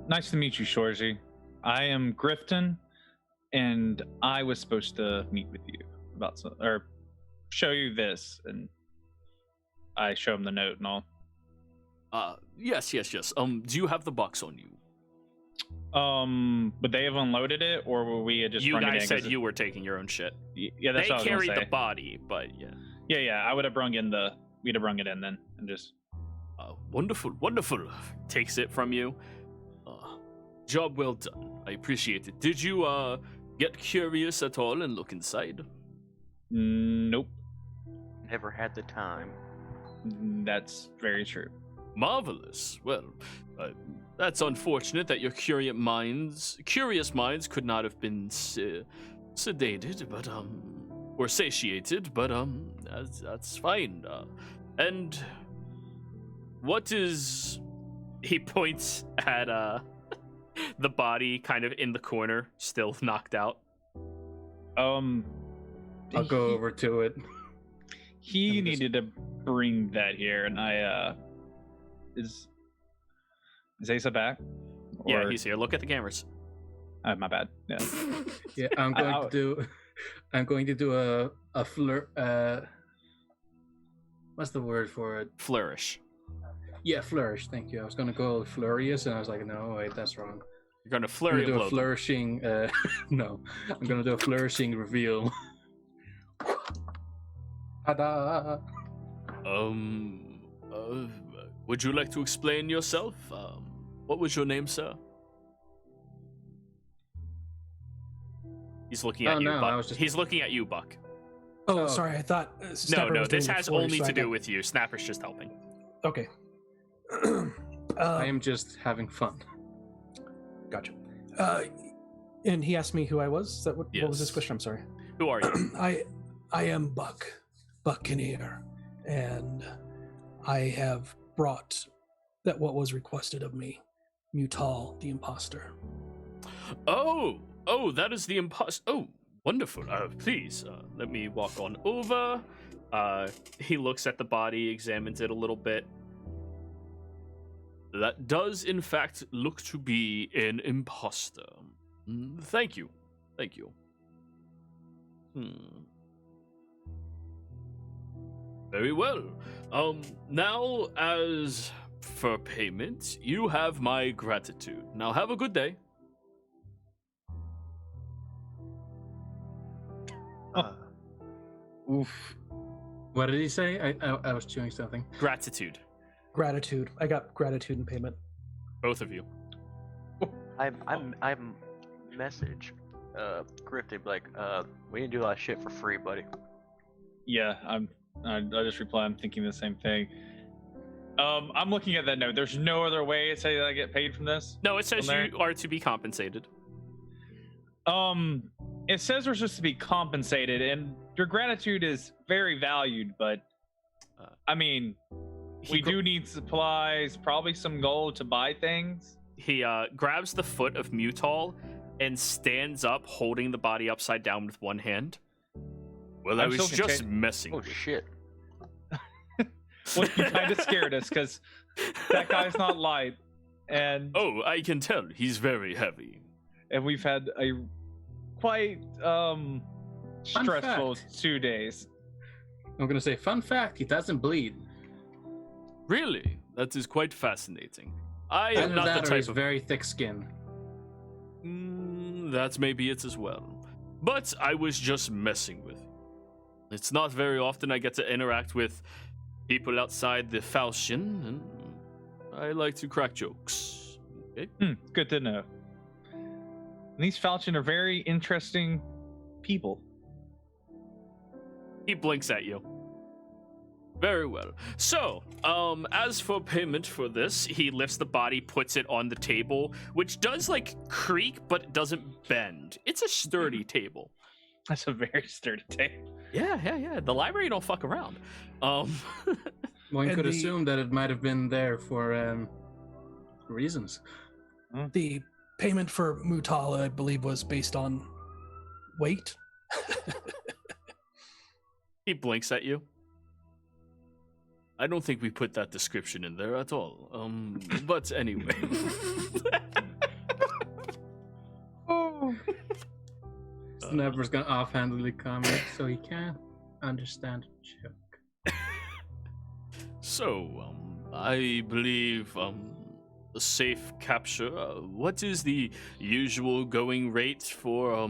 Nice to meet you, Shorzy. I am Grifton, and I was supposed to meet with you about or show you this, and I show him the note and all. Yes. Do you have the box on you? Would they have unloaded it, or were we just? You guys said you were taking your own shit. Yeah, that's they what I was gonna carried say. the body, but yeah. Yeah. I would have we'd have brung it in then, and just. Wonderful. Takes it from you. Job well done. I appreciate it. Did you get curious at all and look inside? Nope. Never had the time. That's very true. Marvelous. Well, that's unfortunate that your curious minds could not have been sedated, but or satiated, but that's fine. And what is? He points at the body kind of in the corner, still knocked out. I'll go over to it. He I'm just- needed to bring that here, and I is Asa back? Yeah, Or- he's here. Look at the cameras. my bad. Yeah. Yeah, I'm going to do. I'm going to do a what's the word for it? Flourish. Yeah, flourish. Thank you. I was going to go furious, and I was like, no, wait, that's wrong. You're gonna I'm flurry going to do blow a them. flourishing. No, I'm going to do a flourishing reveal. Ta-da! Would you like to explain yourself? What was your name, sir? He's looking at Oh, you, no, Buck. I was just- He's looking at you, Buck. Oh, Oh. sorry. I thought. No, Snapper no, was doing this it has for you, only so I to do got- with you. Snapper's just helping. Okay. I am just having fun. Gotcha. And he asked me who I was. Is that what was Yes. his question? I'm sorry. Who are you? I am Buccaneer, and I have brought that what was requested of me, Mutal, the imposter. Oh, that is the imposter. Oh, wonderful. Please, let me walk on over. He looks at the body, examines it a little bit. That does, in fact, look to be an imposter. Thank you. Very well. Now, as for payment, you have my gratitude. Now, have a good day. Oof. What did he say? I was chewing something. Gratitude, Gratitude. I got gratitude in payment. both of you. I'm message Grifted like we didn't do a lot of shit for free, buddy. Yeah, I just reply. I'm thinking the same thing. I'm looking at that note. There's no other way to say that I get paid from this. No, it says From there? you are to be compensated. It says we're supposed to be compensated, and your gratitude is very valued. But I mean, we do need supplies, probably some gold to buy things. He grabs the foot of Mutal and stands up, holding the body upside down with one hand. Well, I I'm was still just messing Oh with you. shit. Well, you kind of scared us because that guy's not light, and Oh, I can tell. He's very heavy. we've had a quite stressful fact. 2 days. I'm gonna say, fun fact: he doesn't bleed. Really? That is quite fascinating. I am Either not that the or type he's of... very thick skin. That's maybe it as well. But I was just messing with you. It's not very often I get to interact with people outside the falchion, and I like to crack jokes. Okay? Good to know. And these Falchion are very interesting people. He blinks at you. Very well. So, as for payment for this, he lifts the body, puts it on the table, which does, like, creak, but it doesn't bend. It's a sturdy table. That's a very sturdy table. Yeah. The library don't fuck around. One And could the- assume that it might have been there for reasons. The payment for Mutal, I believe, was based on weight. He blinks at you. I don't think we put that description in there at all. But anyway. Snapper's gonna offhandedly comment, so he can't understand a joke. So, I believe, a safe capture. What is the usual going rate for,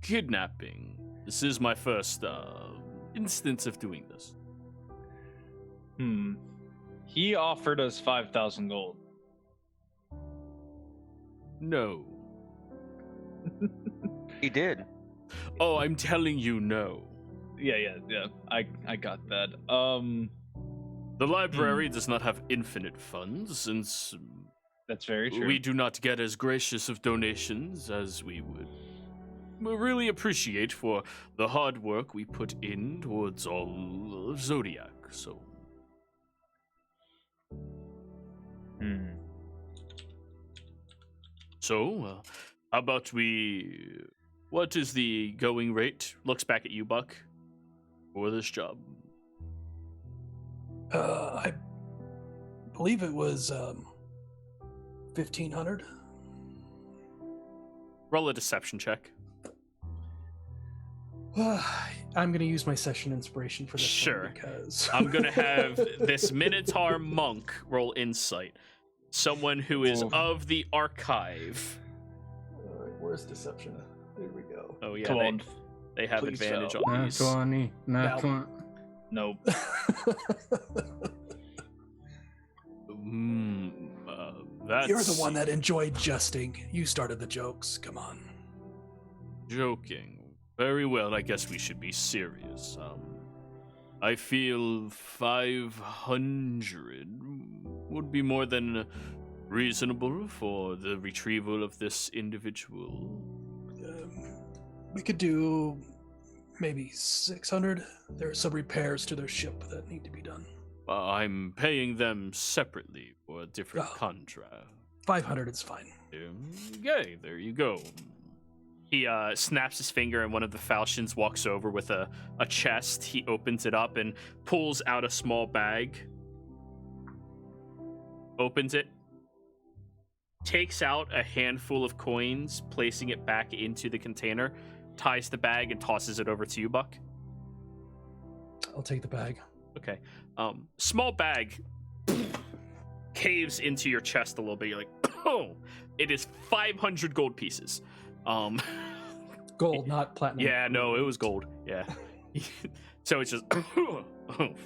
kidnapping? This is my first, instance of doing this. He offered us 5,000 gold. No. He did. Oh, I'm telling you no. Yeah. I got that. The library does not have infinite funds, since That's very true. we do not get as gracious of donations as we would. We really appreciate for the hard work we put in towards all of Zodiac, so... So, how about we... What is the going rate? Looks back at you, Buck. for this job? I believe it was 1,500. Roll a deception check. I'm going to use my session inspiration for this Sure. one because I'm gonna have this Minotaur monk roll insight. Someone who is of the archive. All right, where's deception? Here we go. Oh yeah, Come on. they have Please advantage fail. on Not these. 20. Not Now- 20. Nope. That's You're the one that enjoyed jesting. You started the jokes. Come on. joking. Very well, I guess we should be serious. I feel 500 would be more than reasonable for the retrieval of this individual. We could do maybe 600. There are some repairs to their ship that need to be done. I'm paying them separately for a different Oh. contract. 500 is fine. Okay, there you go. He snaps his finger, and one of the falchions walks over with a chest. He opens it up and pulls out a small bag. Opens it. Takes out a handful of coins, placing it back into the container. Ties the bag and tosses it over to you, Buck. I'll take the bag. Okay. Small bag caves into your chest a little bit. You're like, oh, it is 500 gold pieces. Gold, not platinum. Yeah, no, it was gold. Yeah. So it's just, oh,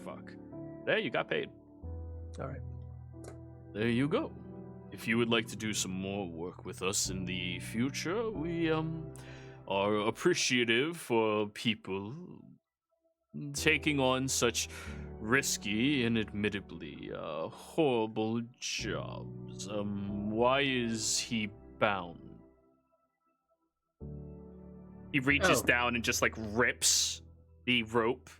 fuck. There, you got paid. All right. There you go. If you would like to do some more work with us in the future, we are appreciative for people taking on such risky and admittedly horrible jobs. Why is he bound? He reaches Oh. down and just like rips the rope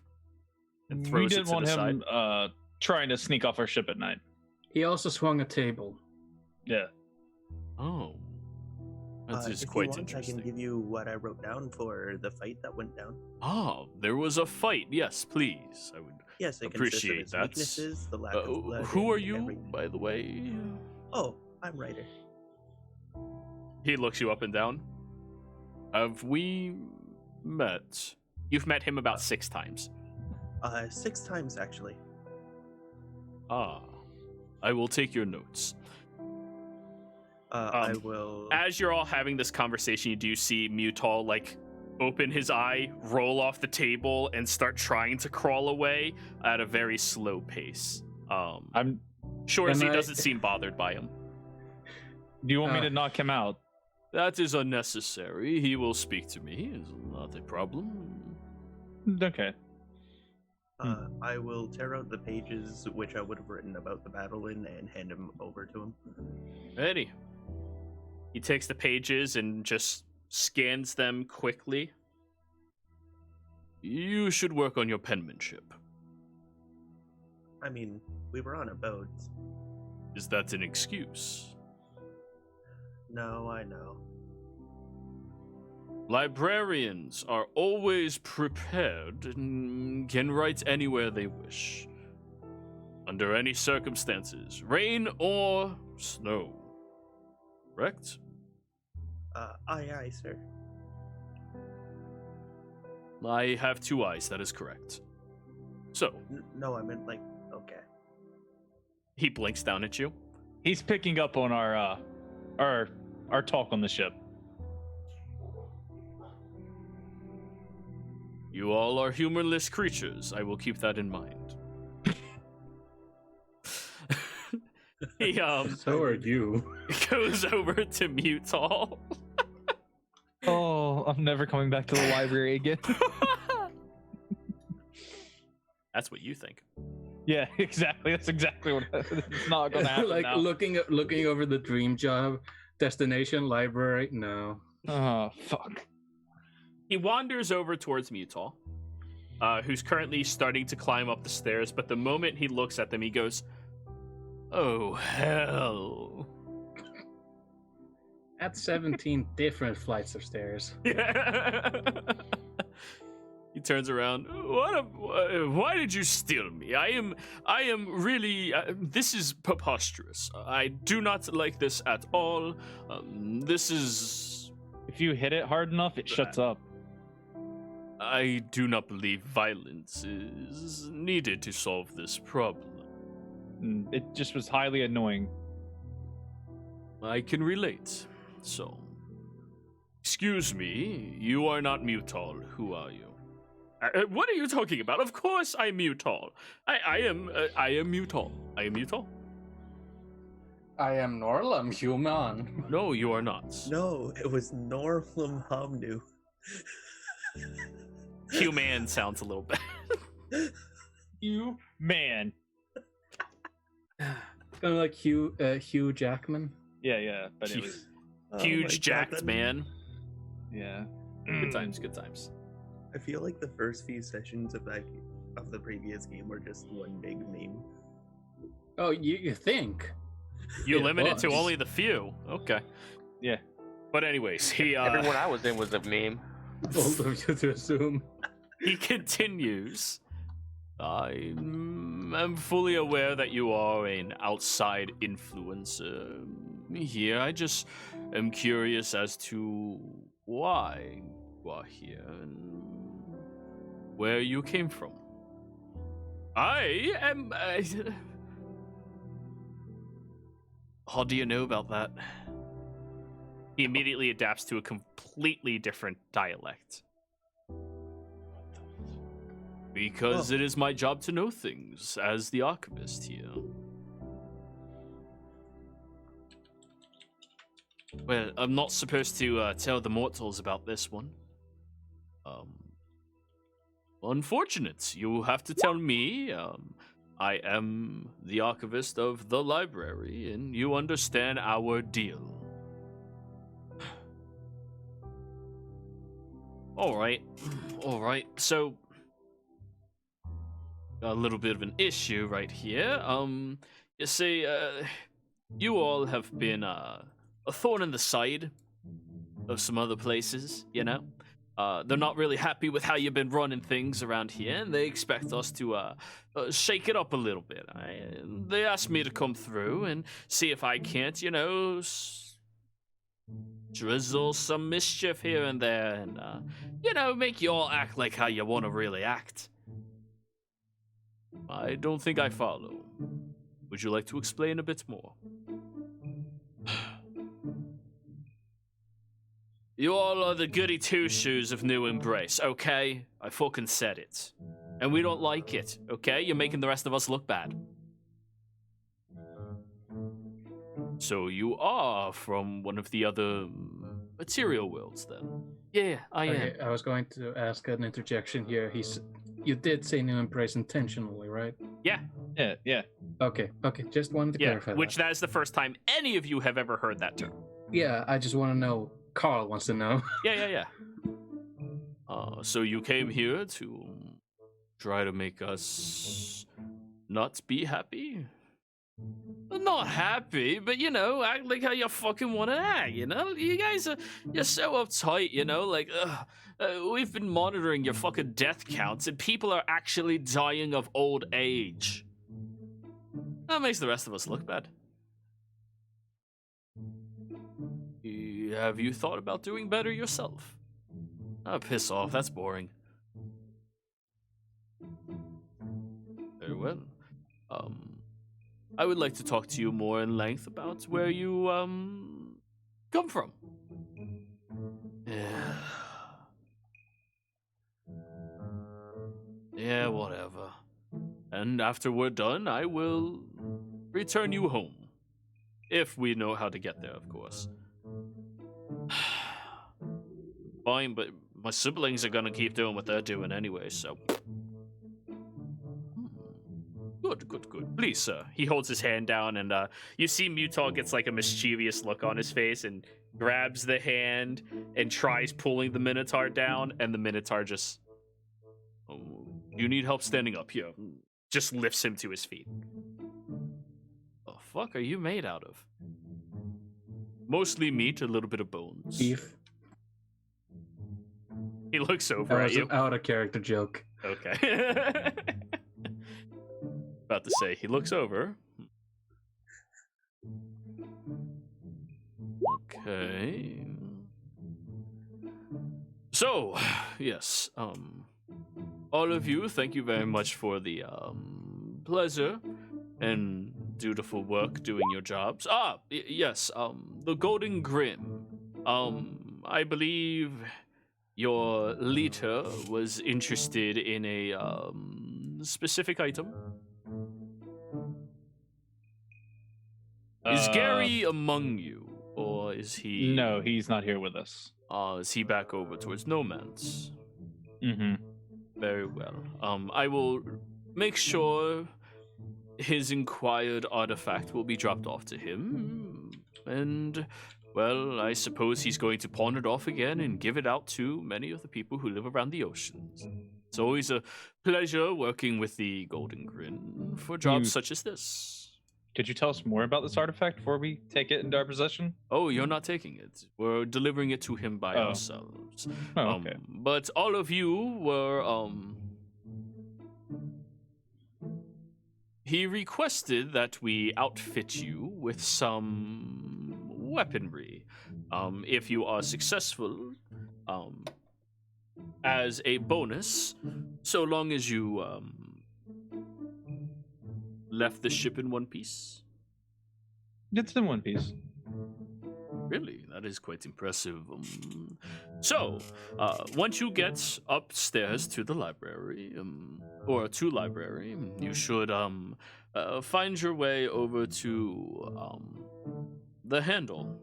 and We throws it didn't to want the him side. trying to sneak off our ship at night. He also swung a table. Yeah. Oh, that is if quite you want, interesting. I can give you what I wrote down for the fight that went down. Ah, there was a fight. Yes, please. I would. Yes, it Appreciate consists of that. its weaknesses, the lack of blood. Who are and you, everything. by the way? Oh, I'm Ryder. He looks you up and down. Have we met? You've met him about 6 times. 6 times actually. Ah, I will take your notes. I will. As you're all having this conversation, you do see Mutal like open his eye, roll off the table, and start trying to crawl away at a very slow pace. I'm. Shorzy Can I- doesn't seem bothered by him. Do you want me to knock him out? That is unnecessary. He will speak to me. It's not a problem. Okay. I will tear out the pages which I would have written about the battle in and hand them over to him. Ready. He takes the pages and just scans them quickly. You should work on your penmanship. I mean, we were on a boat. Is that an excuse? No, I know. Librarians are always prepared and can write anywhere they wish. Under any circumstances, rain or snow. Correct? Aye, aye, sir. I have 2 eyes, that is correct. So, No, I meant like, okay. he blinks down at you. He's picking up on our talk on the ship. You all are humorless creatures. I will keep that in mind. He So are you. goes over to Mutal. Oh, I'm never coming back to the library again. That's what you think. Yeah, exactly. That's exactly what. It's not gonna happen Like now. looking over the dream job, destination, library. No. Oh fuck. He wanders over towards Mutal, who's currently starting to climb up the stairs, but the moment he looks at them, he goes, "Oh, hell." At 17 different flights of stairs. He turns around. Why did you steal me? I am really. This is preposterous. I do not like this at all. This is. If you hit it hard enough, it shuts up. I do not believe violence is needed to solve this problem. It just was highly annoying. I can relate. So, excuse me, you are not Mutal. Who are you? What are you talking about? Of course I'm Mutal. I am Mutal. I am Mutal. I am Norlam, human. No, you are not. No, it was Norlam Homnu. Human sounds a little bad. You man. Kind of like Hugh Jackman. Yeah, but it was Huge jacked man. yeah. Good times, good times. I feel like the first few sessions of the previous game were just one big meme. Oh, you think? You It limit it to was. only the few. Okay. Yeah. But anyways, he Everyone I was in was a meme. Bold of you to assume. he continues. I am fully aware that you are an outside influencer here. I just am curious as to why you are here and where you came from. I am. How do you know about that? He immediately adapts to a completely different dialect. Because it is my job to know things as the archivist here. Well, I'm not supposed to tell the mortals about this one. Unfortunate. You have to tell me. I am the archivist of the library, and you understand our deal. All right. So, a little bit of an issue right here. You see, you all have been a thorn in the side of some other places, you know? They're not really happy with how you've been running things around here, and they expect us to shake it up a little bit. They asked me to come through and see if I can't, you know, drizzle some mischief here and there, and, you know, make you all act like how you want to really act. I don't think I follow. Would you like to explain a bit more? You all are the goody two-shoes of New Embrace, okay? I fucking said it. And we don't like it, okay? You're making the rest of us look bad. So you are from one of the other material worlds, then? Yeah, I am. Okay, I was going to ask an interjection here. You did say New Embrace intentionally, right? Yeah. Yeah. Okay. Just wanted to clarify Which that. that is the first time any of you have ever heard that term. Yeah, I just want to know. Carl wants to know. Yeah. So you came here to try to make us not be happy? Not happy, but you know, act like how you fucking want to act, you know? You guys you're so uptight, you know? Like, we've been monitoring your fucking death counts, and people are actually dying of old age. That makes the rest of us look bad. Have you thought about doing better yourself? Oh, piss off, that's boring. Very well. I would like to talk to you more in length about where you, come from. Yeah, whatever. And after we're done, I will return you home. If we know how to get there, of course. Fine, but my siblings are gonna keep doing what they're doing anyway, so... Good. Please, sir. He holds his hand down, and you see Mutal gets like a mischievous look on his face and grabs the hand and tries pulling the Minotaur down, and the Minotaur just... Oh, you need help standing up here. Just lifts him to his feet. The fuck are you made out of? Mostly meat, a little bit of bones. Beef. He looks over That at was you. an out of character joke. Okay. About to say, he looks over. Okay. So, yes, all of you, thank you very much for the pleasure and dutiful work doing your jobs. Yes, the Golden Grim. I believe your leader was interested in a specific item. Is Gary among you, or is he? No, he's not here with us. Is he back over towards No Man's? Mm-hmm. Very well. I will make sure his inquired artifact will be dropped off to him, and, well, I suppose he's going to pawn it off again and give it out to many of the people who live around the oceans. It's always a pleasure working with the Golden Grin for jobs such as this. Could you tell us more about this artifact before we take it into our possession? Oh, you're not taking it. We're delivering it to him by ourselves. Oh, okay. But all of you were, he requested that we outfit you with some weaponry. If you are successful, as a bonus, so long as you, left the ship in one piece. It's in one piece. Really? That is quite impressive. So, once you get upstairs to the library, or to library, you should find your way over to the Handle.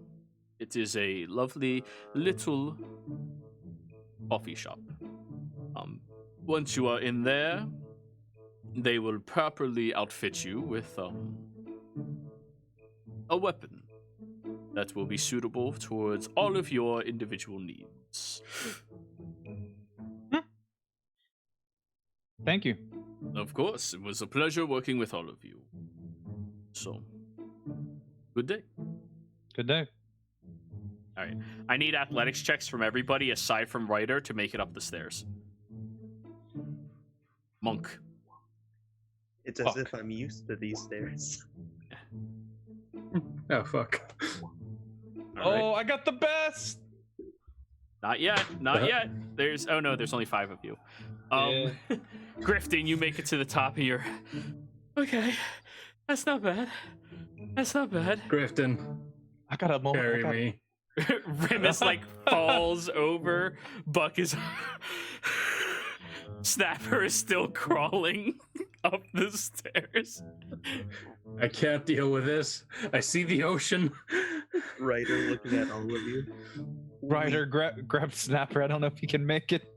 It is a lovely little coffee shop. Once you are in there, they will properly outfit you with a weapon that will be suitable towards all of your individual needs. Thank you. Of course, it was a pleasure working with all of you. So, good day. Good day. All right. I need athletics checks from everybody aside from Ryder to make it up the stairs. Monk. It's as if I'm used to these stairs. Oh, fuck. Oh, I got the best! Not yet. Not yet. There's only 5 of you. Grifton, you make it to the top of your... Okay. That's not bad. That's not bad. Grifton, I got a moment. carry me. Remus, falls over. Buck is... Snapper is still crawling up the stairs. I can't deal with this. I see the ocean. Ryder looking at all of you. Ryder, grab Snapper. I don't know if he can make it.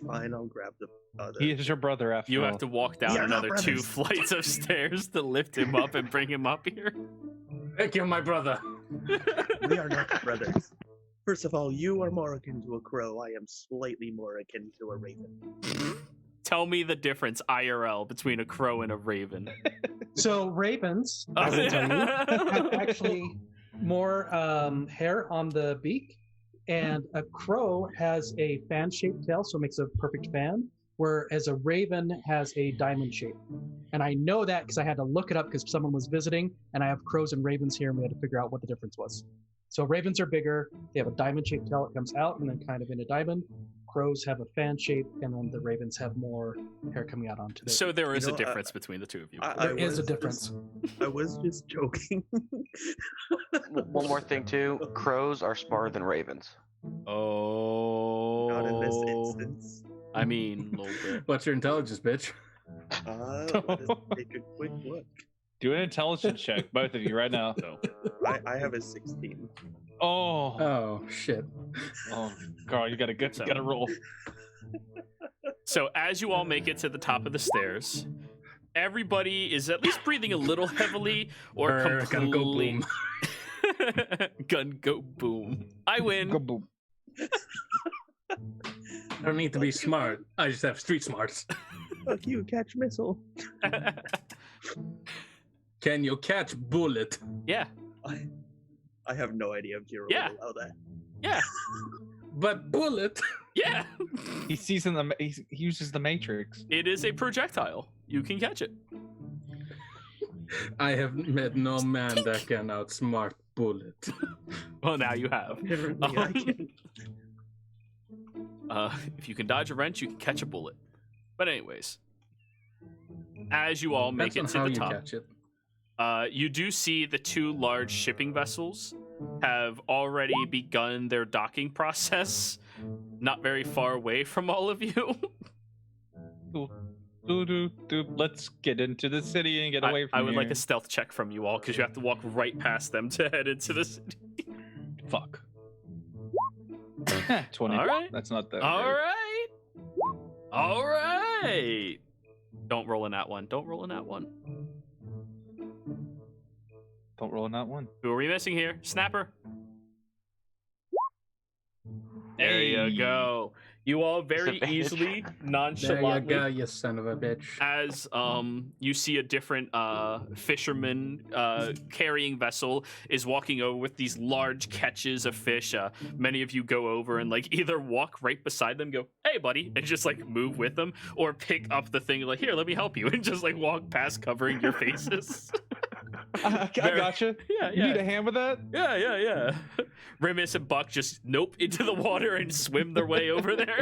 Fine, I'll grab the other. He is your brother after You all. have to walk down another 2 flights of stairs to lift him up and bring him up here. Thank you, my brother. We are not brothers. First of all, you are more akin to a crow. I am slightly more akin to a raven. Tell me the difference, IRL, between a crow and a raven. So ravens, I will tell you, have actually more hair on the beak, and a crow has a fan-shaped tail, so it makes a perfect fan, whereas a raven has a diamond shape. And I know that because I had to look it up because someone was visiting, and I have crows and ravens here, and we had to figure out what the difference was. So ravens are bigger, they have a diamond-shaped tail that comes out and then kind of in a diamond. Crows have a fan shape, and then the ravens have more hair coming out onto them. So there is a difference between the two of you. There is a difference. I was just joking. One more thing too: crows are smarter than ravens. Oh. Not in this instance. I mean, a little bit. What's your intelligence, bitch? Let us take a quick look. Do an intelligence check, both of you, right now. I have a 16. Oh, shit. Oh, Carl, you gotta roll. So as you all make it to the top of the stairs, everybody is at least breathing a little heavily or completely. Gonna go boom. Gun go boom. I win. Go boom. I don't need to be smart. I just have street smarts. Fuck you, catch missile. Can you catch bullet? Yeah. I have no idea if Jiro Yeah. would allow that. Yeah. But bullet. Yeah, He sees he uses the Matrix. it is a projectile. You can catch it. I have met no man that can outsmart bullet. Well, now you have. Apparently I can. If you can dodge a wrench, you can catch a bullet. But anyways, as you all make That's it not to how the you top, catch it. you do see the two large shipping vessels have already begun their docking process, not very far away from all of you. Let's get into the city and get away from I would like here. a stealth check from you all because you have to walk right past them to head into the city. Fuck. 20. All right. That's not that. All great. right. All right. Don't roll in that one. Don't roll in that one. Don't roll on that one. Who are we missing here? Snapper. There Hey. you go. You all very Disadvantage. easily, There you nonchalantly, go, you son of a bitch. as you see a different fisherman carrying vessel is walking over with these large catches of fish. Many of you go over and like either walk right beside them, go, "Hey, buddy," and just like move with them, or pick up the thing like, "Here, let me help you," and just like walk past covering your faces. I gotcha. Yeah, You yeah. need a hand with that? Yeah. Remus and Buck just into the water and swim their way over there.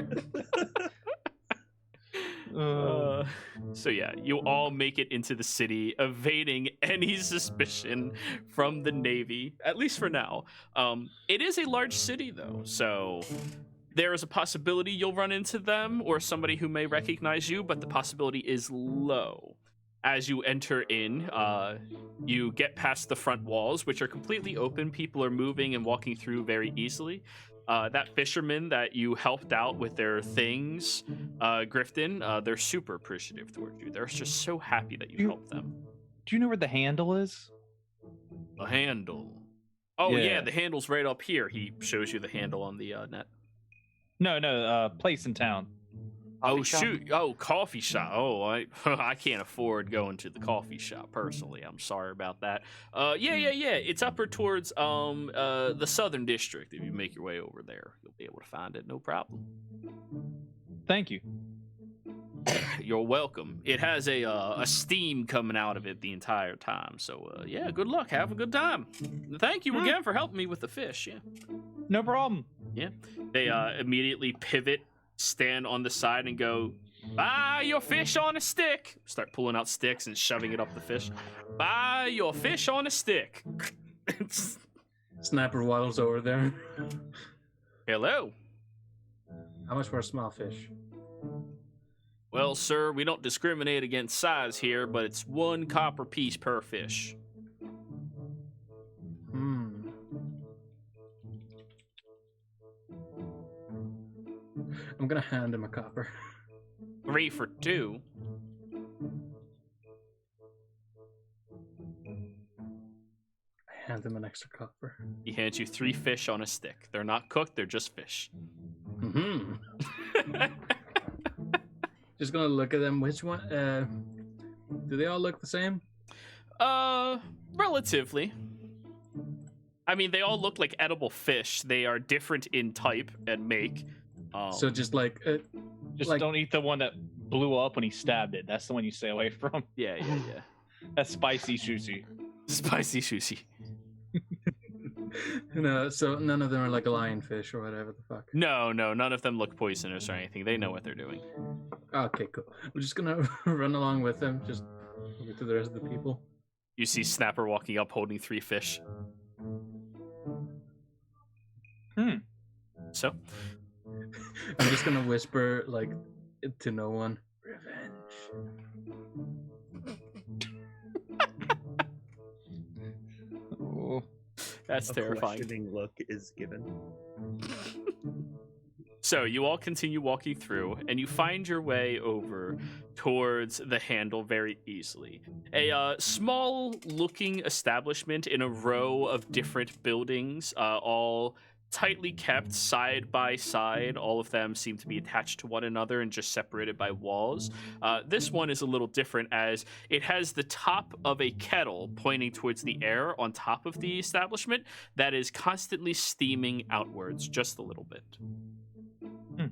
So yeah, you all make it into the city, evading any suspicion from the Navy, at least for now. It is a large city though, so there is a possibility you'll run into them or somebody who may recognize you, but the possibility is low. As you enter in, you get past the front walls, which are completely open. People are moving and walking through very easily. That fisherman that you helped out with their things, Grifton, they're super appreciative towards you. They're just so happy that you helped them. Do you know where the handle is? The handle. Oh, Yeah. yeah, the handle's right up here. He shows you the handle on the net. No, place in town. Oh, Coffee shop? shoot. Oh, coffee shop. Oh, I can't afford going to the coffee shop personally. I'm sorry about that. Yeah. It's upper towards the southern district. If you make your way over there, you'll be able to find it. No problem. Thank you. You're welcome. It has a steam coming out of it the entire time. So, yeah, good luck. Have a good time. Thank you again for helping me with the fish. Yeah. No problem. Yeah. They immediately pivot, stand on the side, and go, "Buy your fish on a stick." Start pulling out sticks and shoving it up the fish. "Buy your fish on a stick." Snapper waddles over there. Hello. How much for a small fish? Well, sir, we don't discriminate against size here, but it's 1 copper piece per fish. I'm gonna hand him a copper. 3 for 2. I hand him an extra copper. He hands you 3 fish on a stick. They're not cooked, they're just fish. Just gonna look at them. Which one? Do they all look the same? Relatively. I mean, they all look like edible fish. They are different in type and make. So just like, Just like- don't eat the one that blew up when he stabbed it. That's the one you stay away from. Yeah. That's spicy sushi. Spicy sushi. so none of them are like a lionfish or whatever the fuck. No, none of them look poisonous or anything. They know what they're doing. Okay, cool. I'm just gonna run along with them, just over to the rest of the people. You see Snapper walking up holding 3 fish. So, I'm just gonna whisper like to no one. Revenge. Oh. that's A terrifying. questioning look is given. So you all continue walking through, and you find your way over towards the handle very easily. A small-looking establishment in a row of different buildings, all tightly kept side by side. All of them seem to be attached to one another and just separated by walls. This one is a little different as it has the top of a kettle pointing towards the air on top of the establishment that is constantly steaming outwards just a little bit.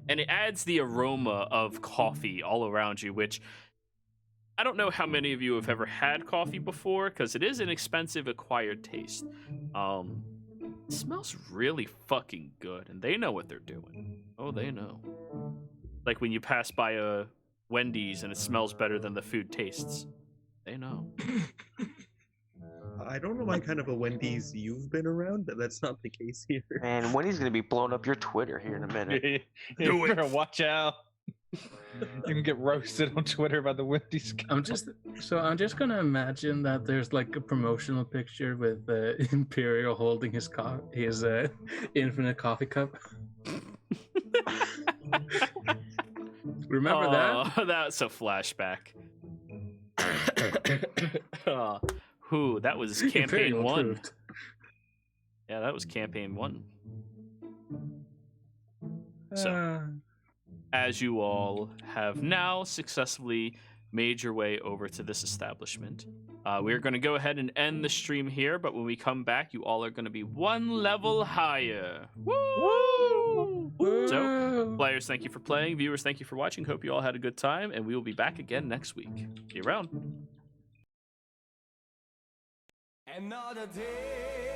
And it adds the aroma of coffee all around you, which I don't know how many of you have ever had coffee before, because it is an expensive acquired taste. It smells really fucking good, and they know what they're doing. Oh, they know. Like when you pass by a Wendy's and it smells better than the food tastes. They know. I don't know what kind of a Wendy's you've been around, but that's not the case here. And Wendy's gonna be blowing up your Twitter here in a minute. You better watch out. You can get roasted on Twitter by the Wendy's guy. I'm just gonna imagine that there's like a promotional picture with Imperial holding his infinite coffee cup. Remember that? That's a flashback. That was campaign Imperial 1. approved. Yeah, that was campaign 1. So, as you all have now successfully made your way over to this establishment, we're going to go ahead and end the stream here, but when we come back, you all are going to be one level higher. Woo! So, players, thank you for playing. Viewers, thank you for watching. Hope you all had a good time, and we will be back again next week. See you around. Another day.